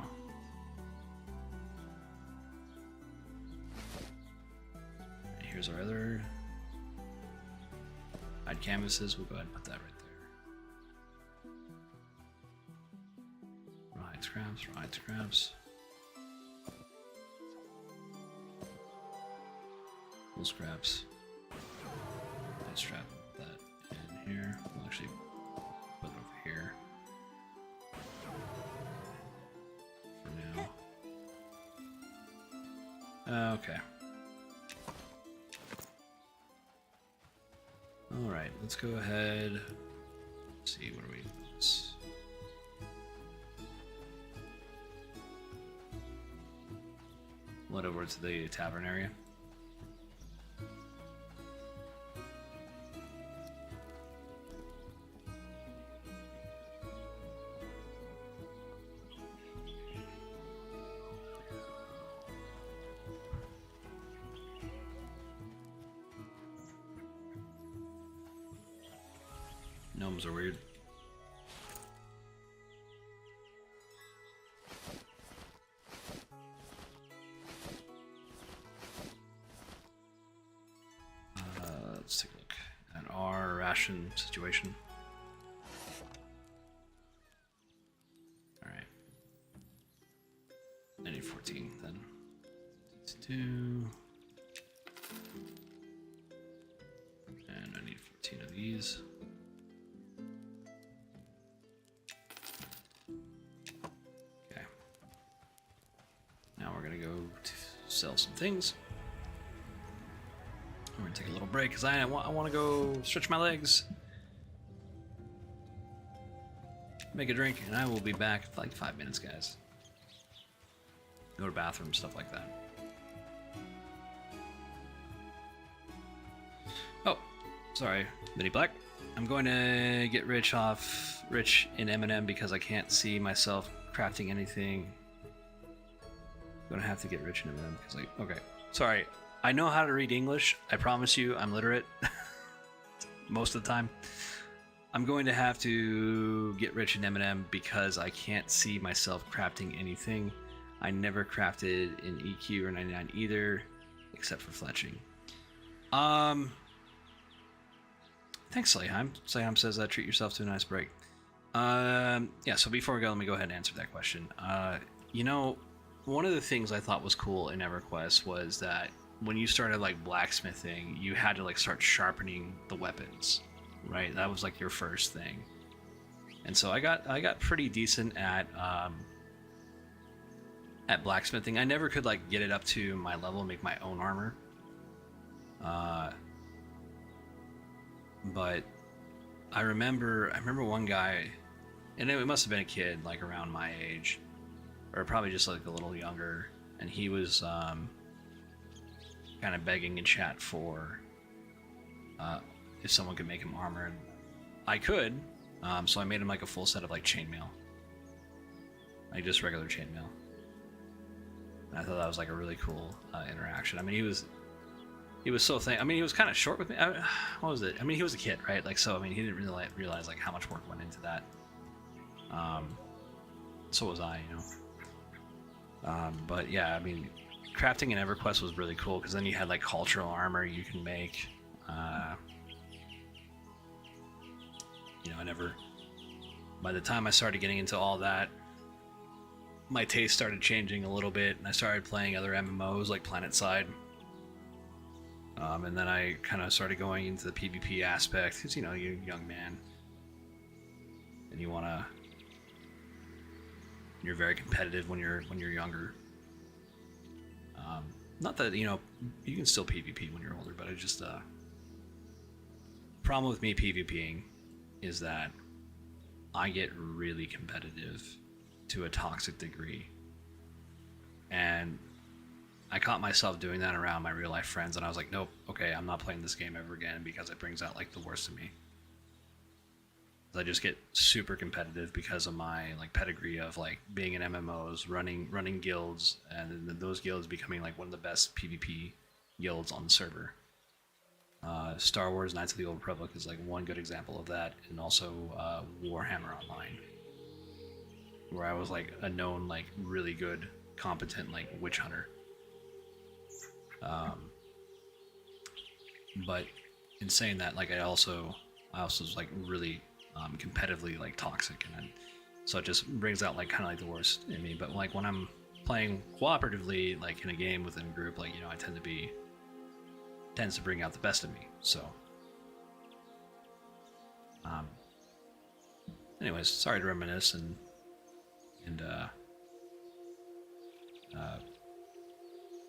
And here's our other hide canvases. We'll go ahead and put that right there. Ride scraps, ride scraps. Full scraps. Nice strap that in here. We'll actually put it over here for now. Okay. Alright, let's go ahead. Let's see, what are we? What over to the tavern area? Gnomes are weird. Let's take a look at our ration situation. Alright. I need 14 then. 2. And I need 14 of these. Sell some things. We're gonna take a little break because I want to go stretch my legs, make a drink, and I will be back in like 5 minutes, guys. Go to the bathroom, stuff like that. Oh, sorry, Mini Black. I'm going to get rich in M&M because I can't see myself crafting anything. I'm gonna have to get rich in M&M because okay, sorry. I know how to read English. I promise you, I'm literate most of the time. I'm going to have to get rich in M&M because I can't see myself crafting anything. I never crafted in EQ or 99 either, except for fletching. Thanks, Slayheim. Slayheim says treat yourself to a nice break. Yeah. So before we go, let me go ahead and answer that question. You know. One of the things I thought was cool in EverQuest was that when you started like blacksmithing, you had to like start sharpening the weapons, right? That was like your first thing. And so I got pretty decent at blacksmithing. I never could like get it up to my level and make my own armor. But I remember one guy, and it must have been a kid like around my age, or probably just like a little younger, and he was kind of begging in chat for if someone could make him armor, and I could, so I made him like a full set of like chainmail, like just regular chainmail. And I thought that was like a really cool interaction. I mean, he was so I mean, he was kind of short with me. What was it? I mean, he was a kid, right? Like, so I mean, he didn't really realize like how much work went into that. So was I, you know. But yeah, I mean, crafting in EverQuest was really cool because then you had like cultural armor you can make. You know, by the time I started getting into all that, my taste started changing a little bit, and I started playing other MMOs like PlanetSide. And then I kind of started going into the PvP aspect because, you know, you're a young man and you're very competitive when you're younger. Not that, you know, you can still PvP when you're older, but I just problem with me PvPing is that I get really competitive to a toxic degree, and I caught myself doing that around my real life friends, and I was like, nope, okay, I'm not playing this game ever again because it brings out like the worst of me. I just get super competitive because of my like pedigree of like being in MMOs, running guilds, and then those guilds becoming like one of the best PvP guilds on the server. Star Wars Knights of the Old Republic is like one good example of that, and also Warhammer Online, where I was like a known like really good, competent like witch hunter. But in saying that, like I also was like really competitively like toxic, and so it just brings out like kind of like the worst in me. But like when I'm playing cooperatively, like in a game within a group, like I tends to bring out the best of me. So, anyways, sorry to reminisce and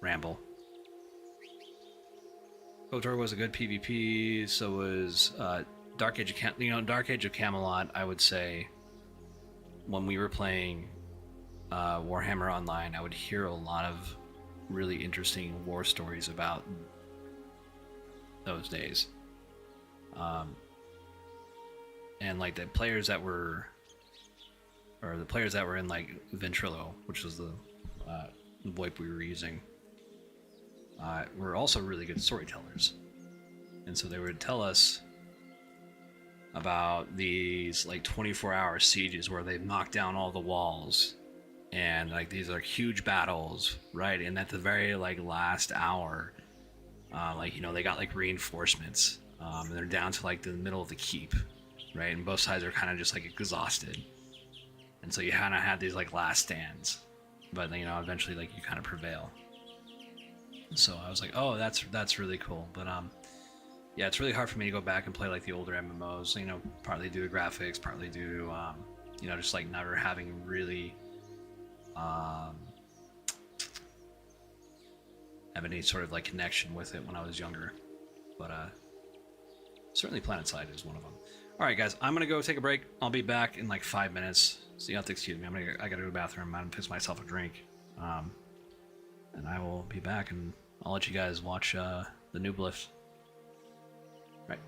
ramble. KOTOR was a good PvP. So was Dark Age of Dark Age of Camelot. I would say when we were playing Warhammer Online, I would hear a lot of really interesting war stories about those days. And like the players that were in like Ventrilo, which was the VoIP we were using, were also really good storytellers. And so they would tell us about these like 24-hour sieges where they knocked down all the walls, and like these are huge battles, right? And at the very like last hour, they got like reinforcements, and they're down to like the middle of the keep, right? And both sides are kind of just like exhausted, and so you kind of had these like last stands, but eventually like you kind of prevail. So I was like, oh, that's really cool. But yeah, it's really hard for me to go back and play like the older MMOs. Partly due to graphics, partly due to just like never having really have any sort of like connection with it when I was younger. But certainly PlanetSide is one of them. All right, guys, I'm gonna go take a break. I'll be back in like 5 minutes. So you have to excuse me. I gotta go to the bathroom. I'm gonna piss myself a drink, and I will be back, and I'll let you guys watch the noob lifts. Right.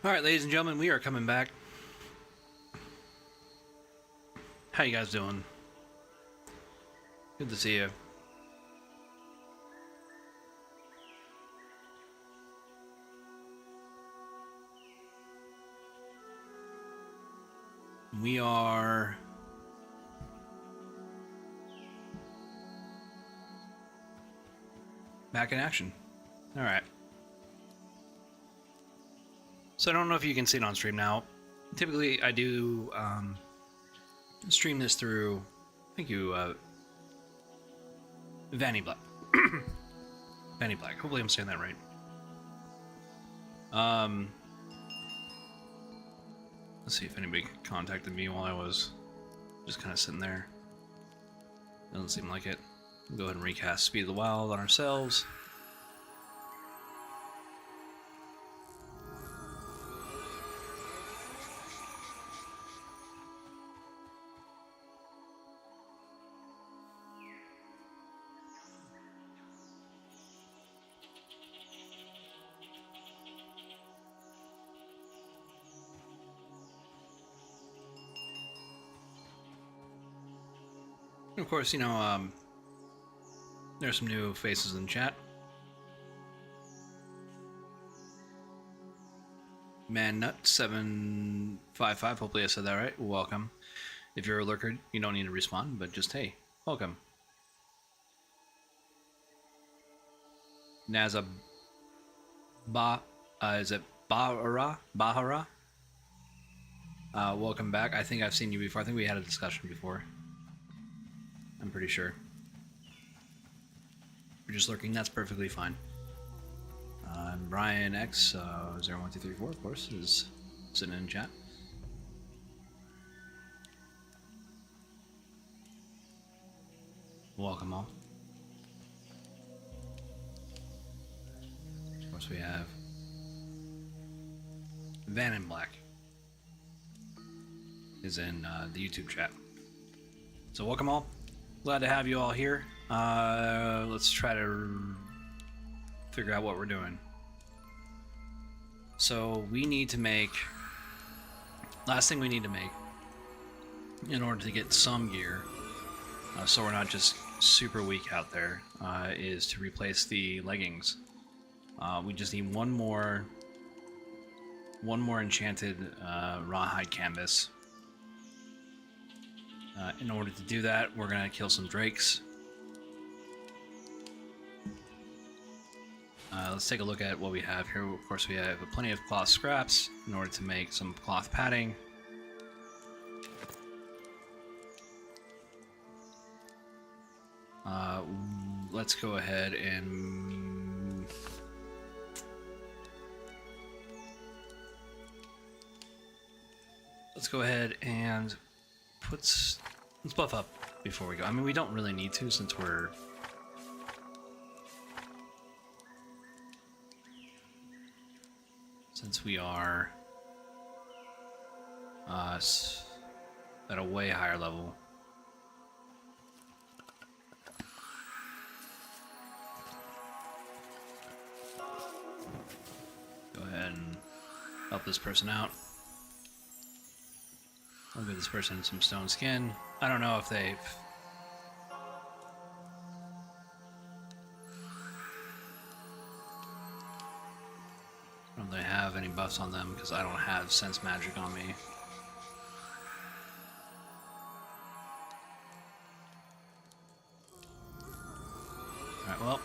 Alright, ladies and gentlemen, we are coming back. How you guys doing? Good to see you. We are back in action. Alright. So I don't know if you can see it on stream now. Typically I do stream this through, thank you, Vanny Black. Vanny Black. Hopefully I'm saying that right. Let's see if anybody contacted me while I was just kind of sitting there. Doesn't seem like it. We'll go ahead and recast Speed of the Wild on ourselves. Of course, you know, there's some new faces in chat. ManNut755, hopefully I said that right. Welcome. If you're a lurker, you don't need to respond, but just hey, welcome. Naza is it Bahara? Welcome back. I think I've seen you before. I think we had a discussion before. I'm pretty sure. You're just lurking, that's perfectly fine. Brian X 01234, of course, is sitting in chat. Welcome all. Of course, we have Van in Black is in the YouTube chat. So welcome all. Glad to have you all here. Let's try to figure out what we're doing. So we need to make, last thing we need to make in order to get some gear, so we're not just super weak out there, is to replace the leggings. We just need one more enchanted rawhide canvas. In order to do that, we're going to kill some drakes. Let's take a look at what we have here. Of course, we have plenty of cloth scraps in order to make some cloth padding. Let's go ahead and let's buff up before we go. I mean, we don't really need to since we are at a way higher level. Go ahead and help this person out. I'll give this person some stone skin. I don't know if they've... I don't really have any buffs on them because I don't have sense magic on me. Alright, well,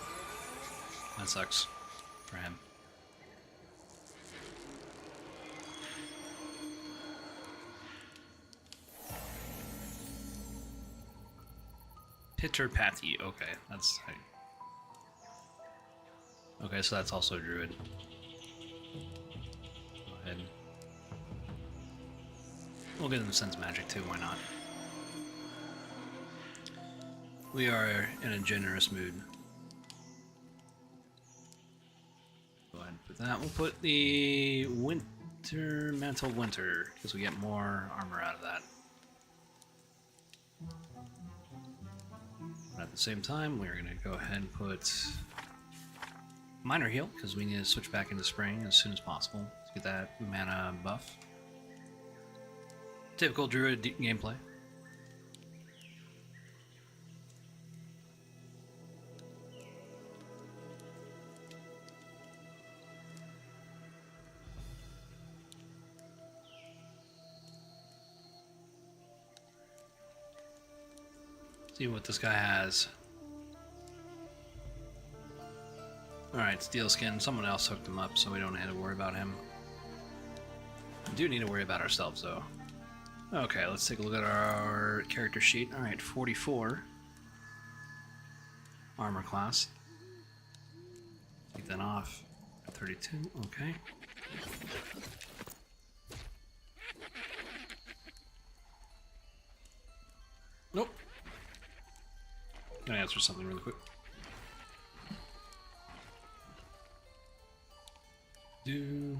that sucks for him. Pitter Patty, okay, that's... Okay, so that's also a druid. Go ahead. We'll give them sense magic too, why not? We are in a generous mood. Go ahead and put that. We'll put the Winter Mantle Winter, because we get more armor out of that. But at the same time, we're going to go ahead and put Minor Heal, because we need to switch back into spring as soon as possible. So Get that mana buff. Typical druid gameplay. See what this guy has. Alright, steel skin. Someone else hooked him up, so we don't have to worry about him. We do need to worry about ourselves, though. Okay, let's take a look at our character sheet. Alright, 44. Armor class. Take that off. 32, okay. Nope. Gonna answer something really quick. Give me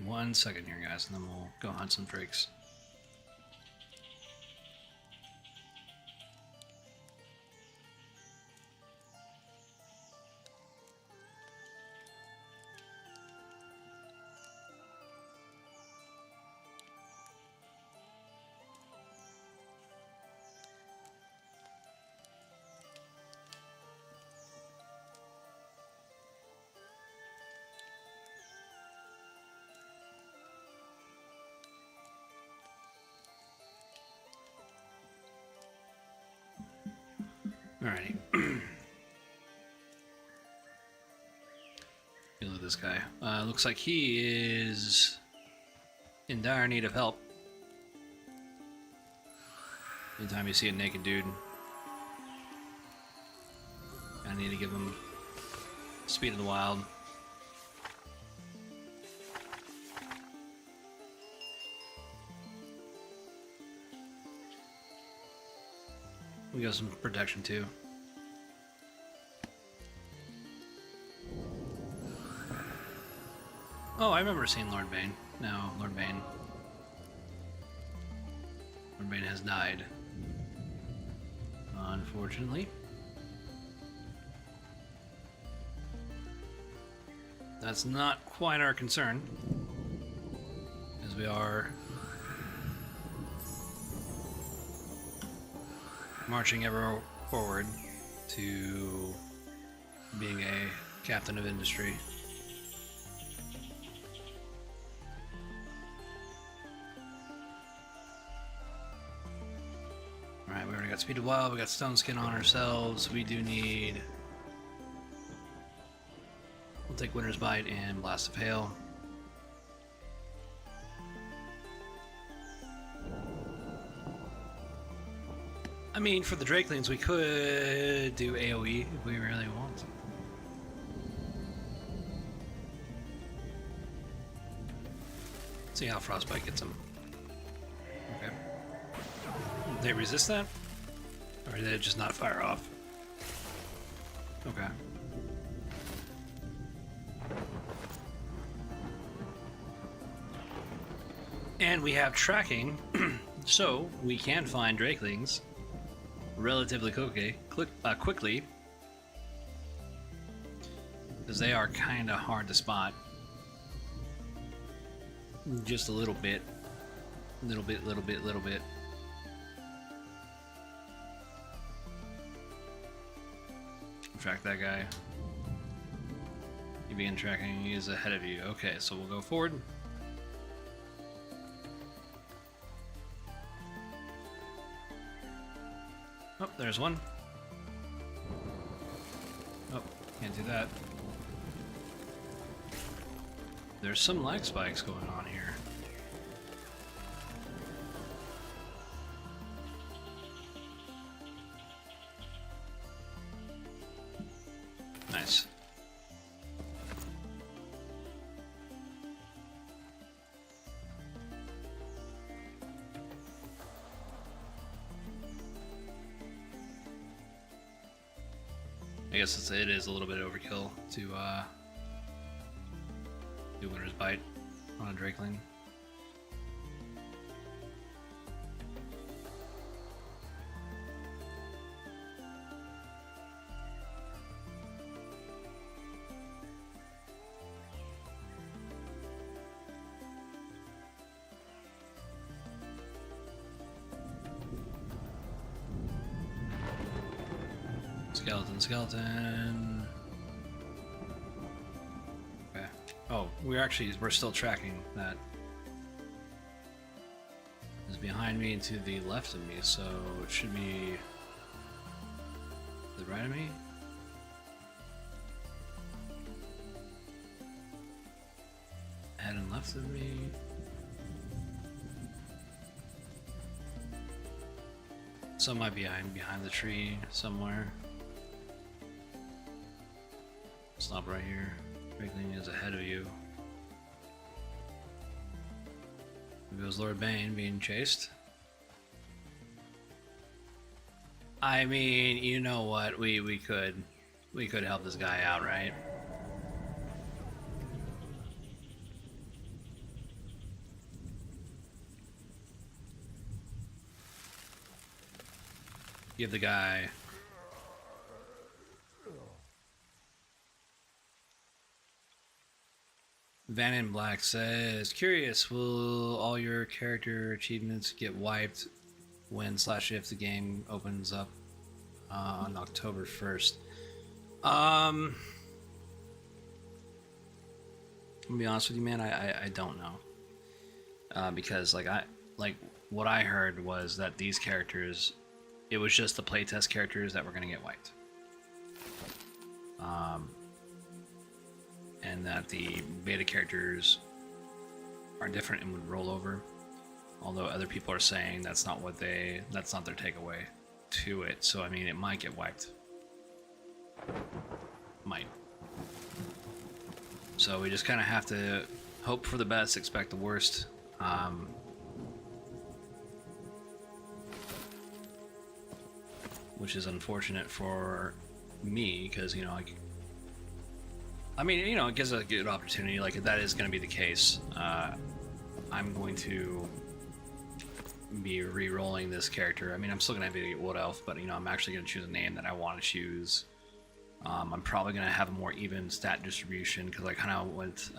1 second here, guys, and then we'll go hunt some drakes. Alrighty. Look at this guy. Looks like he is in dire need of help. Anytime you see a naked dude, I need to give him speed of the wild. We got some protection too. Oh, I remember seeing Lord Bane. No, Lord Bane. Lord Bane has died. Unfortunately. That's not quite our concern, as we are marching ever forward to being a captain of industry. Alright, we already got speed of wild, we got stone skin on ourselves. We do need... We'll take Winter's Bite and Blast of Hail. I mean, for the Drakelings, we could do AoE if we really want. See how Frostbite gets them. Okay. Did they resist that? Or did it just not fire off? Okay. And we have tracking, so we can find Drakelings relatively quickly, because they are kind of hard to spot. Just a little bit. Little bit. Track that guy. You begin tracking, he is ahead of you. Okay, so we'll go forward. Oh, there's one. Oh, can't do that. There's some lag spikes going on here. Nice. I guess it is a little bit overkill to do Winter's Bite on a Drakeling. Skeleton. Okay. Oh, we're still tracking that. It's behind me and to the left of me, so it should be to the right of me. Ahead and left of me. Some might be behind the tree somewhere. Stop right here. Everything is ahead of you. There goes Lord Bane being chased. I mean, you know what? We could help this guy out, right? Give the guy Van in Black says, curious, will all your character achievements get wiped when/if the game opens up on October 1st? I'm gonna be honest with you, man, I don't know. Because like what I heard was that these characters, it was just the playtest characters that were gonna get wiped. And that the beta characters are different and would roll over. Although other people are saying that's not their takeaway to it. So I mean, it might get wiped. Might. So we just kind of have to hope for the best, expect the worst. Which is unfortunate for me, because you know, I mean, you know, it gives a good opportunity. Like, if that is going to be the case, I'm going to be re-rolling this character. I mean, I'm still going to have a Wood Elf, but, you know, I'm actually going to choose a name that I want to choose. I'm probably going to have a more even stat distribution, because I kind of went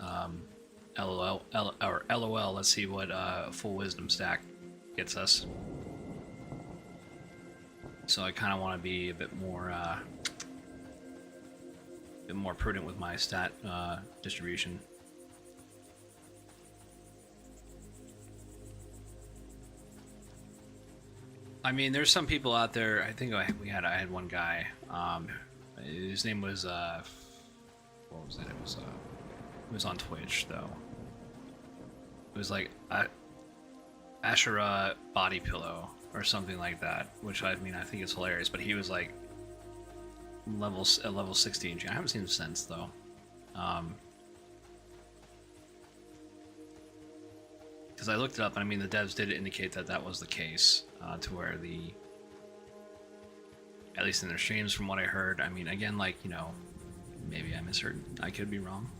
LOL. Let's see what full wisdom stack gets us. So I kind of want to be a bit more prudent with my stat distribution. I mean, there's some people out there. I think I had one guy. His name was what was it? It was on Twitch though. It was like Ashura Body Pillow or something like that. Which I mean, I think is hilarious. But he was like level 16. I haven't seen him since though. Because I looked it up, and I mean the devs did indicate that that was the case, to where at least in their streams, from what I heard. I mean, again, like, you know, maybe I misheard. I could be wrong.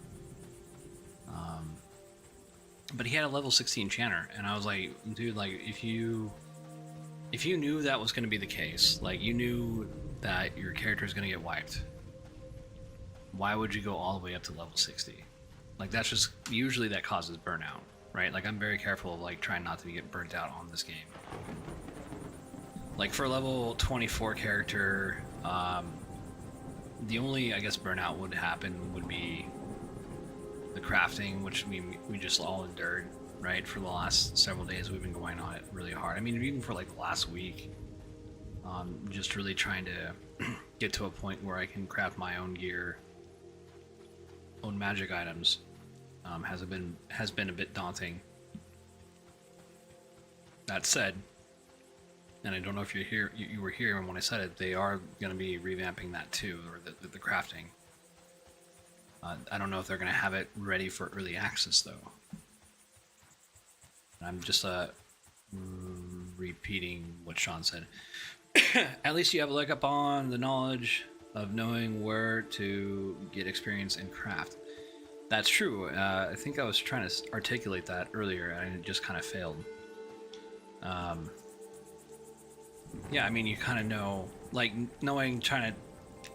But he had a level 16 chanter, and I was like, dude, like if you knew that was going to be the case, like you knew that your character is going to get wiped, why would you go all the way up to level 60? Like, that's just, usually that causes burnout, right? Like, I'm very careful of like trying not to get burnt out on this game. Like for a level 24 character, the only, I guess, burnout would happen would be the crafting, which we just all endured, right? For the last several days we've been going on it really hard. I mean, even for like the last week, just really trying to get to a point where I can craft my own gear, own magic items, has been a bit daunting. That said, and I don't know if you're here, you were here when I said it, they are going to be revamping that too, or the crafting. I don't know if they're going to have it ready for early access though. I'm just repeating what Sean said. At least you have a leg up on the knowledge of knowing where to get experience and craft. That's true. I think I was trying to articulate that earlier, and it just kind of failed. Yeah, I mean, you kind of know, like, knowing, trying to...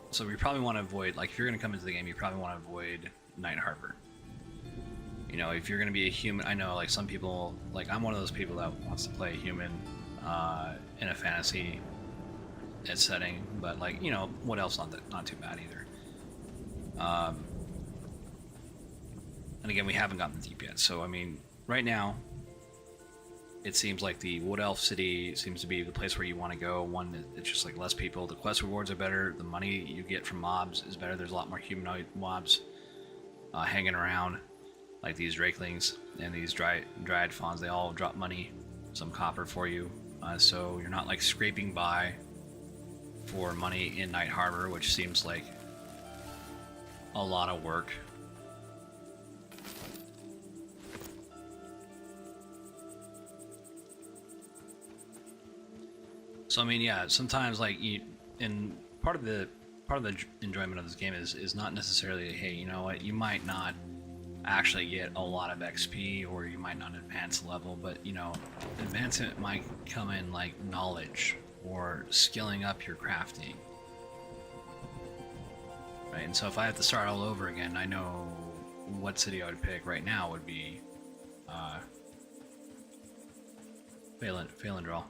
So you probably want to avoid, like, if you're going to come into the game, you probably want to avoid Night Harbor. You know, if you're going to be a human... I know, like, some people... Like, I'm one of those people that wants to play a human in a fantasy setting, but like, you know, what else? Not too bad either. And again, we haven't gotten deep yet, so I mean, right now, it seems like the Wood Elf City seems to be the place where you want to go. One, it's just like less people. The quest rewards are better. The money you get from mobs is better. There's a lot more humanoid mobs hanging around, like these Drakelings and these Dryad Fawns. They all drop money, some copper for you. So you're not like scraping by for money in Night Harbor, which seems like a lot of work. So I mean, yeah, sometimes like part of the enjoyment of this game is not necessarily, hey, you know what, you might not actually get a lot of XP or you might not advance level, but you know, advancement might come in like knowledge or skilling up your crafting, right? And so if I have to start all over again, I know what city I would pick right now would be Phalendrel.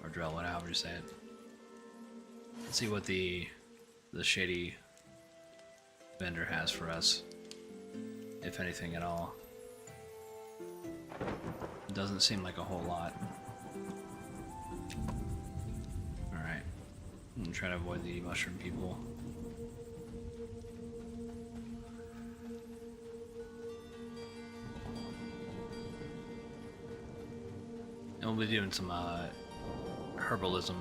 Or drill, whatever you say it. Let's see what the shady vendor has for us, if anything at all. It doesn't seem like a whole lot. Alright. I'm gonna try to avoid the mushroom people. And we'll be doing some herbalism,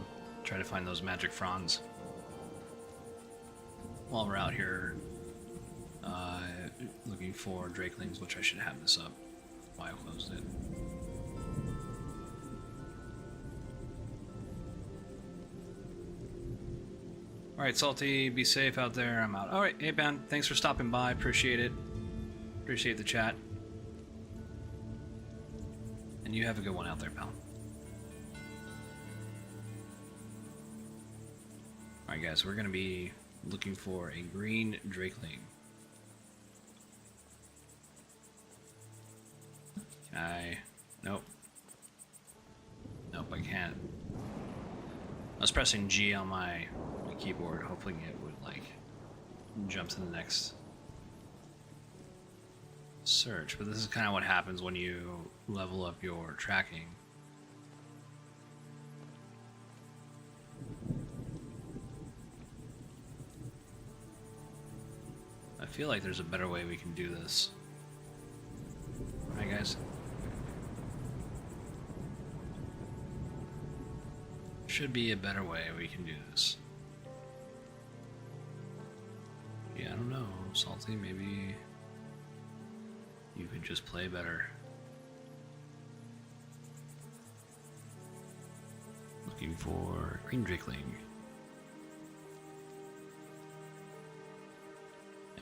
try to find those magic fronds while we're out here looking for Drakelings, which I should have this up while I closed it. Alright, Salty, be safe out there. I'm out. Alright, hey Ben, thanks for stopping by. Appreciate it. Appreciate the chat. And you have a good one out there, pal. Alright guys, we're going to be looking for a green Drakeling. Can I... Nope. Nope, I can't. I was pressing G on my keyboard, hoping it would, like, jump to the next search. But this is kind of what happens when you level up your tracking. I feel like there's a better way we can do this. Right, guys? Should be a better way we can do this. Yeah, I don't know, Salty, maybe you could just play better. Looking for green Drakeling.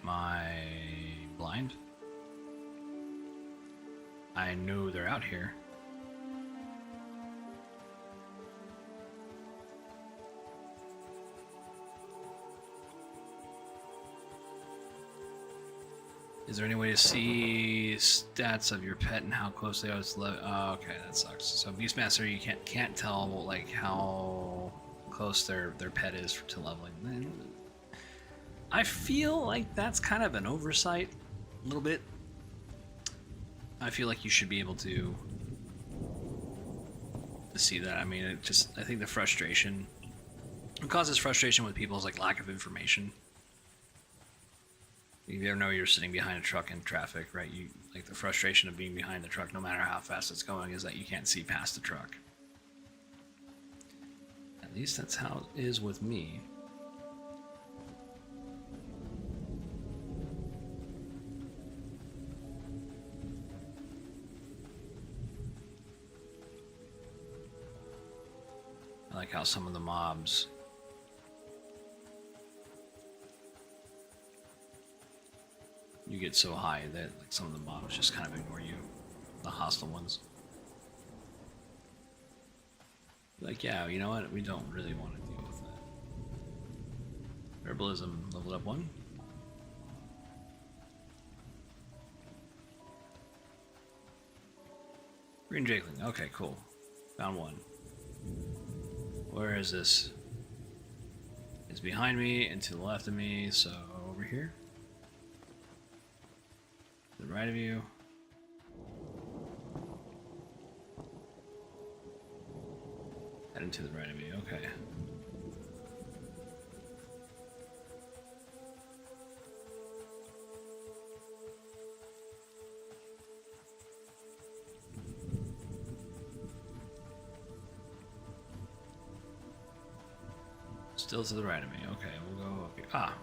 Am I blind? I know they're out here. Is there any way to see stats of your pet and how close they are to level? Oh, okay, that sucks. So Beastmaster, you can't tell like how close their pet is to leveling. I feel like that's kind of an oversight, a little bit. I feel like you should be able to see that. I mean, I think the frustration, what causes frustration with people is like lack of information. You ever know you're sitting behind a truck in traffic, right? Like the frustration of being behind the truck, no matter how fast it's going, is that you can't see past the truck. At least that's how it is with me. I like how some of the mobs you get so high that like some of the mobs just kind of ignore you, the hostile ones. Like, yeah, you know what? We don't really want to deal with that. Herbalism leveled up 1. Green Drakeling. Okay, cool. Found one. Where is this? It's behind me and to the left of me, so over here. To the right of you. Heading to the right of you, okay. Still to the right of me. Okay, we'll go up here. Ah.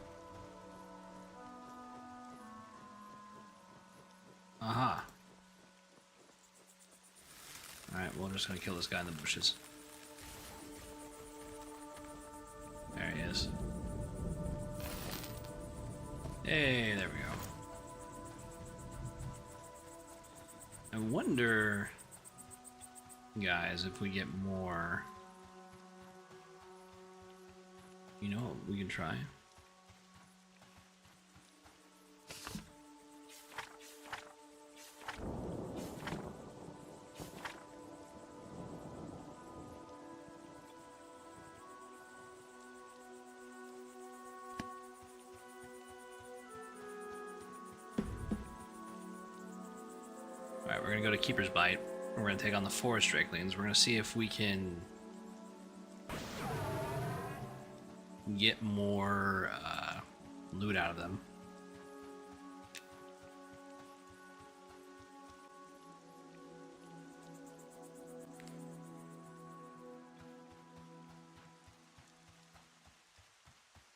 Aha. Alright, well, we're just gonna kill this guy in the bushes. There he is. Hey, there we go. I wonder, guys, if we get more... You know what we can try? Alright, we're gonna go to Keeper's Bite. We're gonna take on the Forest Drakelings. We're gonna see if we can get more loot out of them.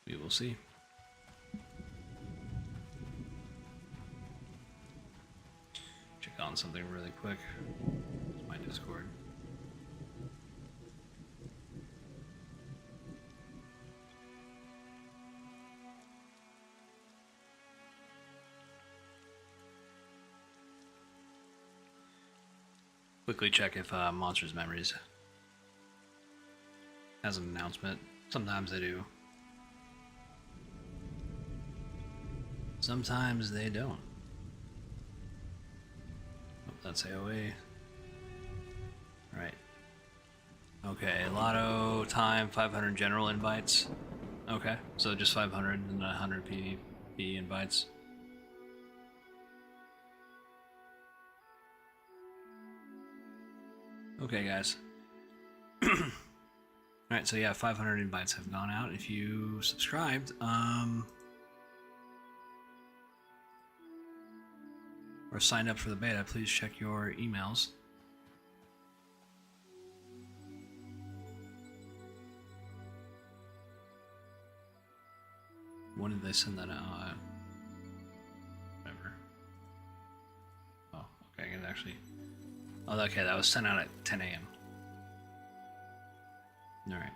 We will see. Check on something really quick. It's my Discord. Quickly check if Monsters Memories has an announcement. Sometimes they do. Sometimes they don't. Oh, that's AOA. Right. Okay, Lotto time 500 general invites. Okay, so just 500 and 100 PvP invites. Okay, guys. Alright, so yeah, 500 invites have gone out. If you subscribed, or signed up for the beta, please check your emails. When did they send that out? Whatever. Oh, okay, I can actually... Oh, okay, that was sent out at 10 a.m. Alright.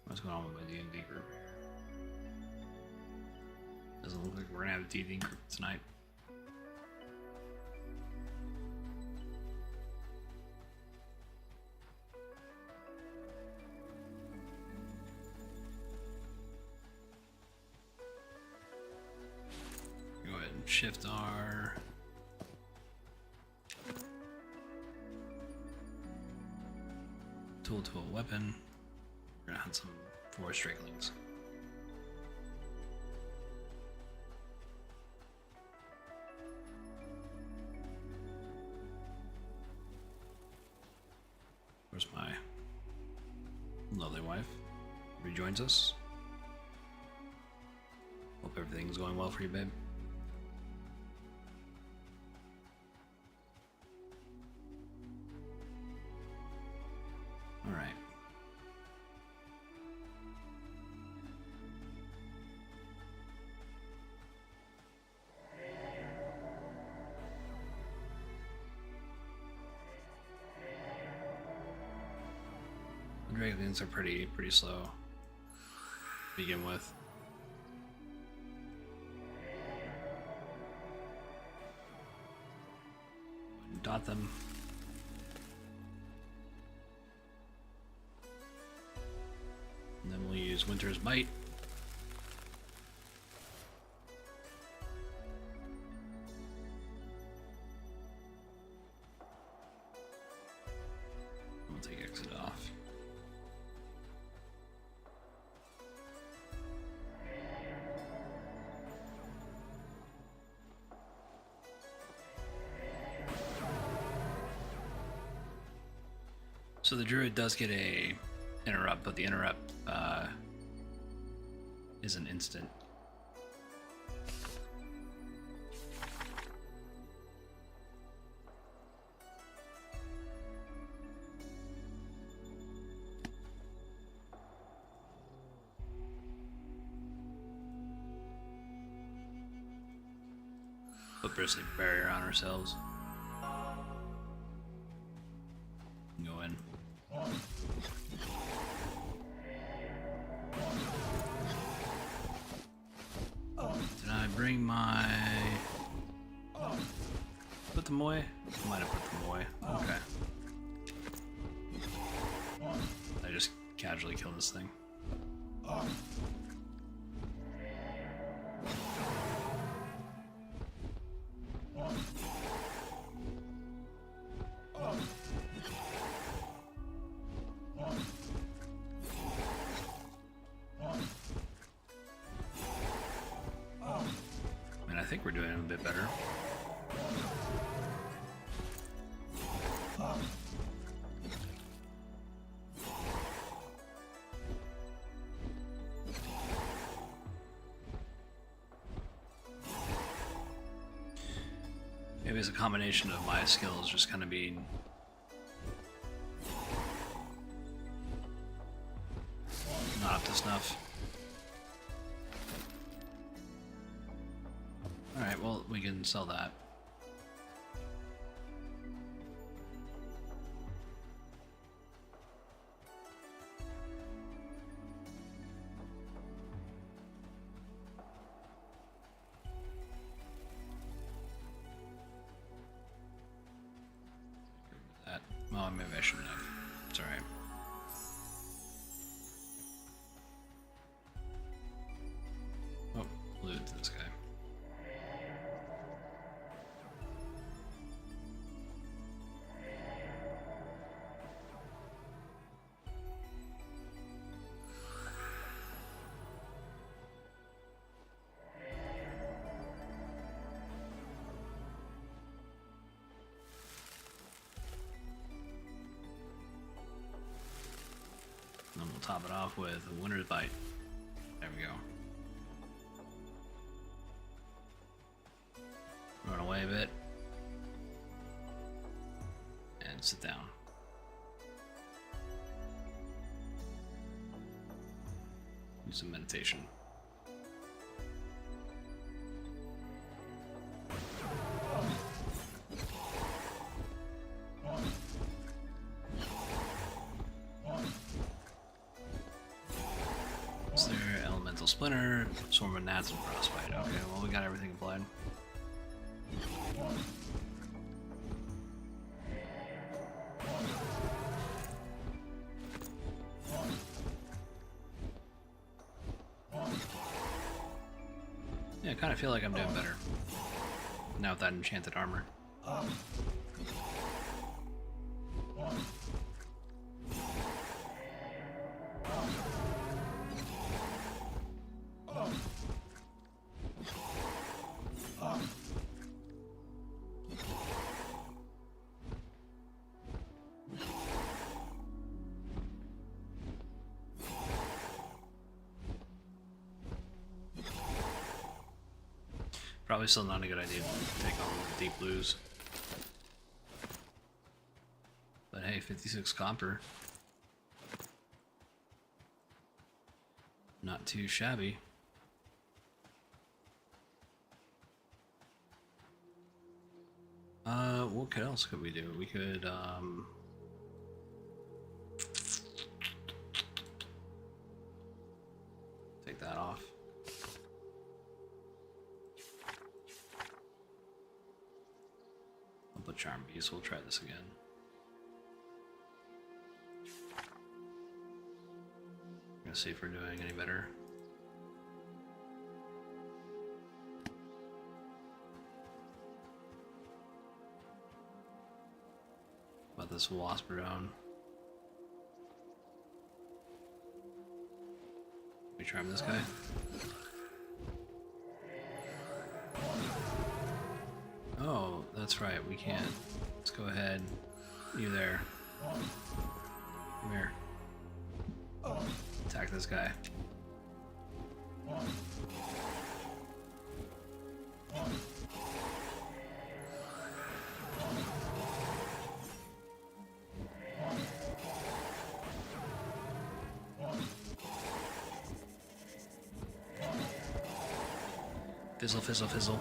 What's going on with my D&D group? Doesn't look like we're gonna have a D&D group tonight. Go ahead and shift R. Tool to a weapon. We're gonna hunt some forest drakelings. Where's my lovely wife? Rejoins us. Hope everything's going well for you, babe. All right. The drakelings are pretty slow to begin with. Dot them. And then we'll use Winter's Bite. So the druid does get a interrupt, but the interrupt is an instant. Put bristly barrier on ourselves. Go in. Did I bring my... Put them away? I might have put them away. Okay. I just casually killed this thing. I think we're doing a bit better. Maybe it's a combination of my skills just kind of being not up to snuff. Alright, well, we can sell that. That. Well, maybe I shouldn't have. It's alright. Oh, loot to this guy. And then we'll top it off with a Winter's Bite. There we go. Run away a bit. And sit down. Do some meditation. Is there elemental splinter, swarm of gnats, and frostbite? Okay, well we got everything applied. Yeah, I kind of feel like I'm doing better now with that enchanted armor. Probably still not a good idea to take on the deep blues. But hey, 56 copper. Not too shabby. What else could we do? We could, take that off. I'll put Charm Beast, we'll try this again. Gonna see if we're doing any better. About this Wasperdone. We try this guy. Oh, that's right, we can't. Let's go ahead. You there. Come here. Attack this guy. Fizzle, fizzle, fizzle.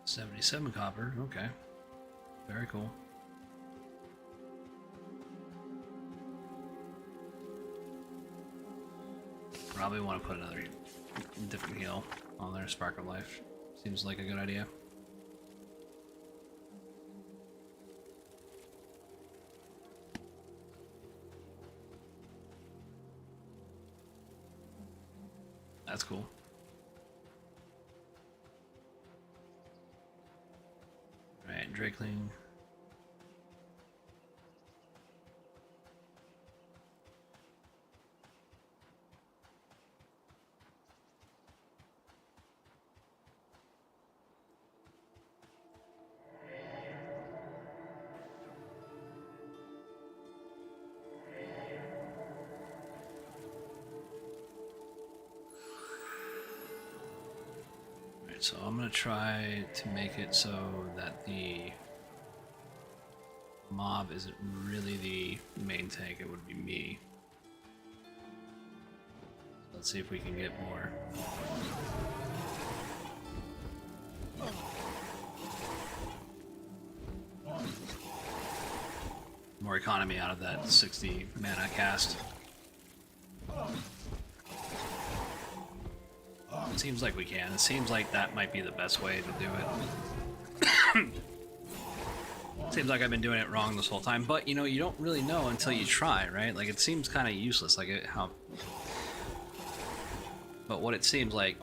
$77 copper, okay. Very cool. Probably want to put another different heal on there, Spark of Life. Seems like a good idea. That's cool. Alright, Drakeling. So I'm going to try to make it so that the mob isn't really the main tank, it would be me. So let's see if we can get more economy out of that 60 mana cast. It seems like we can. It seems like that might be the best way to do it. Seems like I've been doing it wrong this whole time, but you know, you don't really know until you try, right? Like, it seems kind of useless, like but what it seems like,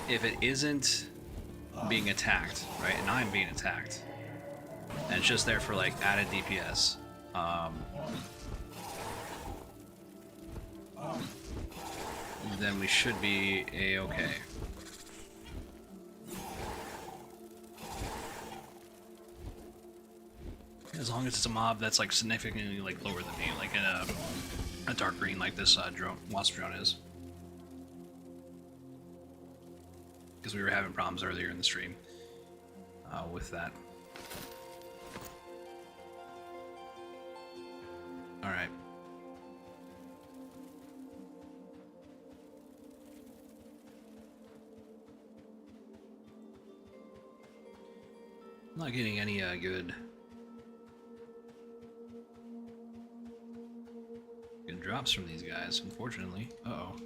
if it isn't being attacked, right, and I'm being attacked, and it's just there for like added DPS, then we should be a-okay. As long as it's a mob that's like significantly like lower than me, like a dark green like this wasp drone is. Because we were having problems earlier in the stream with that. Alright. I'm not getting any good drops from these guys, unfortunately. Uh-oh.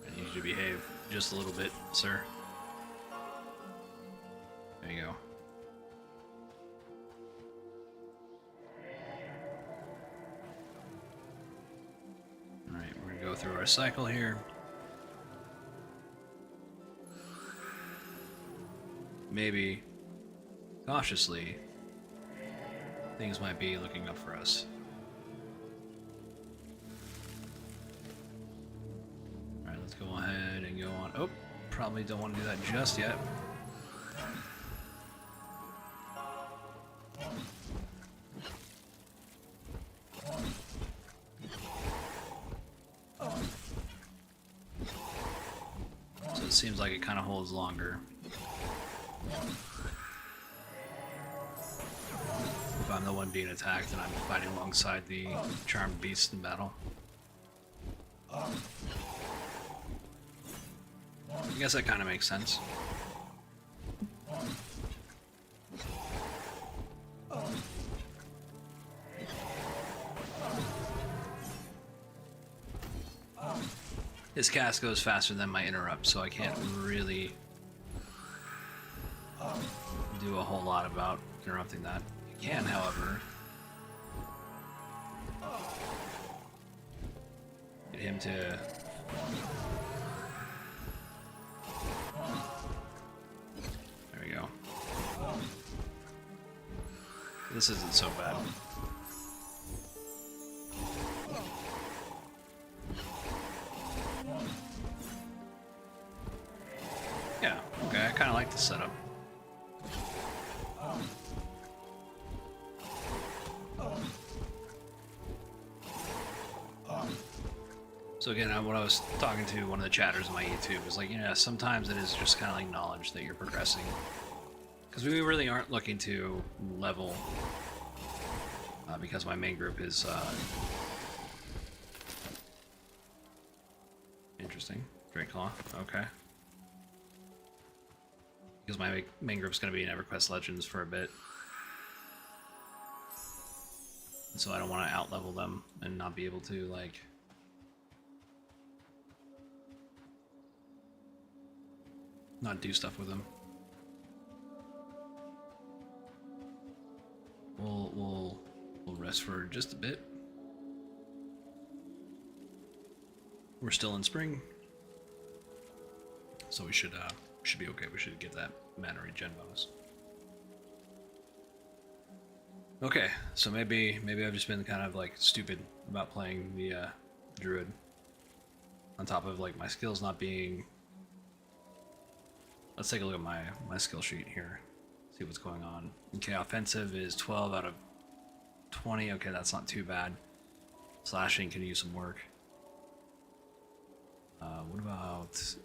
I need you to behave just a little bit, sir. There you go. Alright, we're gonna go through our cycle here. Maybe, cautiously, things might be looking up for us. Alright, let's go ahead and go on. Oh, probably don't want to do that just yet. So it seems like it kind of holds longer. If I'm the one being attacked and I'm fighting alongside the charmed beast in battle. I guess that kind of makes sense. His cast goes faster than my interrupt, so I can't really do a whole lot about interrupting that. I can, however, get him to there we go. This isn't so bad. Yeah, okay, I kind of like the setup. So again, what I was talking to one of the chatters on my YouTube was like, you know, sometimes it is just kind of like knowledge that you're progressing. Because we really aren't looking to level, because my main group is, interesting, Great Claw, okay. Because my main group's going to be in EverQuest Legends for a bit. And so I don't want to out-level them and not be able to, like, not do stuff with them. We'll rest for just a bit. We're still in spring, so we should be okay. We should get that mana regen bonus. Okay, so maybe I've just been kind of like stupid about playing the druid. On top of like my skills not being. Let's take a look at my skill sheet here. See what's going on. Okay, offensive is 12 out of 20. Okay, that's not too bad. Slashing can use some work. What about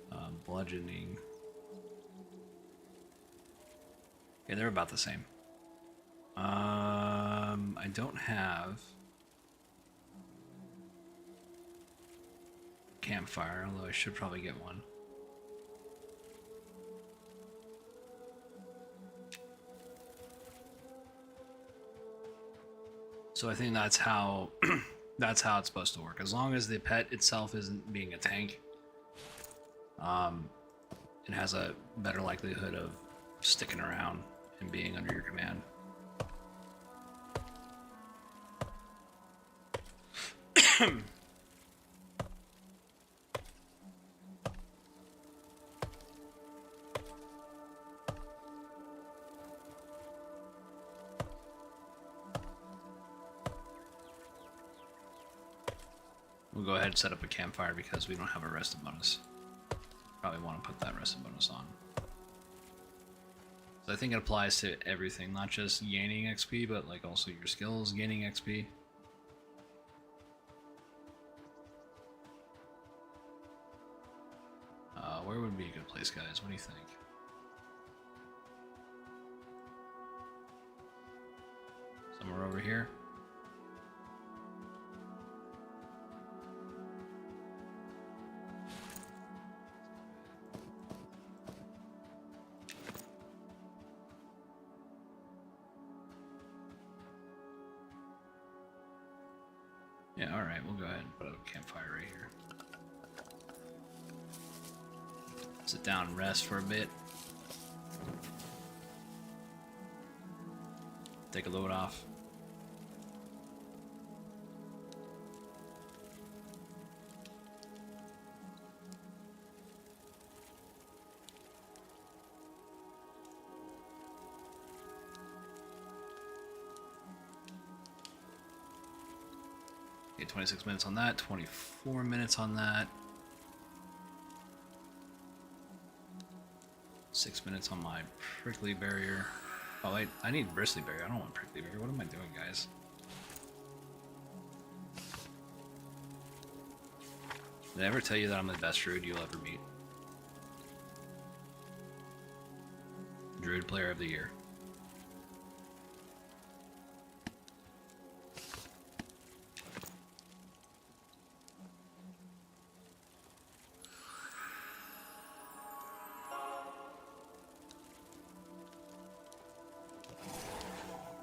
bludgeoning? Okay, they're about the same. I don't have campfire, although I should probably get one. So I think that's how that's how it's supposed to work. As long as the pet itself isn't being a tank, it has a better likelihood of sticking around and being under your command. We'll go ahead and set up a campfire because we don't have a rested bonus. Probably want to put that rested bonus on. So I think it applies to everything, not just gaining XP, but like also your skills gaining XP. Where would be a good place, guys? What do you think? Somewhere over here? Yeah, alright, we'll go ahead and put a campfire right here. Sit down and rest for a bit. Take a load off. Okay, 26 minutes on that, 24 minutes on that. 6 minutes on my prickly barrier. Oh wait, I need bristly barrier. I don't want prickly barrier. What am I doing, guys? Did I ever tell you that I'm the best druid you'll ever meet? Druid Player of the Year.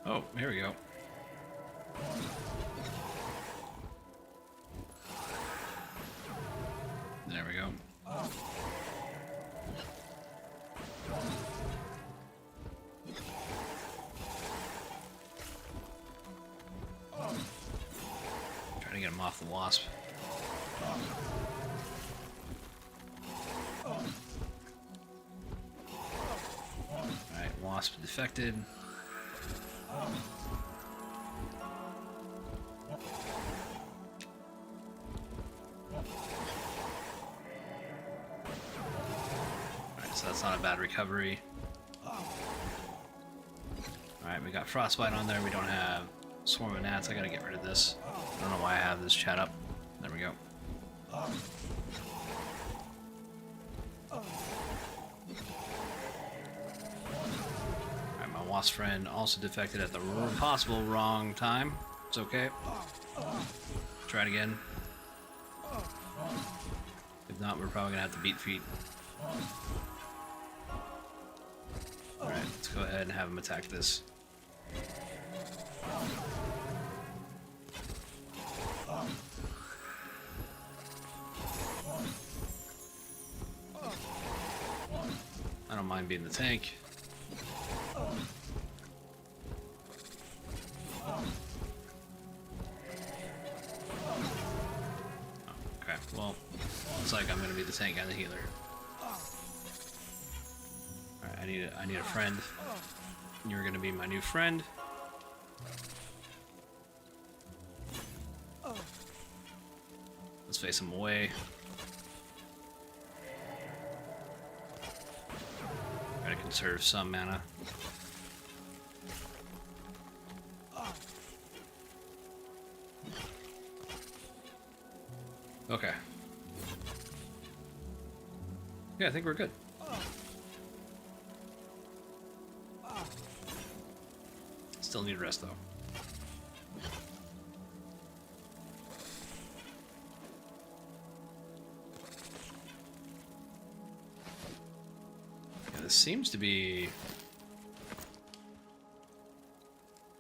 Oh, here we go. There we go. Trying to get him off the wasp. Alright, wasp defected. Alright, so that's not a bad recovery. Alright, we got frostbite on there. We don't have swarm of gnats. I gotta get rid of this. I don't know why I have this chat up. There we go. Alright, my wasp friend also defected at the possible wrong time. It's okay. Try it again. If not, we're probably gonna have to beat feet. Alright, let's go ahead and have him attack this. I don't mind being the tank. Okay, well, looks like I'm gonna be the tank and the healer. Alright, I need a friend. You're gonna be my new friend. Let's face him away. Gotta conserve some mana. Okay. Yeah, I think we're good. Still need rest though. Yeah, this seems to be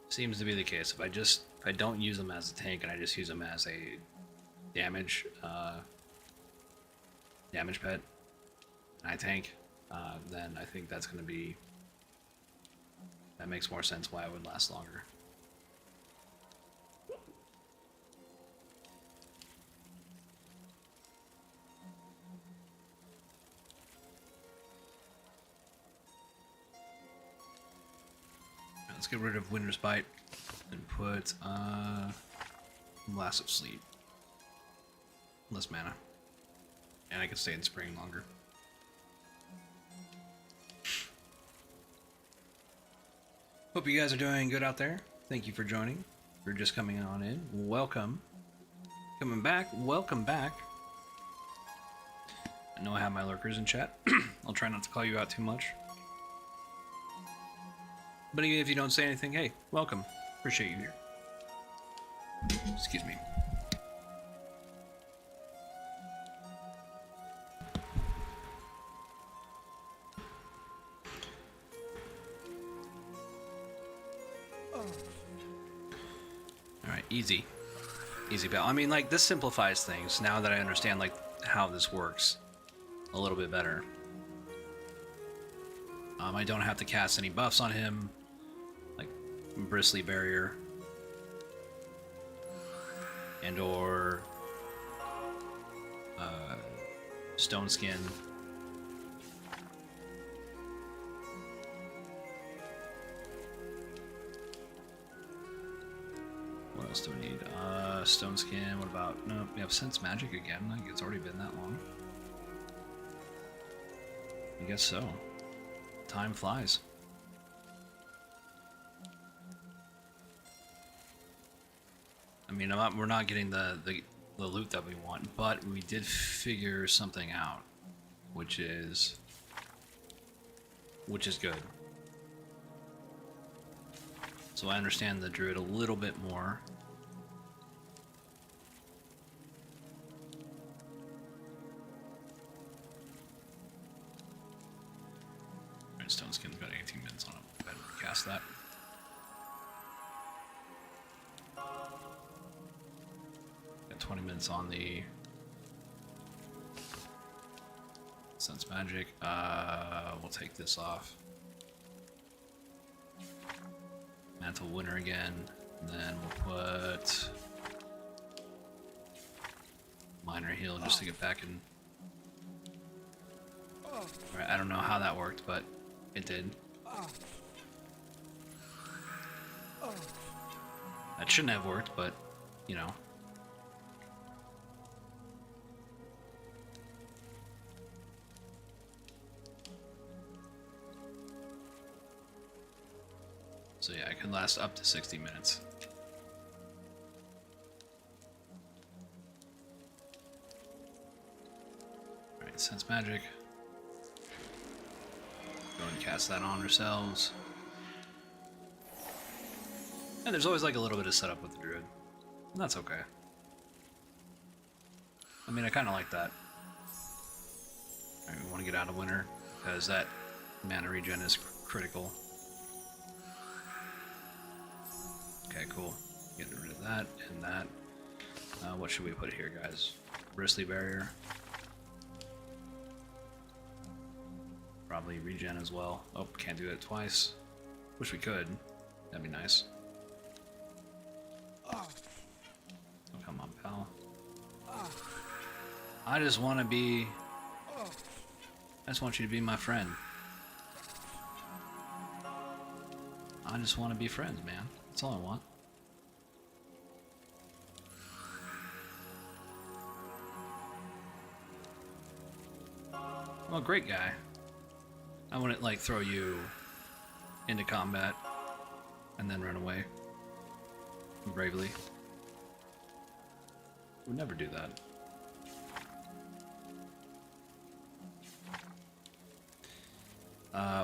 the case. If I don't use them as a tank and I just use them as a damage pet, and I tank, then I think that's gonna be. That makes more sense why it would last longer. Let's get rid of Winter's Bite and put Blast of Sleep. Less mana. And I can stay in Spring longer. Hope you guys are doing good out there. Thank you for joining. If you're just coming on in, welcome. Coming back, welcome back. I know I have my lurkers in chat. I'll try not to call you out too much. But even if you don't say anything, hey, welcome. Appreciate you here. Excuse me. Alright, easy. Easy battle. I mean, like, this simplifies things now that I understand, like, how this works a little bit better. I don't have to cast any buffs on him, like Bristly Barrier and or Stone Skin. What else do we need? Stone Skin. What about? No, we have Sense Magic again. Like, it's already been that long. I guess so. time flies. I mean, we're not getting the loot that we want, but we did figure something out, which is good. So I understand the druid a little bit more. Alright, Stone Skin's got 18 minutes on it. Better recast that. Got 20 minutes on the Sense Magic. We'll take this off. Mantle Winter again, and then we'll put Minor Heal just to get back in. Alright, I don't know how that worked, but it did. That shouldn't have worked, but you know. So yeah, it can last up to 60 minutes. Alright, Sense Magic. Go and cast that on ourselves. And there's always like a little bit of setup with the druid. And that's okay. I mean, I kind of like that. Alright, we want to get out of winter, because that mana regen is critical. Okay, cool. Getting rid of that and that. What should we put here, guys? Bristly Barrier. Probably regen as well. Oh, can't do it twice. Wish we could. That'd be nice. Oh, come on, pal. I just want to be... I just want you to be my friend. I just want to be friends, man. That's all I want. Well, great guy. I wouldn't like throw you into combat and then run away bravely. Would never do that.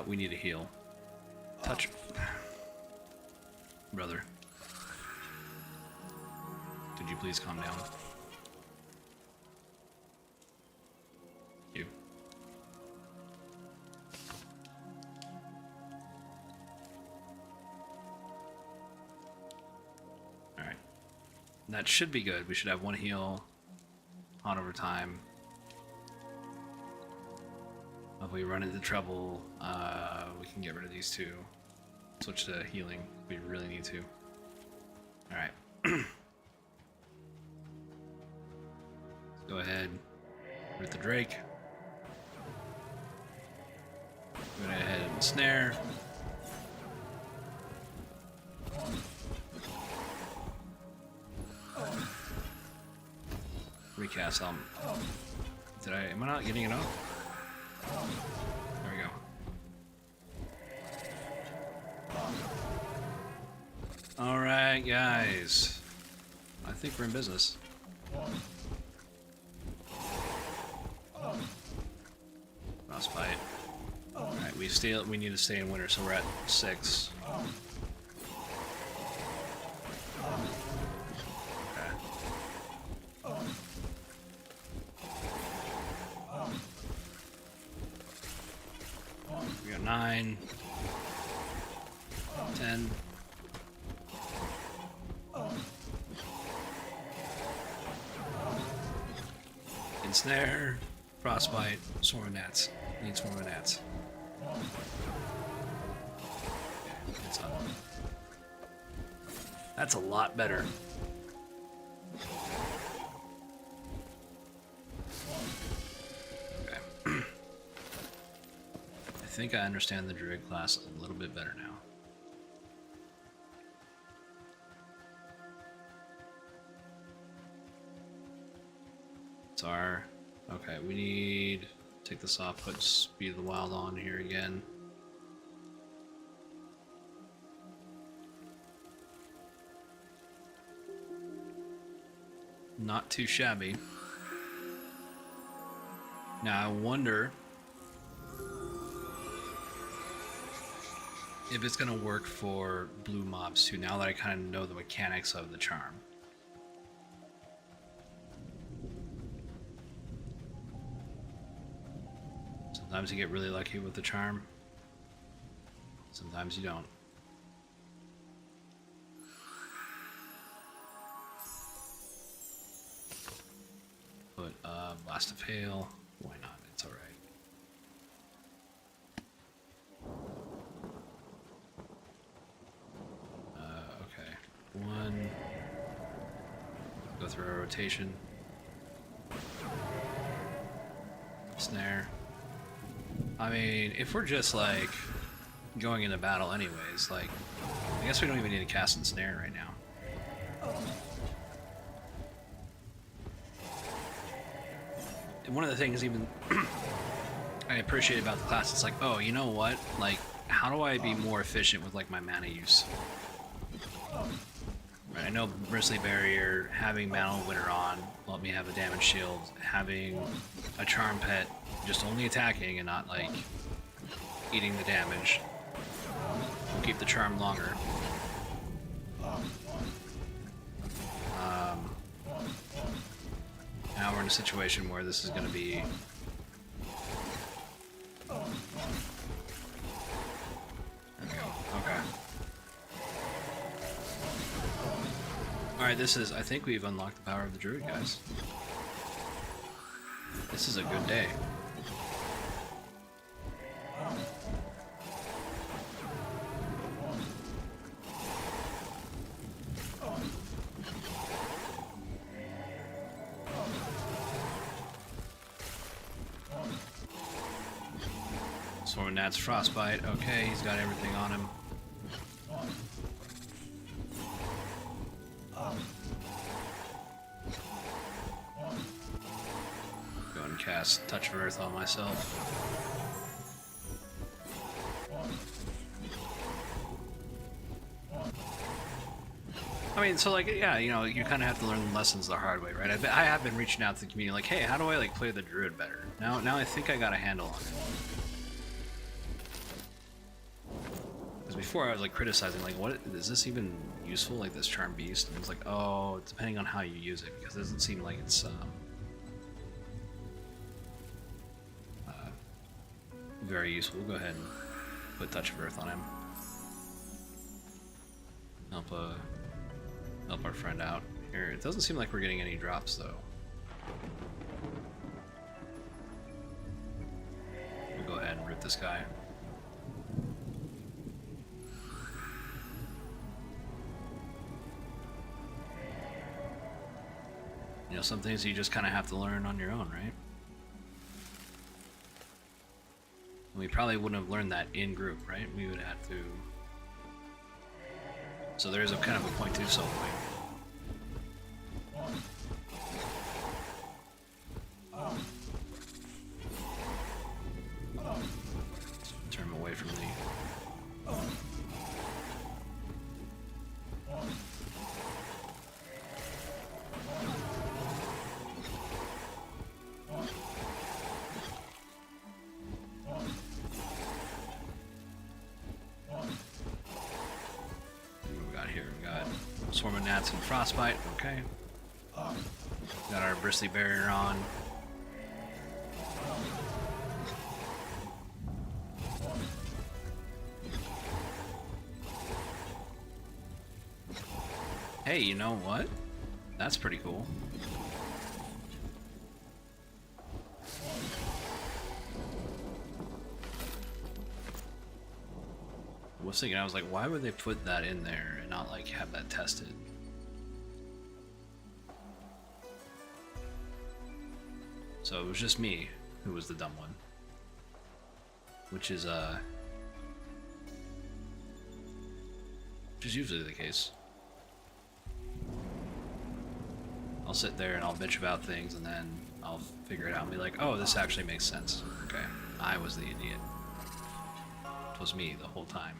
We need a heal. Touch. Brother. Could you please calm down? You. Alright. That should be good. We should have one heal on over time. If we run into trouble, we can get rid of these two. Switch to healing if we really need to. Alright. Go ahead. Root the Drake. Go ahead and snare. Recast them. Am I not getting it off? There we go. Alright, guys. I think we're in business. Frostbite. Alright, we need to stay in winter, so we're at 6. We got 9, 10. Ensnare, Frostbite, Swarm of Gnats. Need Swarm of Gnats. It's up. That's a lot better. Okay. I think I understand the Druid class a little bit better now. Okay, we need take this off, put Speed of the Wild on here again. not too shabby. Now I wonder if it's gonna work for blue mobs too, now that I kind of know the mechanics of the charm. Sometimes you get really lucky with the charm. Sometimes you don't. Put Blast of Hail. Why not? It's alright. Okay. One. Go through a rotation. Snare. I mean, if we're just like going into battle anyways, like, I guess we don't even need to cast Ensnare right now. And one of the things even I appreciate about the class, it's like, oh, you know what? Like, how do I be more efficient with like my mana use? Right, I know Bristly Barrier, having Mantle Winter on, let me have a damage shield, having a Charm Pet, just only attacking and not like eating the damage. We'll keep the charm longer. Now we're in a situation where this is going to be okay. Alright, this is, I think we've unlocked the power of the Druid, guys. This is a good day. Swarming Gnats, Frostbite. Okay, he's got everything on him. Go and cast Touch of Earth on myself. I mean, so like, yeah, you know, you kind of have to learn the lessons the hard way, right? I have been reaching out to the community, like, hey, how do I like play the Druid better? Now I think I got a handle on it. Because before I was like criticizing, like, what is this even useful? Like this Charm Beast, and it's like, oh, depending on how you use it, because it doesn't seem like it's very useful. We'll go ahead and put Touch of Earth on him. Help our friend out here. It doesn't seem like we're getting any drops though. We'll go ahead and root this guy. You know, some things you just kind of have to learn on your own, right? We probably wouldn't have learned that in group, right? We would have to. So there is a kind of a point to soloing. Turn him away from the. Swarming Gnats and Frostbite, okay. Got our Bristly Barrier on. Hey, you know what? That's pretty cool. I was thinking, I was like, why would they put that in there and not like have that tested? So it was just me who was the dumb one, which is usually the case. I'll sit there and I'll bitch about things and then I'll figure it out and be like, oh, this actually makes sense. Okay, I was the idiot. It was me the whole time.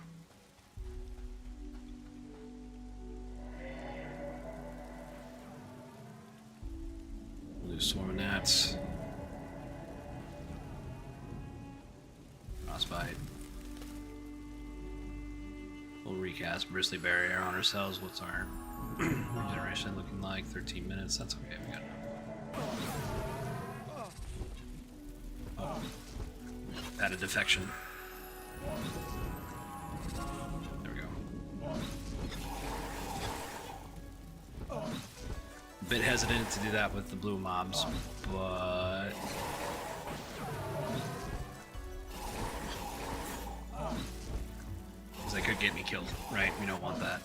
Swarming gnats. Frostbite. We'll recast Bristly Barrier on ourselves. What's our regeneration looking like? 13 minutes. That's okay. We got enough. Added defection. There we go. A bit hesitant to do that with the blue mobs, but because they could get me killed, right? We don't want that.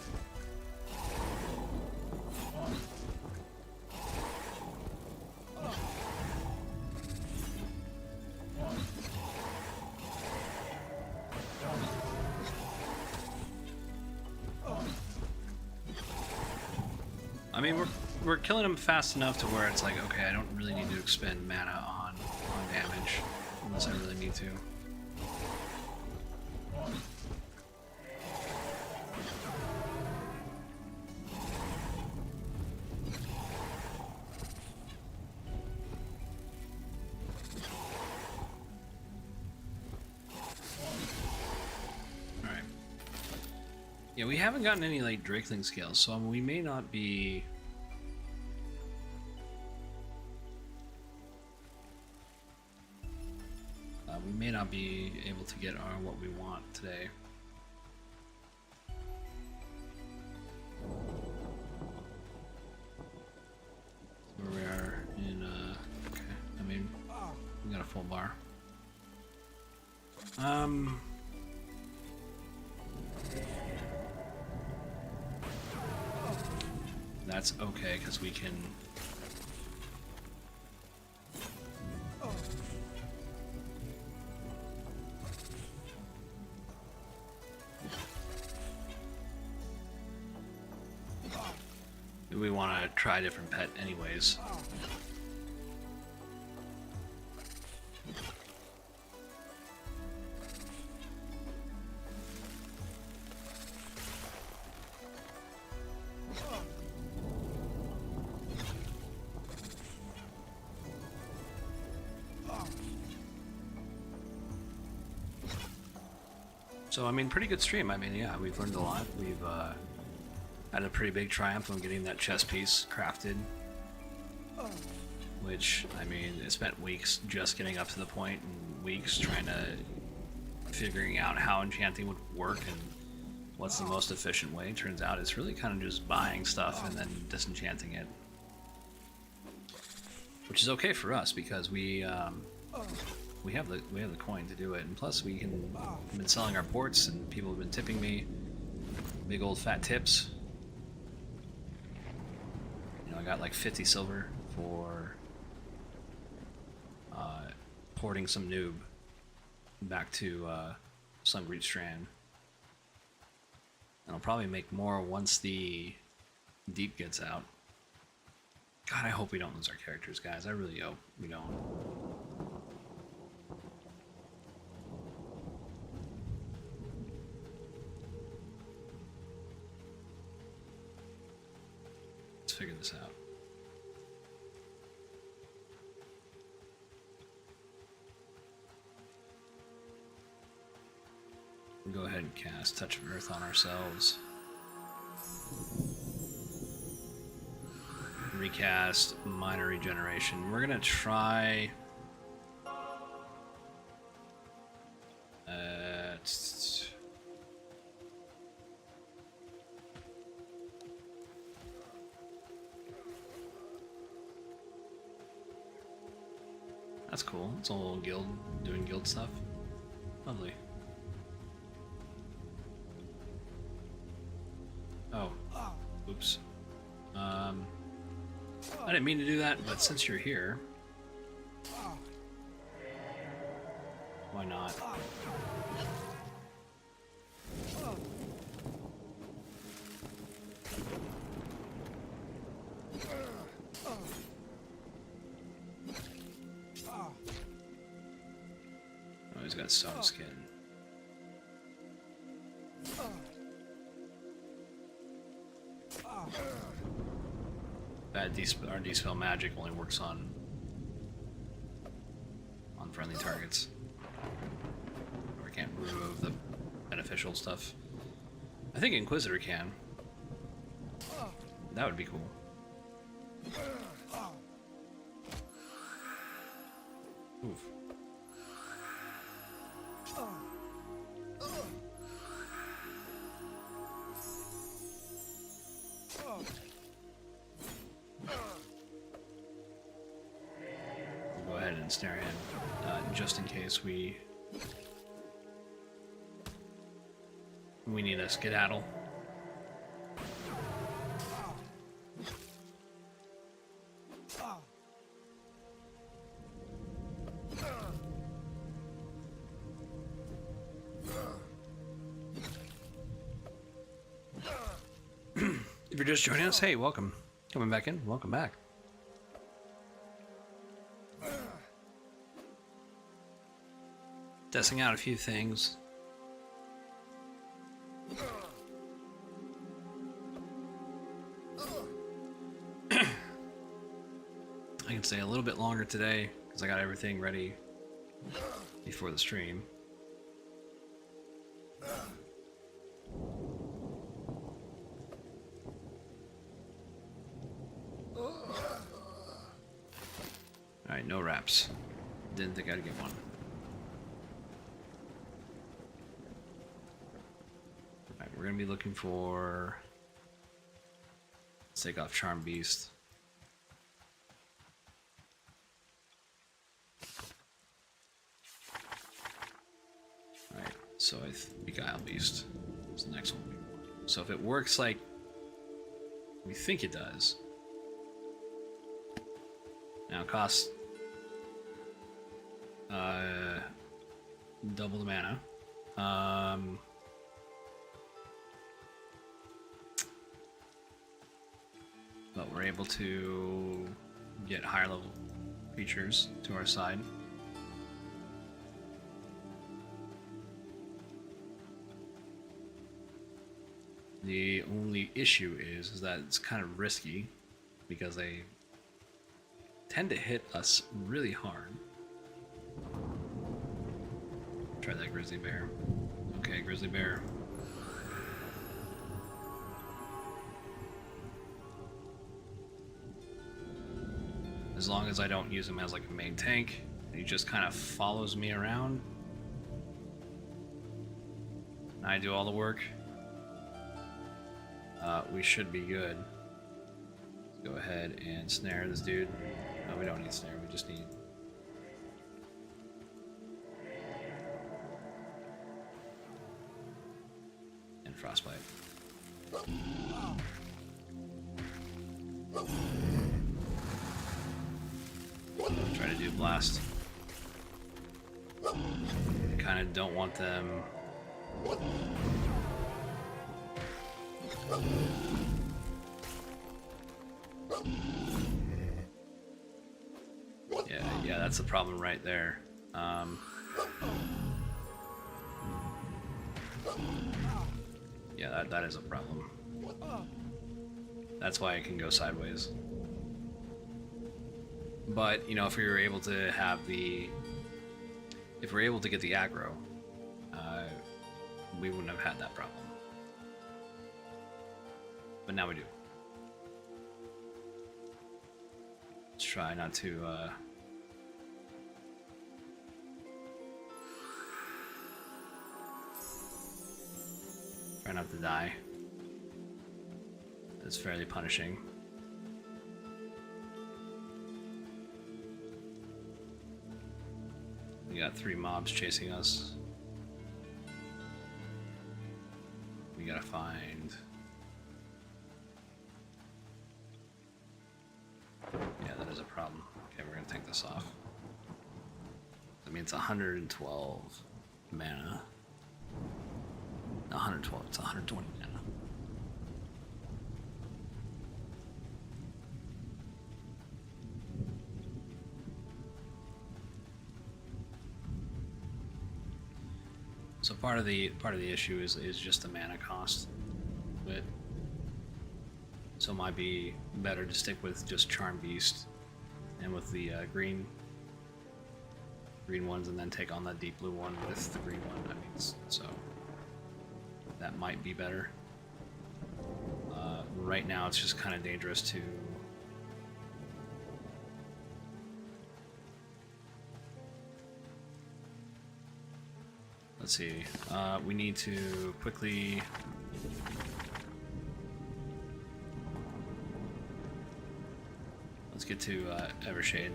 I mean, we're killing them fast enough to where it's like, okay, I don't really need to expend mana on damage unless I really need to. Yeah, we haven't gotten any like Drakeling scales, so we may not be. We may not be able to get what we want today. Where we are in. Okay, I mean, we got a full bar. That's okay, because we can... We want to try a different pet anyways. So, I mean, pretty good stream. I mean, yeah, we've learned a lot. We've had a pretty big triumph on getting that chess piece crafted. Which, I mean, it spent weeks just getting up to the point, and weeks trying to figuring out how enchanting would work and what's the most efficient way. Turns out it's really kind of just buying stuff and then disenchanting it. Which is okay for us because we have the coin to do it, and plus we've been selling our ports, and people have been tipping me big old fat tips. You know, I got like 50 silver for porting some noob back to Sungreet Strand, and I'll probably make more once the deep gets out. God, I hope we don't lose our characters, guys. I really hope we don't. Figure this out. We'll go ahead and cast Touch of Earth on ourselves. Recast Minor Regeneration. We're gonna try. That's cool. It's a little guild, doing guild stuff. Lovely. Oh. Oops. I didn't mean to do that, but since you're here... Why not? He's got stone skin. That our Dispel magic only works on friendly targets. Or can't remove the beneficial stuff. I think Inquisitor can. That would be cool. Oof. We'll go ahead and snare him, just in case we need a skedaddle. If you're just joining us, hey, welcome. Coming back in, welcome back. Testing out a few things. I can stay a little bit longer today because I got everything ready before the stream. Alright, no wraps. Didn't think I'd get one. Alright, we're gonna be looking for... Let's take off Charm Beast. Alright, so Beguile Beast is the next one we want. So if it works like we think it does, now it costs double the mana. But we're able to get higher level creatures to our side. The only issue is that it's kind of risky because they tend to hit us really hard. Try that grizzly bear. Okay, grizzly bear. As long as I don't use him as like a main tank, he just kind of follows me around. And I do all the work. We should be good. Let's go ahead and snare this dude. No, we don't need snare, we just need... and frostbite. Try to do blast. I kind of don't want them... Yeah, that's the problem right there. Yeah, that is a problem. That's why it can go sideways. But, you know, if we were able to have the... if we're able to get the aggro, we wouldn't have had that problem. But now we do. Let's try not to... try not to die. It's fairly punishing. We got 3 mobs chasing us. We gotta find... yeah, that is a problem. Okay, we're gonna take this off. I mean, it's 112 mana. 112, it's 120 mana. So part of the issue is just the mana cost. But so it might be better to stick with just Charm Beast and with the green green ones and then take on the deep blue one with the green one. I mean, so that might be better. Right now, it's just kind of dangerous to. Let's see. We need to quickly. Let's get to Evershade.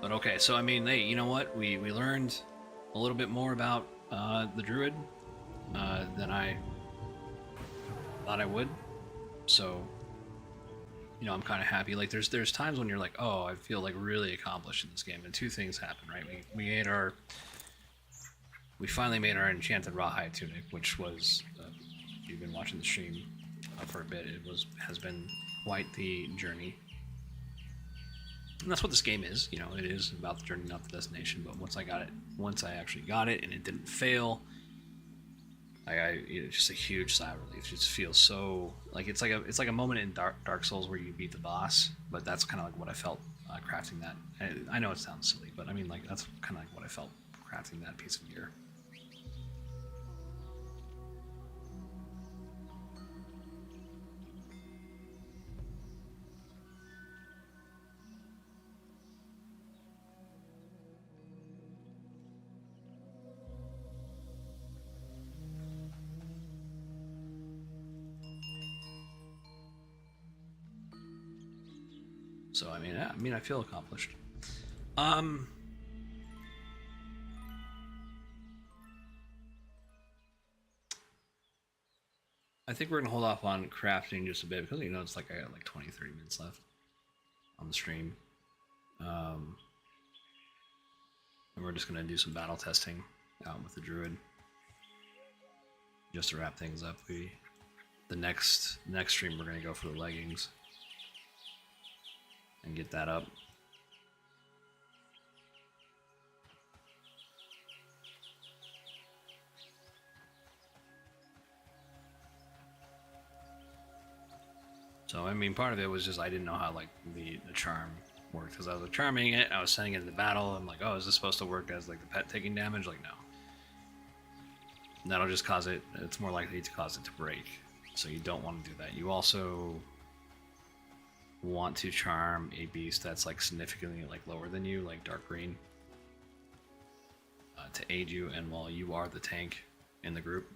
But okay, so I mean, hey, you know what? We learned a little bit more about the druid than I thought I would. So, you know, I'm kind of happy. Like, there's times when you're like, oh, I feel like really accomplished in this game, and two things happen, right? We finally made our enchanted rawhide tunic, which was if you've been watching the stream for a bit, has been quite the journey. And that's what this game is, you know, it is about the journey, not the destination. But once I actually got it and it didn't fail, it's just a huge sigh of relief. It just feels so like it's like a moment in Dark Souls where you beat the boss, but that's kind of like what I felt crafting that. And I know it sounds silly, but I mean, like, that's kind of like what I felt crafting that piece of gear. So I mean, I feel accomplished. I think we're gonna hold off on crafting just a bit because, you know, it's like I got like 20-30 minutes left on the stream. And we're just gonna do some battle testing out with the druid just to wrap things up. The next stream we're gonna go for the leggings and get that up. So I mean, part of it was just I didn't know how like the charm worked, because I was like, charming it, I was sending it into battle. I'm like, oh, is this supposed to work as like the pet taking damage? Like, no. That'll just cause it. It's more likely to cause it to break. So you don't want to do that. You also want to charm a beast that's like significantly like lower than you, like dark green, to aid you. And while you are the tank in the group,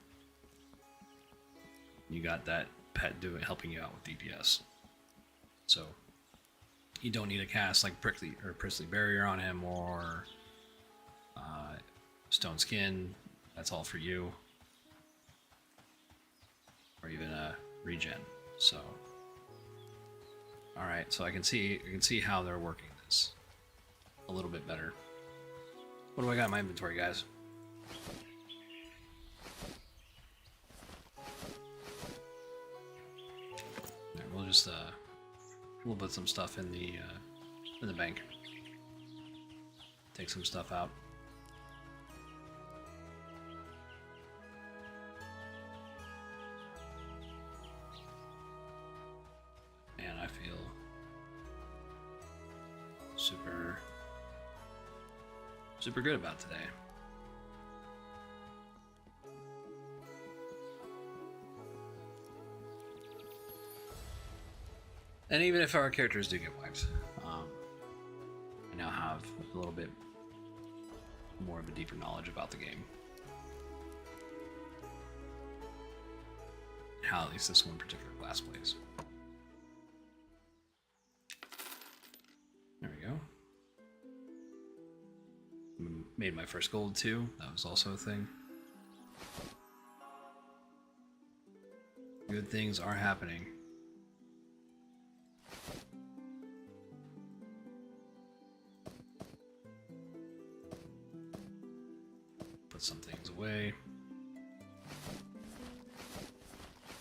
you got that pet helping you out with DPS. So you don't need to cast like prickly barrier on him or stone skin. That's all for you, or even a regen. So all right, so I can see how they're working this a little bit better. What do I got in my inventory, guys? Right, we'll just we'll put some stuff in the bank. Take some stuff out. And I feel super good about today. And even if our characters do get wiped, I now have a little bit more of a deeper knowledge about the game. How at least this one particular class plays. There we go. Made my first gold too. That was also a thing. Good things are happening. Put some things away.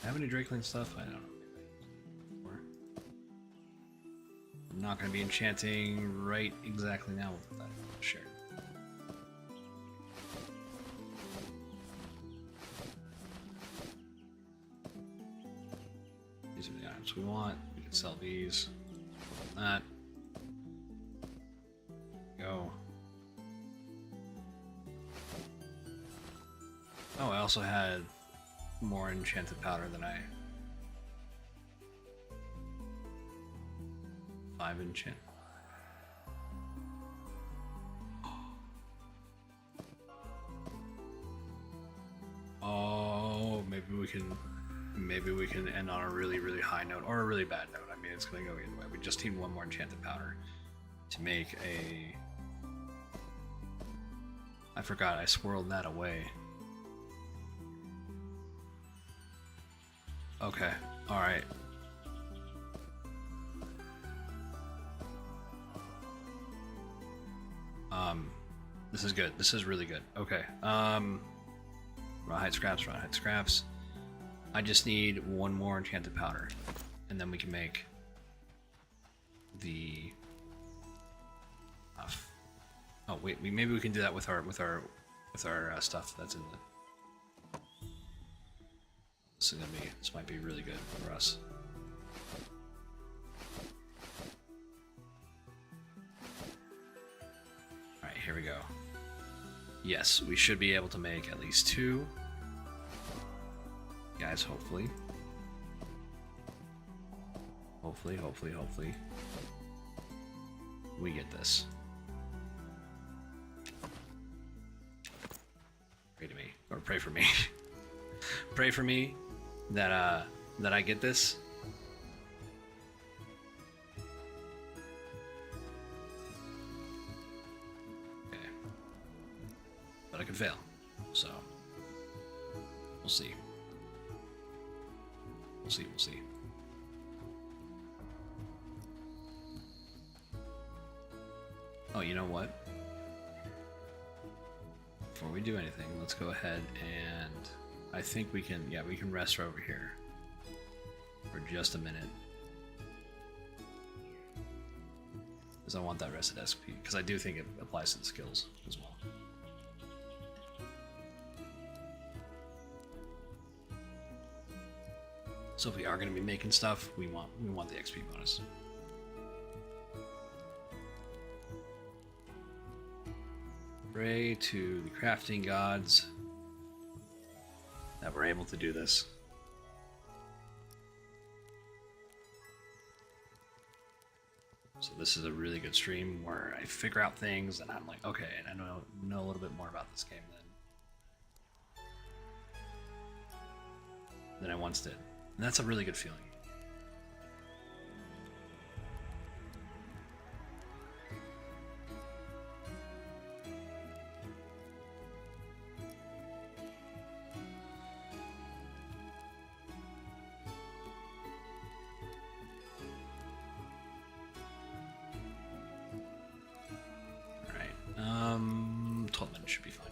Have any Drakeling stuff? I don't know. I'm not going to be enchanting right exactly now with that. Sure. These are the items we want. We can sell these. that. Go. Oh, I also had more enchanted powder than I... 5 enchant. Oh, maybe we can end on a really, really high note or a really bad note. I mean, it's gonna go either way. We just need one more enchanted powder to make a... I forgot, I swirled that away. Okay, alright. This is good. This is really good. Okay. Rawhide scraps, rawhide scraps. I just need one more enchanted powder, and then we can make the. Oh wait, maybe we can do that with our stuff that's in the. This might be really good for us. All right, here we go. Yes, we should be able to make at least 2. Guys, hopefully. Hopefully. We get this. Pray to me. Or pray for me. Pray for me that I get this. But I could fail, so we'll see. We'll see. Oh, you know what? Before we do anything, let's go ahead and I think we can, yeah, we can rest over here for just a minute. Because I want that rested SP, because I do think it applies to the skills as well. So if we are going to be making stuff, we want the XP bonus. Pray to the crafting gods that we're able to do this. So this is a really good stream where I figure out things and I'm like, okay, and I know a little bit more about this game than I once did. And that's a really good feeling. Alright, 12 minutes should be fine.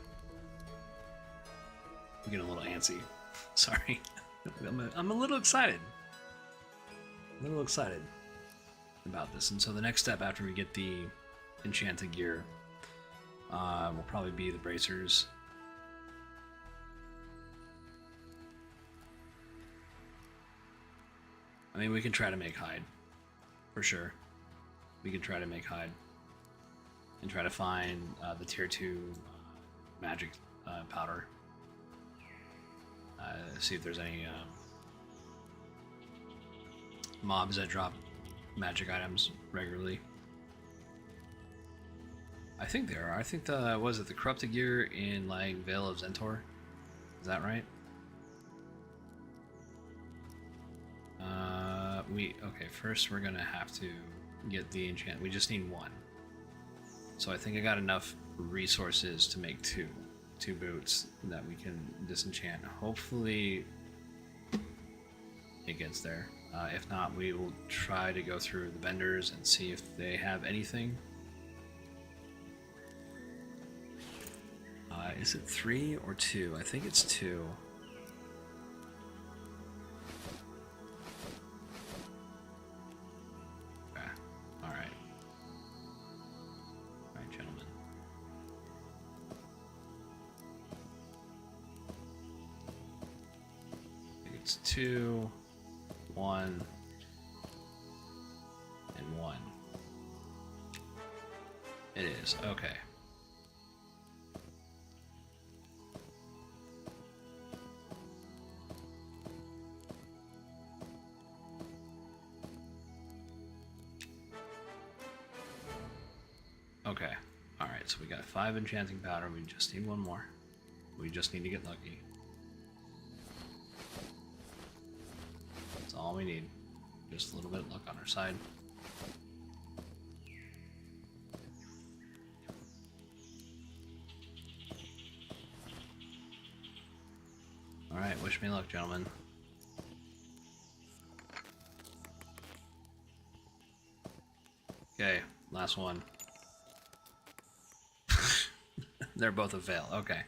I'm getting a little antsy. Sorry. I'm a little excited. About this. And so the next step after we get the enchanted gear will probably be the bracers. I mean, we can try to make hide. For sure. We can try to make hide. And try to find the tier 2 magic powder. See if there's any mobs that drop magic items regularly. I think there are. I think was it the corrupted gear in like Vale of Zentor? Is that right? Okay. First, we're gonna have to get the enchant. We just need 1. So I think I got enough resources to make 2 boots that we can disenchant. Hopefully it gets there. If not, we will try to go through the vendors and see if they have anything. Is it 3 or 2? I think it's 2. Okay. Alright. Alright, gentlemen. It's 2, 1, and 1. It is. Okay. Okay. Alright, so we got 5 enchanting powder. We just need 1 more. We just need to get lucky. That's all we need. Just a little bit of luck on our side. Alright, wish me luck, gentlemen. Okay, last one. They're both a fail. Okay.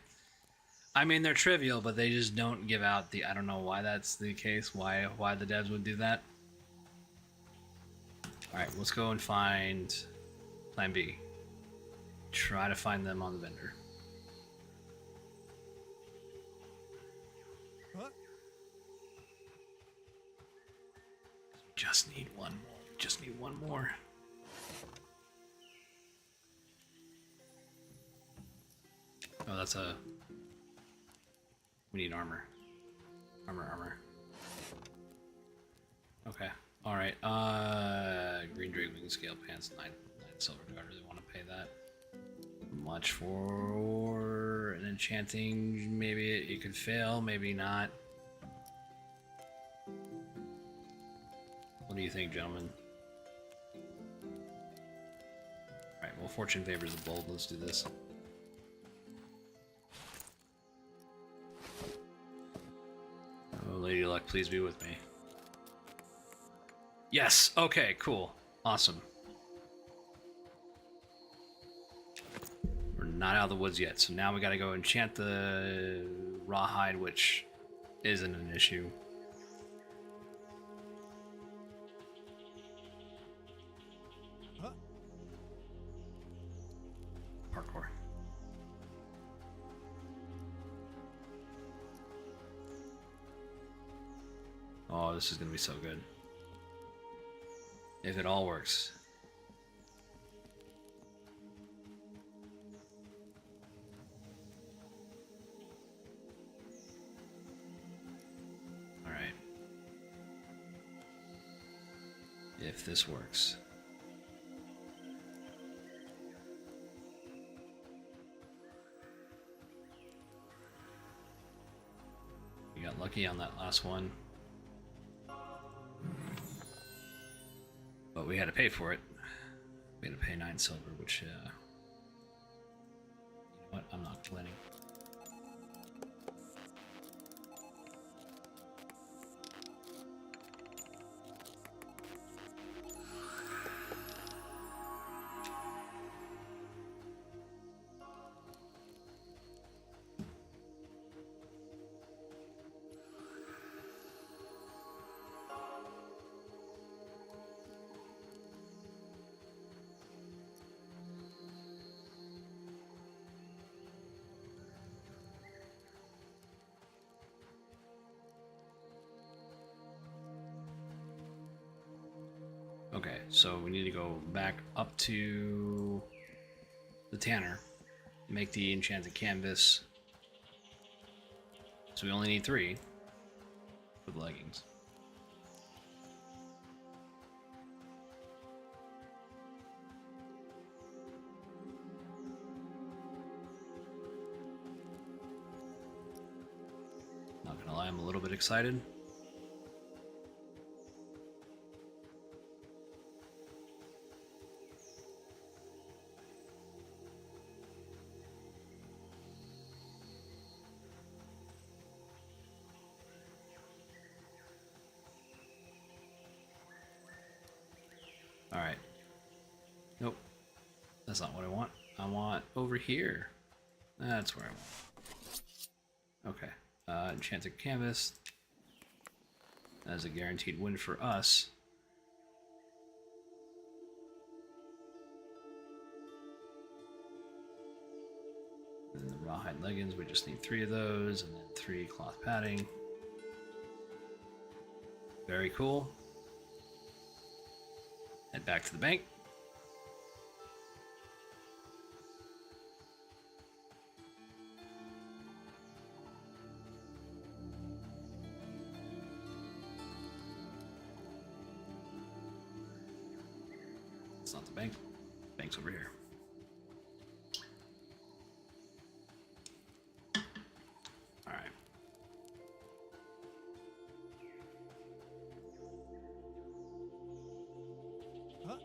I mean, they're trivial, but they just don't give out the... I don't know why that's the case, why the devs would do that. Alright, let's go and find Plan B. Try to find them on the vendor. What? Just need 1 more. Just need 1 more. Oh, that's a... We need armor. Armor. Okay. Alright. Green Drake Wing Scale Pants, 9 silver. Do I really want to pay that much for an enchanting? Maybe it could fail, maybe not. What do you think, gentlemen? Alright, well, fortune favors the bold. Let's do this. Oh, Lady Luck, please be with me. Yes! Okay, cool. Awesome. We're not out of the woods yet, so now we gotta go enchant the rawhide, which isn't an issue. Huh? Parkour. Oh, this is gonna be so good. If it all works. Alright. If this works. We got lucky on that last one. But we had to pay for it. We had to pay 9 silver, which, you know what? I'm not complaining. Okay, so we need to go back up to the tanner, make the enchanted canvas. So we only need 3 for the leggings. Not gonna lie, I'm a little bit excited. Alright. Nope. That's not what I want. I want over here. That's where I want. Okay. Enchanted canvas. That is a guaranteed win for us. And then the rawhide leggings, we just need 3 of those, and then 3 cloth padding. Very cool. Head back to the bank. It's not the bank. Bank's over here. All right. Huh?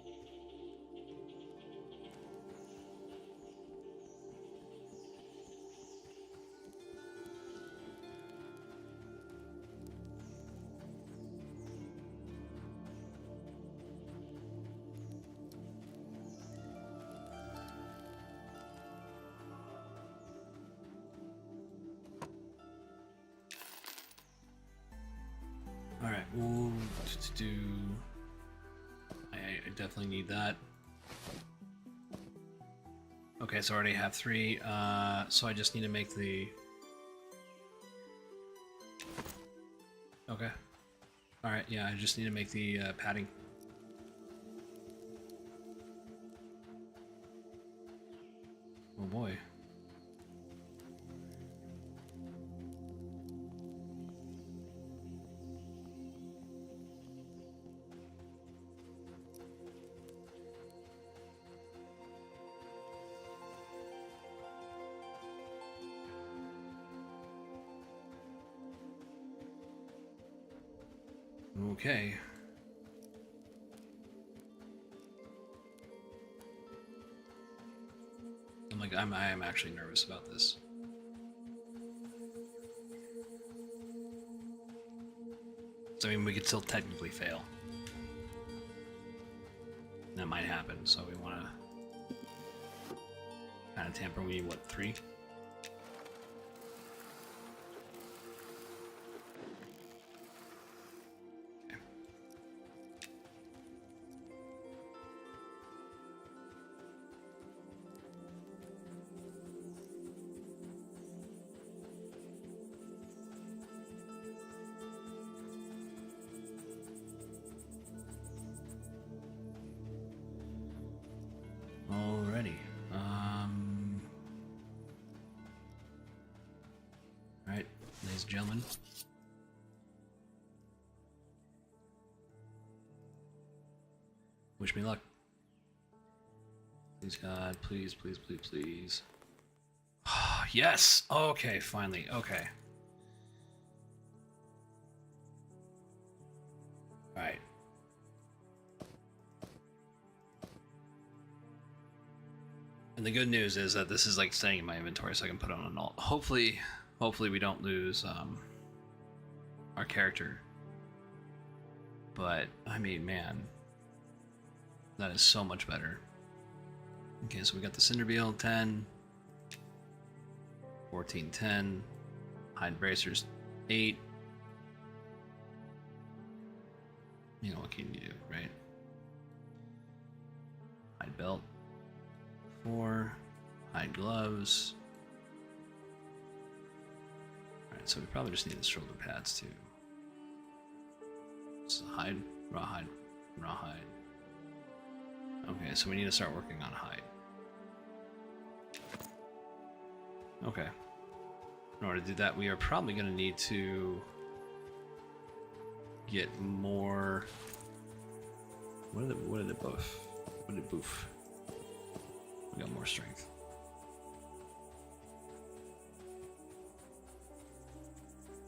All right, we'll do. I definitely need that. Okay, so I already have 3. So I just need to make the. Okay. All right, yeah, I just need to make the padding. Oh boy. Okay. I am actually nervous about this. So, I mean, we could still technically fail. That might happen, so we want to kind of tamper. We need, what, 3? Alrighty. Alright, ladies and gentlemen. Wish me luck. Please, God, please, please, please, please. Yes! Okay, finally. Okay. Alright. And the good news is that this is like staying in my inventory, so I can put on an alt. Hopefully we don't lose our character. But I mean, man, that is so much better. Okay, so we got the Cinderbeal 10, 14, 10, hide bracers 8. You know, what can you do, right? Hide belt 4, hide gloves. Alright, so we probably just need the shoulder pads too. So hide, rawhide, rawhide. Okay, so we need to start working on hide. Okay. In order to do that, we are probably going to need to get more. What did it buff? What did it boof? We got more strength.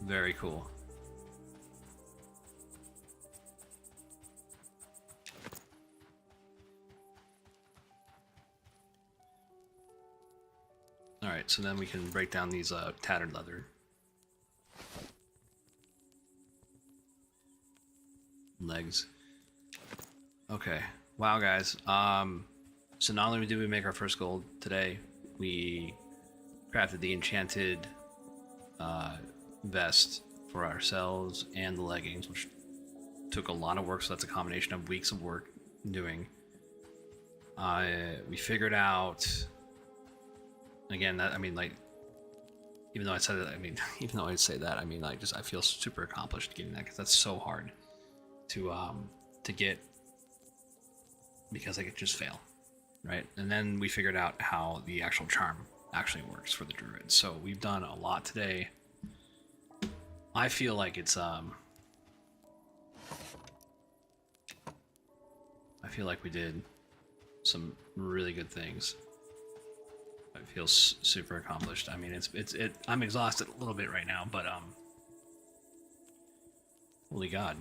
Very cool. Alright, so then we can break down these tattered leather. Legs. Okay. Wow, guys. So not only did we make our first gold today, we crafted the enchanted vest for ourselves and the leggings, which took a lot of work, so that's a combination of weeks of work doing. We figured out, again, that, I mean, like, even though I said it, I mean, even though I say that, I mean, like, just I feel super accomplished getting that, because that's so hard to get, because I could just fail, right? And then we figured out how the actual charm actually works for the druid. So we've done a lot today. I feel like it's I feel like we did some really good things. I feel super accomplished. I mean, I'm exhausted a little bit right now, but holy God.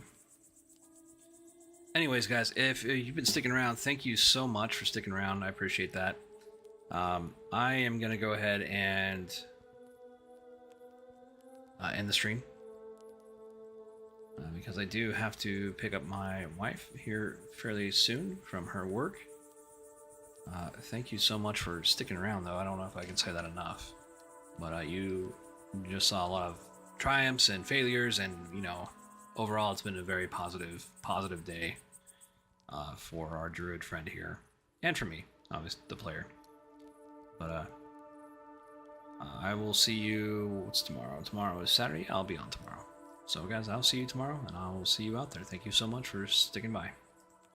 Anyways, guys, if you've been sticking around, thank you so much for sticking around. I appreciate that. I am gonna go ahead and end the stream because I do have to pick up my wife here fairly soon from her work. Thank you so much for sticking around, though. I don't know if I can say that enough, but you just saw a lot of triumphs and failures, and overall, it's been a very positive day for our druid friend here, and for me, obviously the player. But I will see you. What's tomorrow? Tomorrow is Saturday. I'll be on tomorrow. So, guys, I'll see you tomorrow, and I'll see you out there. Thank you so much for sticking by.